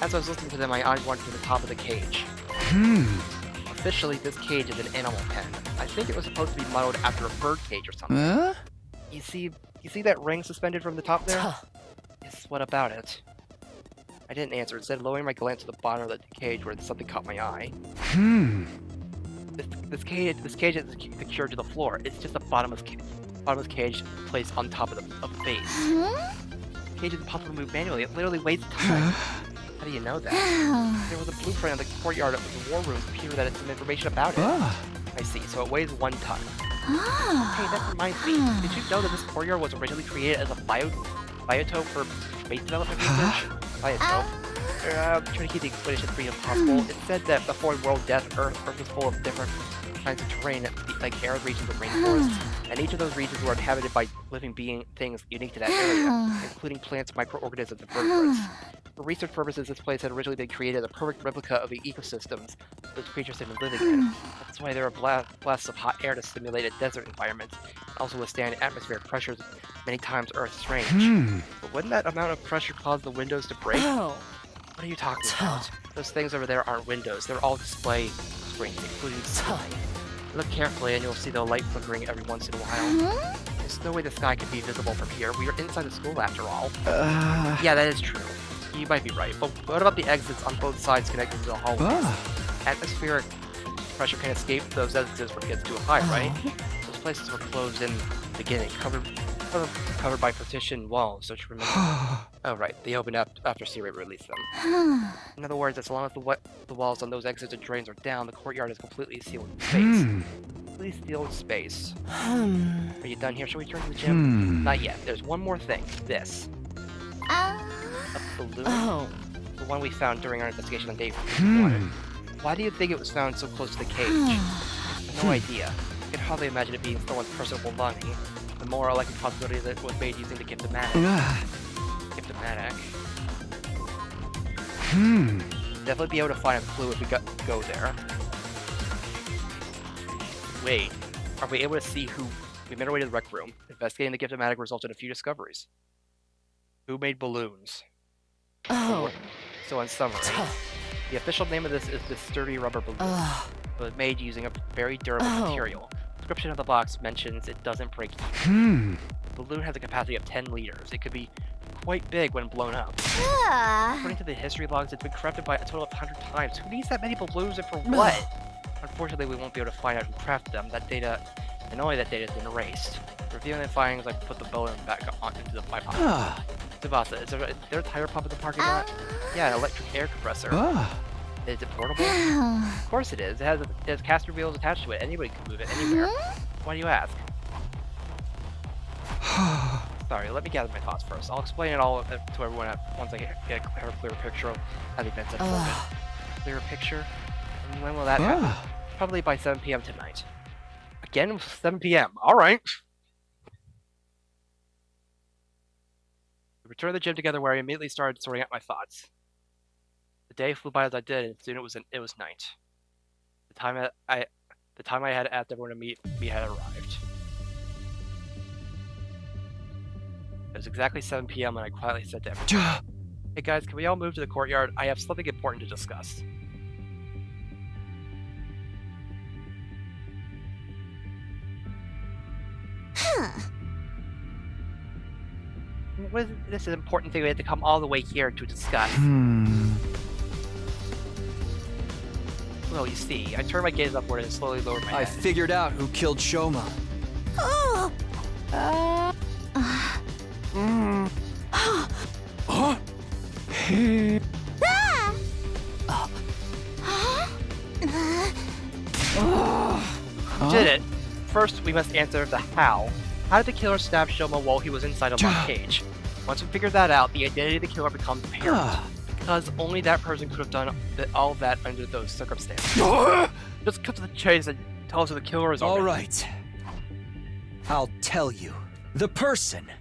As I was listening to them, my eyes wandered to the top of the cage. Officially, this cage is an animal pen. I think it was supposed to be modeled after a bird cage or something. You see that ring suspended from the top there? Yes, what about it? I didn't answer, instead lowering my glance to the bottom of the cage where something caught my eye. This cage is secured to the floor. It's just a bottomless cage placed on top of the base. The cage isn't possible to move manually. It literally weighs a ton. How do you know that? There was a blueprint on the courtyard of the war room computer that had some information about it. I see, so it weighs 1 ton. Hey, that reminds me. Did you know that this courtyard was originally created as a biotope for space development research? Biotope? I'm trying to keep the explanation as brief as possible. It said that before world death, Earth was full of different kinds of terrain, like arid regions and rainforests, and each of those regions were inhabited by living things unique to that area, including plants, microorganisms, and vertebrates. For research purposes, this place had originally been created as a perfect replica of the ecosystems those creatures had been living in. That's why there are blasts of hot air to simulate a desert environment, and also withstand atmospheric pressures many times Earth's range. But wouldn't that amount of pressure cause the windows to break? What are you talking about? Those things over there aren't windows, they're all display screens, including the sky. Look carefully and you'll see the light flickering every once in a while. There's no way the sky could be visible from here. We are inside the school after all. Yeah, that is true. You might be right, but what about the exits on both sides connected to the hallways? Atmospheric pressure can escape those exits when it gets too high, right? Those places were closed in the beginning, covered by partition walls, don't you remember? Oh right, they opened up after C-Ray released them. In other words, as long as the walls on those exits and drains are down, the courtyard is completely sealed with space. Completely sealed space. Are you done here? Shall we turn to the gym? Not yet. There's one more thing. This. A balloon? The one we found during our investigation on day 1. Why do you think it was found so close to the cage? No idea. I can hardly imagine it being someone's personal belonging. The more likely possibility that it was made using the Gift-O-Matic. Gift-O-Matic. Definitely be able to find a clue if we go there. Wait, are we able to see who... We made our way to the rec room. Investigating the Gift-O-Matic resulted in a few discoveries. Who made balloons? So in summary, the official name of this is the sturdy rubber balloon. It was made using a very durable material. The description of the box mentions it doesn't break. The balloon has a capacity of 10 liters. It could be quite big when blown up. According to the history logs, it's been crafted by a total of 100 times. Who needs that many balloons and for what? Unfortunately, we won't be able to find out who crafted them. That data, and only that data, has been erased. Reviewing the findings, I put the balloon back into my pocket. Tsubasa, is there a tire pump in the parking lot? Yeah, an electric air compressor. Is it portable? Of course it is. It has caster wheels attached to it. Anybody can move it anywhere. Why do you ask? Sorry, let me gather my thoughts first. I'll explain it all to everyone once I get a clearer picture of how the events unfolded. Clearer picture? And when will that happen? Probably by 7 p.m. tonight. Again, 7 p.m. Alright. returned to the gym together where I immediately started sorting out my thoughts. The day flew by as I did, and soon it was night. The time I had asked everyone to meet me had arrived. It was exactly 7 p.m. and I quietly said to everyone, "Hey guys, can we all move to the courtyard? I have something important to discuss." What is this an important thing we have to come all the way here to discuss? Well, you see, I turned my gaze upward and slowly lowered my head. I figured out who killed Shoma. Oh! Did it. First, we must answer the how. How did the killer stab Shoma while he was inside a locked cage? Once we figure that out, the identity of the killer becomes apparent. Because only that person could have done all that under those circumstances. Just cut to the chase and tell us who the killer is already. All right. I'll tell you. The person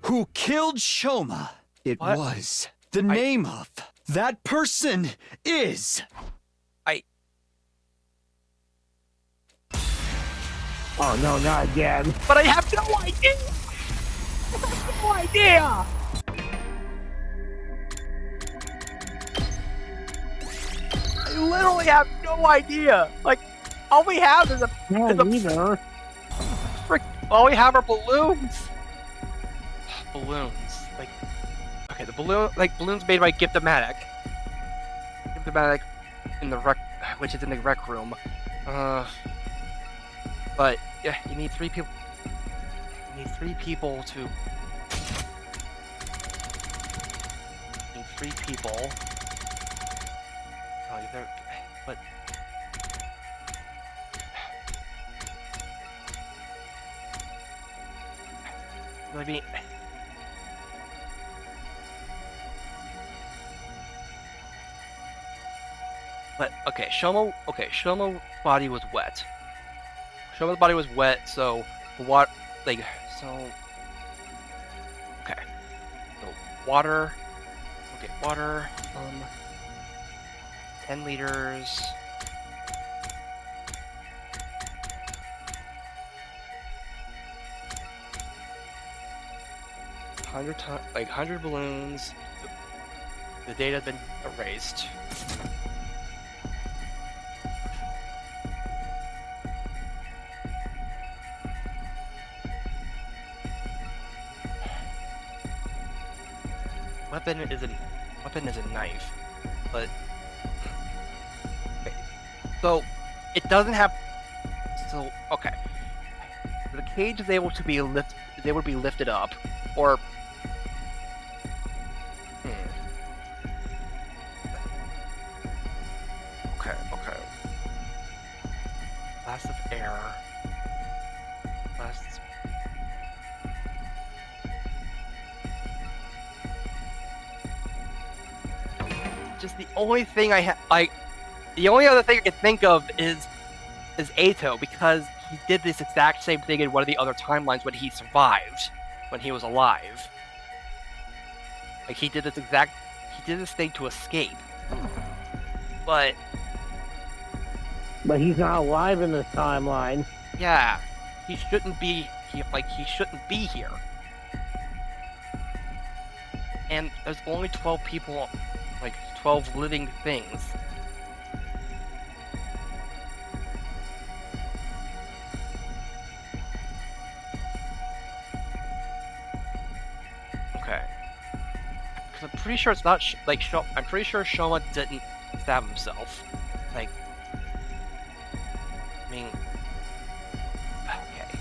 who killed Shoma. It was. The name of that person is... Oh no, not again. But I have no idea! I have no idea! I literally have no idea! Like, all we have is a... all we have are balloons! Balloons. Like... Okay, the balloon... Like, balloons made by Giftomatic. Giftomatic in the rec... Which is in the rec room. But, yeah, you need 3 people... You need 3 people to... You need 3 people... Oh, there... But... I mean... But, okay, Shoma's body was wet. Shoma's body was wet, so what? Okay. So water. Okay, water. 10 liters. Like 100 balloons. The data has been erased. Weapon is a knife, but okay. So it doesn't have. So okay, the cage is able to be lifted up, or okay. Blast of air. Just the only thing the only other thing I can think of is Ato, because he did this exact same thing in one of the other timelines when he survived, when he was alive. Like he did this thing to escape. But he's not alive in this timeline. Yeah, he shouldn't be here. And there's only 12 people, like 12 living things. Okay. Because I'm pretty sure it's not I'm pretty sure Shoma didn't stab himself. Like, I mean, okay.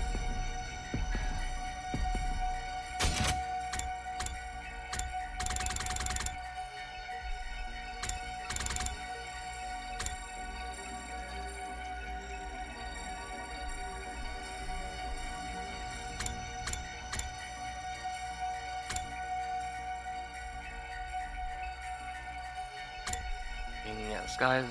Yeah, this guy's...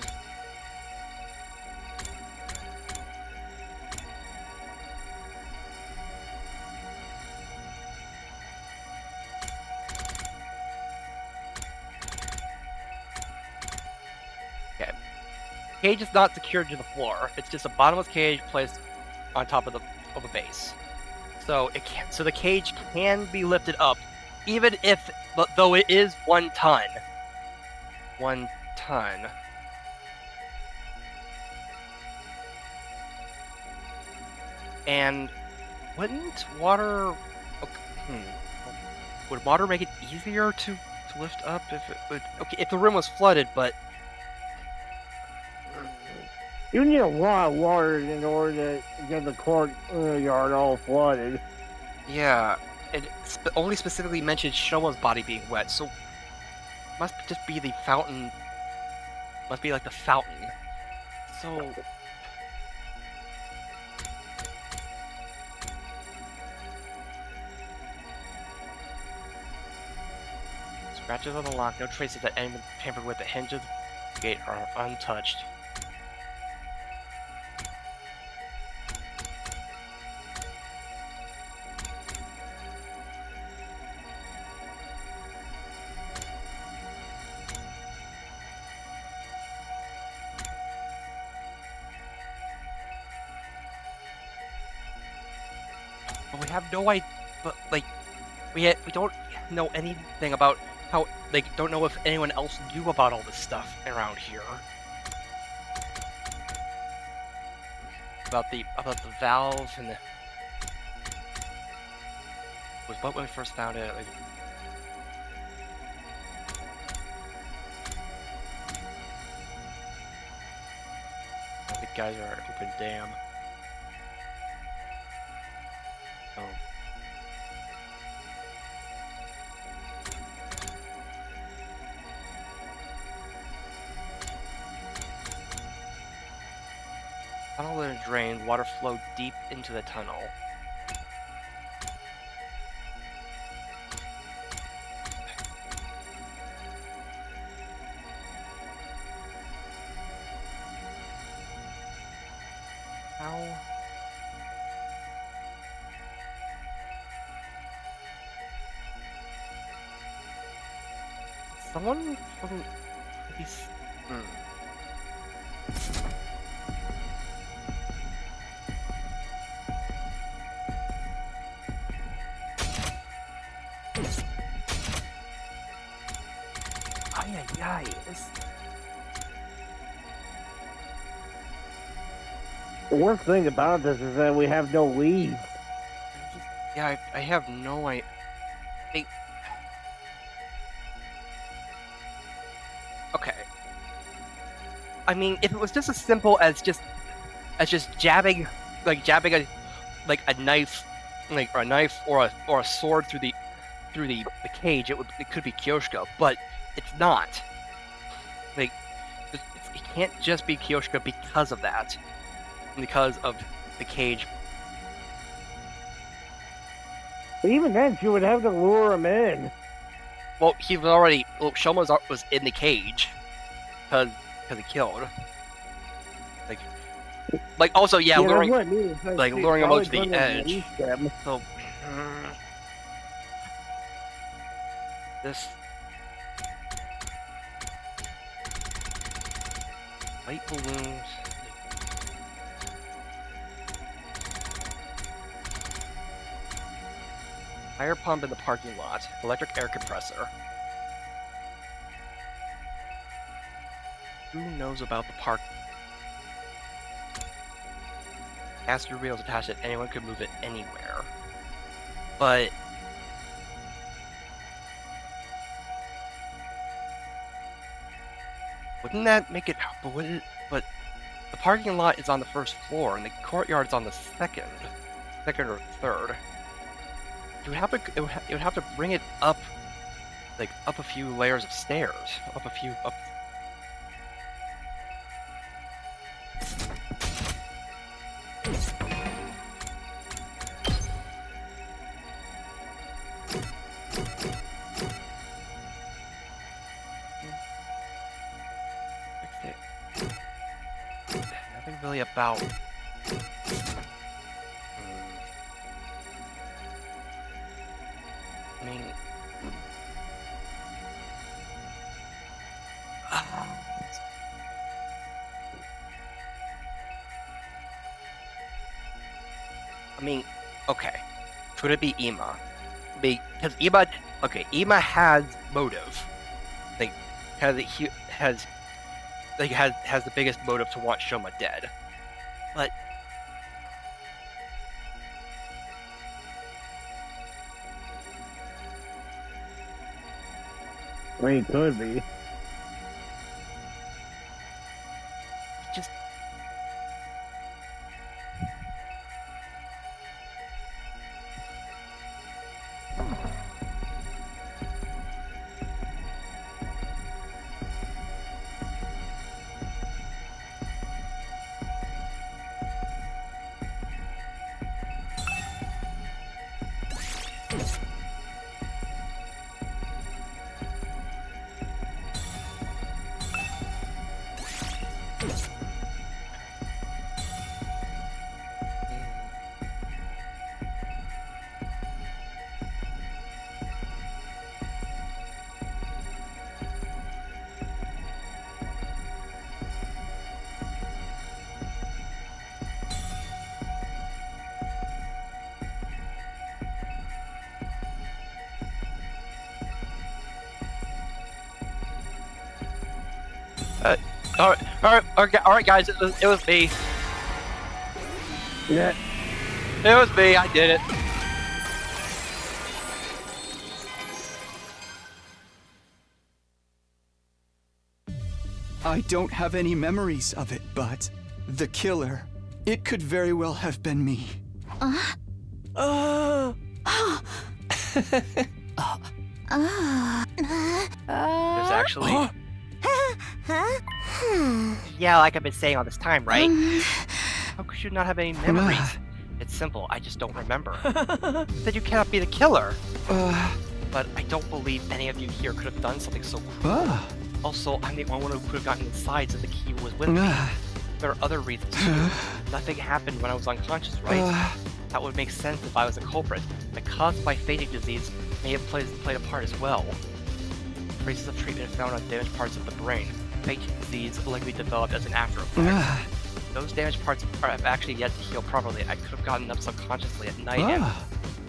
cage is not secured to the floor. It's just a bottomless cage placed on top of a base. So the cage can be lifted up, even if, though it is 1 ton. 1 ton. And wouldn't water? Would water make it easier to lift up if it would? Okay, if the room was flooded, but You need a lot of water in order to get the courtyard all flooded. yeah, it only specifically mentioned Shoma's body being wet, so must just be the fountain. Must be like the fountain. So. Scratches on the lock, no traces that anyone tampered with. The hinges of the gate are untouched. But we have no idea, but like, we don't know anything about how, like, don't know if anyone else knew about all this stuff around here. About the valve and the was what when we first found it. Like, the guys are an open dam. Oh. Tunnel and drain, water flowed deep into the tunnel. How? Someone from these. The worst thing about this is that we have no leads. Yeah, I have no idea. Okay. I mean, if it was just as simple as just jabbing a knife, or a knife or a sword through the cage, it could be Kyoshka, but it's not. Like, it can't just be Kyoshka because of that. Because of the cage. But even then, she would have to lure him in. Well, he was already. Well, Shoma was in the cage because he killed. Like also, yeah, luring, that's what I mean. It's like she's luring him probably out to the gonna edge. release them. So this light balloons. Fire pump in the parking lot. Electric air compressor. Who knows about the park? Caster wheels attached that anyone could move it anywhere. But wouldn't that make it? But the parking lot is on the first floor, and the courtyard is on the second or third. It would have to bring it up, like up a few layers of stairs, up. Nothing really about. I mean, I mean, okay. Could it be Ima? Because Ima has motive. Like, has the biggest motive to want Shoma dead. But I mean, it could be. just all right, guys. It was me. Yeah. It was me. I did it. I don't have any memories of it, but the killer, it could very well have been me. There's actually. Yeah, like I've been saying all this time, right? How could you not have any memories? It's simple, I just don't remember. That you cannot be the killer. But I don't believe any of you here could have done something so cruel. Also, I'm the only one who could have gotten inside so the key was with me. There are other reasons too. Nothing happened when I was unconscious, right? That would make sense if I was a culprit. The cause of my fainting disease may have played a part as well. Traces of treatment found on damaged parts of the brain. Fainting disease likely developed as an after effect. Those damaged parts have actually yet to heal properly. I could have gotten up subconsciously at night and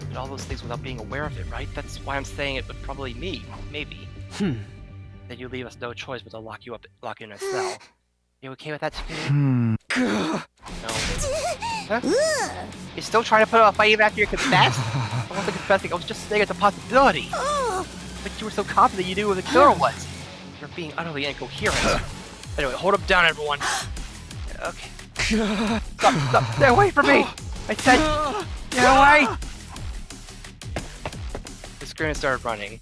did all those things without being aware of it, right? That's why I'm saying it was probably me, maybe. That you leave us no choice but to lock you in a cell. You okay with that too? No. Huh? You're still trying to put up a fight even after you confess? I wasn't confessing, I was just saying it's a possibility. But you were so confident you knew who the killer was. You're being utterly incoherent. Anyway, hold him down, everyone. Okay. Stop, stay away from me! I said, get away! The screen started running.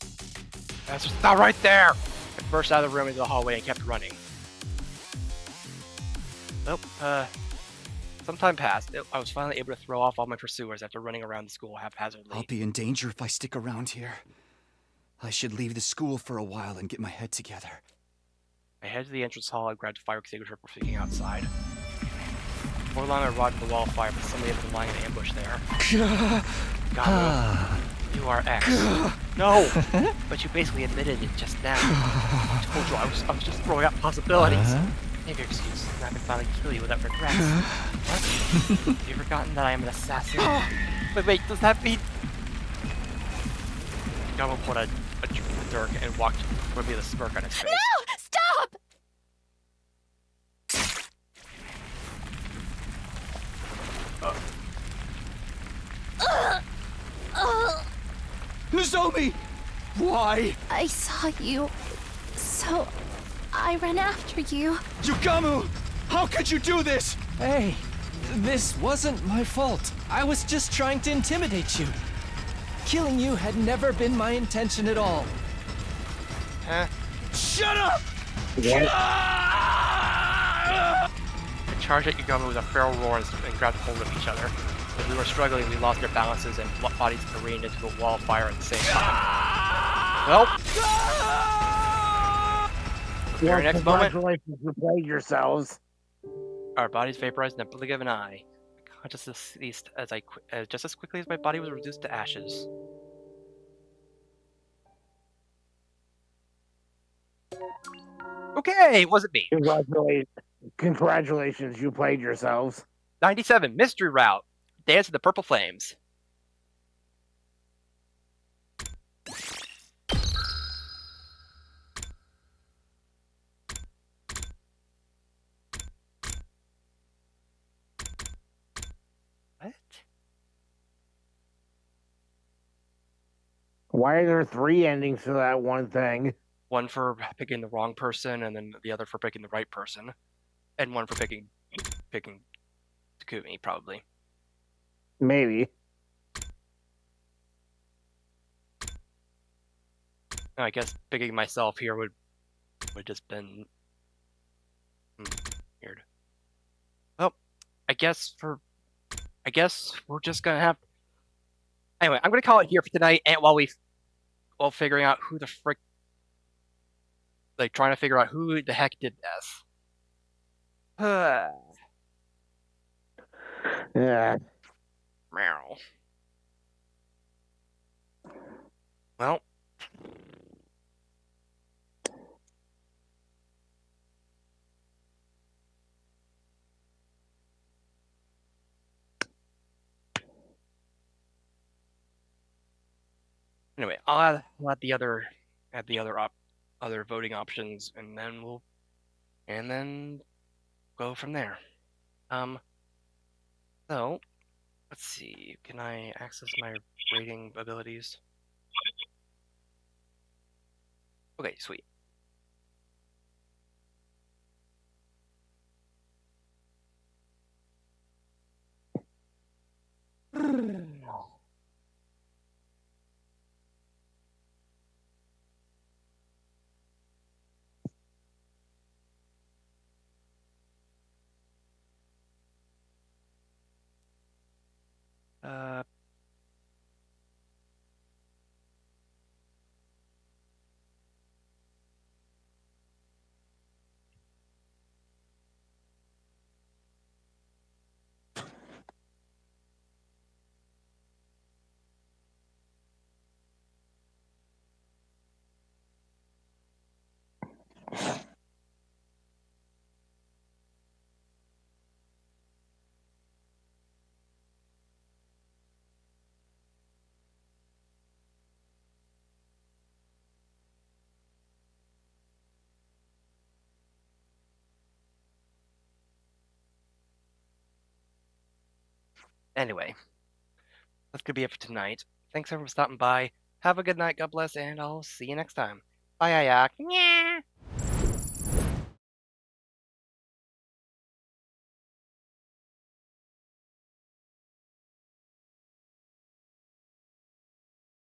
Stop right there! I burst out of the room into the hallway and kept running. Nope, some time passed. I was finally able to throw off all my pursuers after running around the school haphazardly. I'll be in danger if I stick around here. I should leave the school for a while and get my head together. I headed to the entrance hall and grabbed a fire extinguisher before sneaking outside. Before long, I rocked the wall of fire, but somebody had been lying in ambush there. Gamu, you are X. No! But you basically admitted it just now. I told you I was just throwing out possibilities. Maybe your excuse, and I can finally kill you without regrets. What? Have you forgotten that I am an assassin? But wait, does that mean... Gamu pulled a dirk and walked toward me with a smirk on his face. No! Stop! Nozomi! Why? I saw you, so I ran after you. Yugamu! How could you do this? Hey, this wasn't my fault. I was just trying to intimidate you. Killing you had never been my intention at all. Huh? Shut up! I charged at Yugamu with a feral roar and grabbed hold of each other. As we were struggling, we lost our balances and bodies careened into the wall of fire at the same time. Well, our next moment, Congratulations, you played yourselves. our bodies vaporized in the blink of an eye. Consciousness ceased as just as quickly as my body was reduced to ashes. Okay, it wasn't me. Congratulations, you played yourselves. 97, Mystery Route. Dance of the Purple Flames. What? Why are there 3 endings to that one thing? One for picking the wrong person, and then the other for picking the right person, and one for picking Takumi, probably. Maybe. I guess picking myself here would just been weird. Well, I guess we're just gonna have. Anyway, I'm gonna call it here for tonight, and while figuring out who the frick, like trying to figure out who the heck did this. Yeah. Meow. Well. Anyway, I'll add the other voting options, and then go from there. So let's see. Can I access my rating abilities? Okay, sweet. Uh, Anyway, that's gonna be it for tonight. Thanks everyone for stopping by. Have a good night, God bless, and I'll see you next time. Bye, Ayak. Yeah.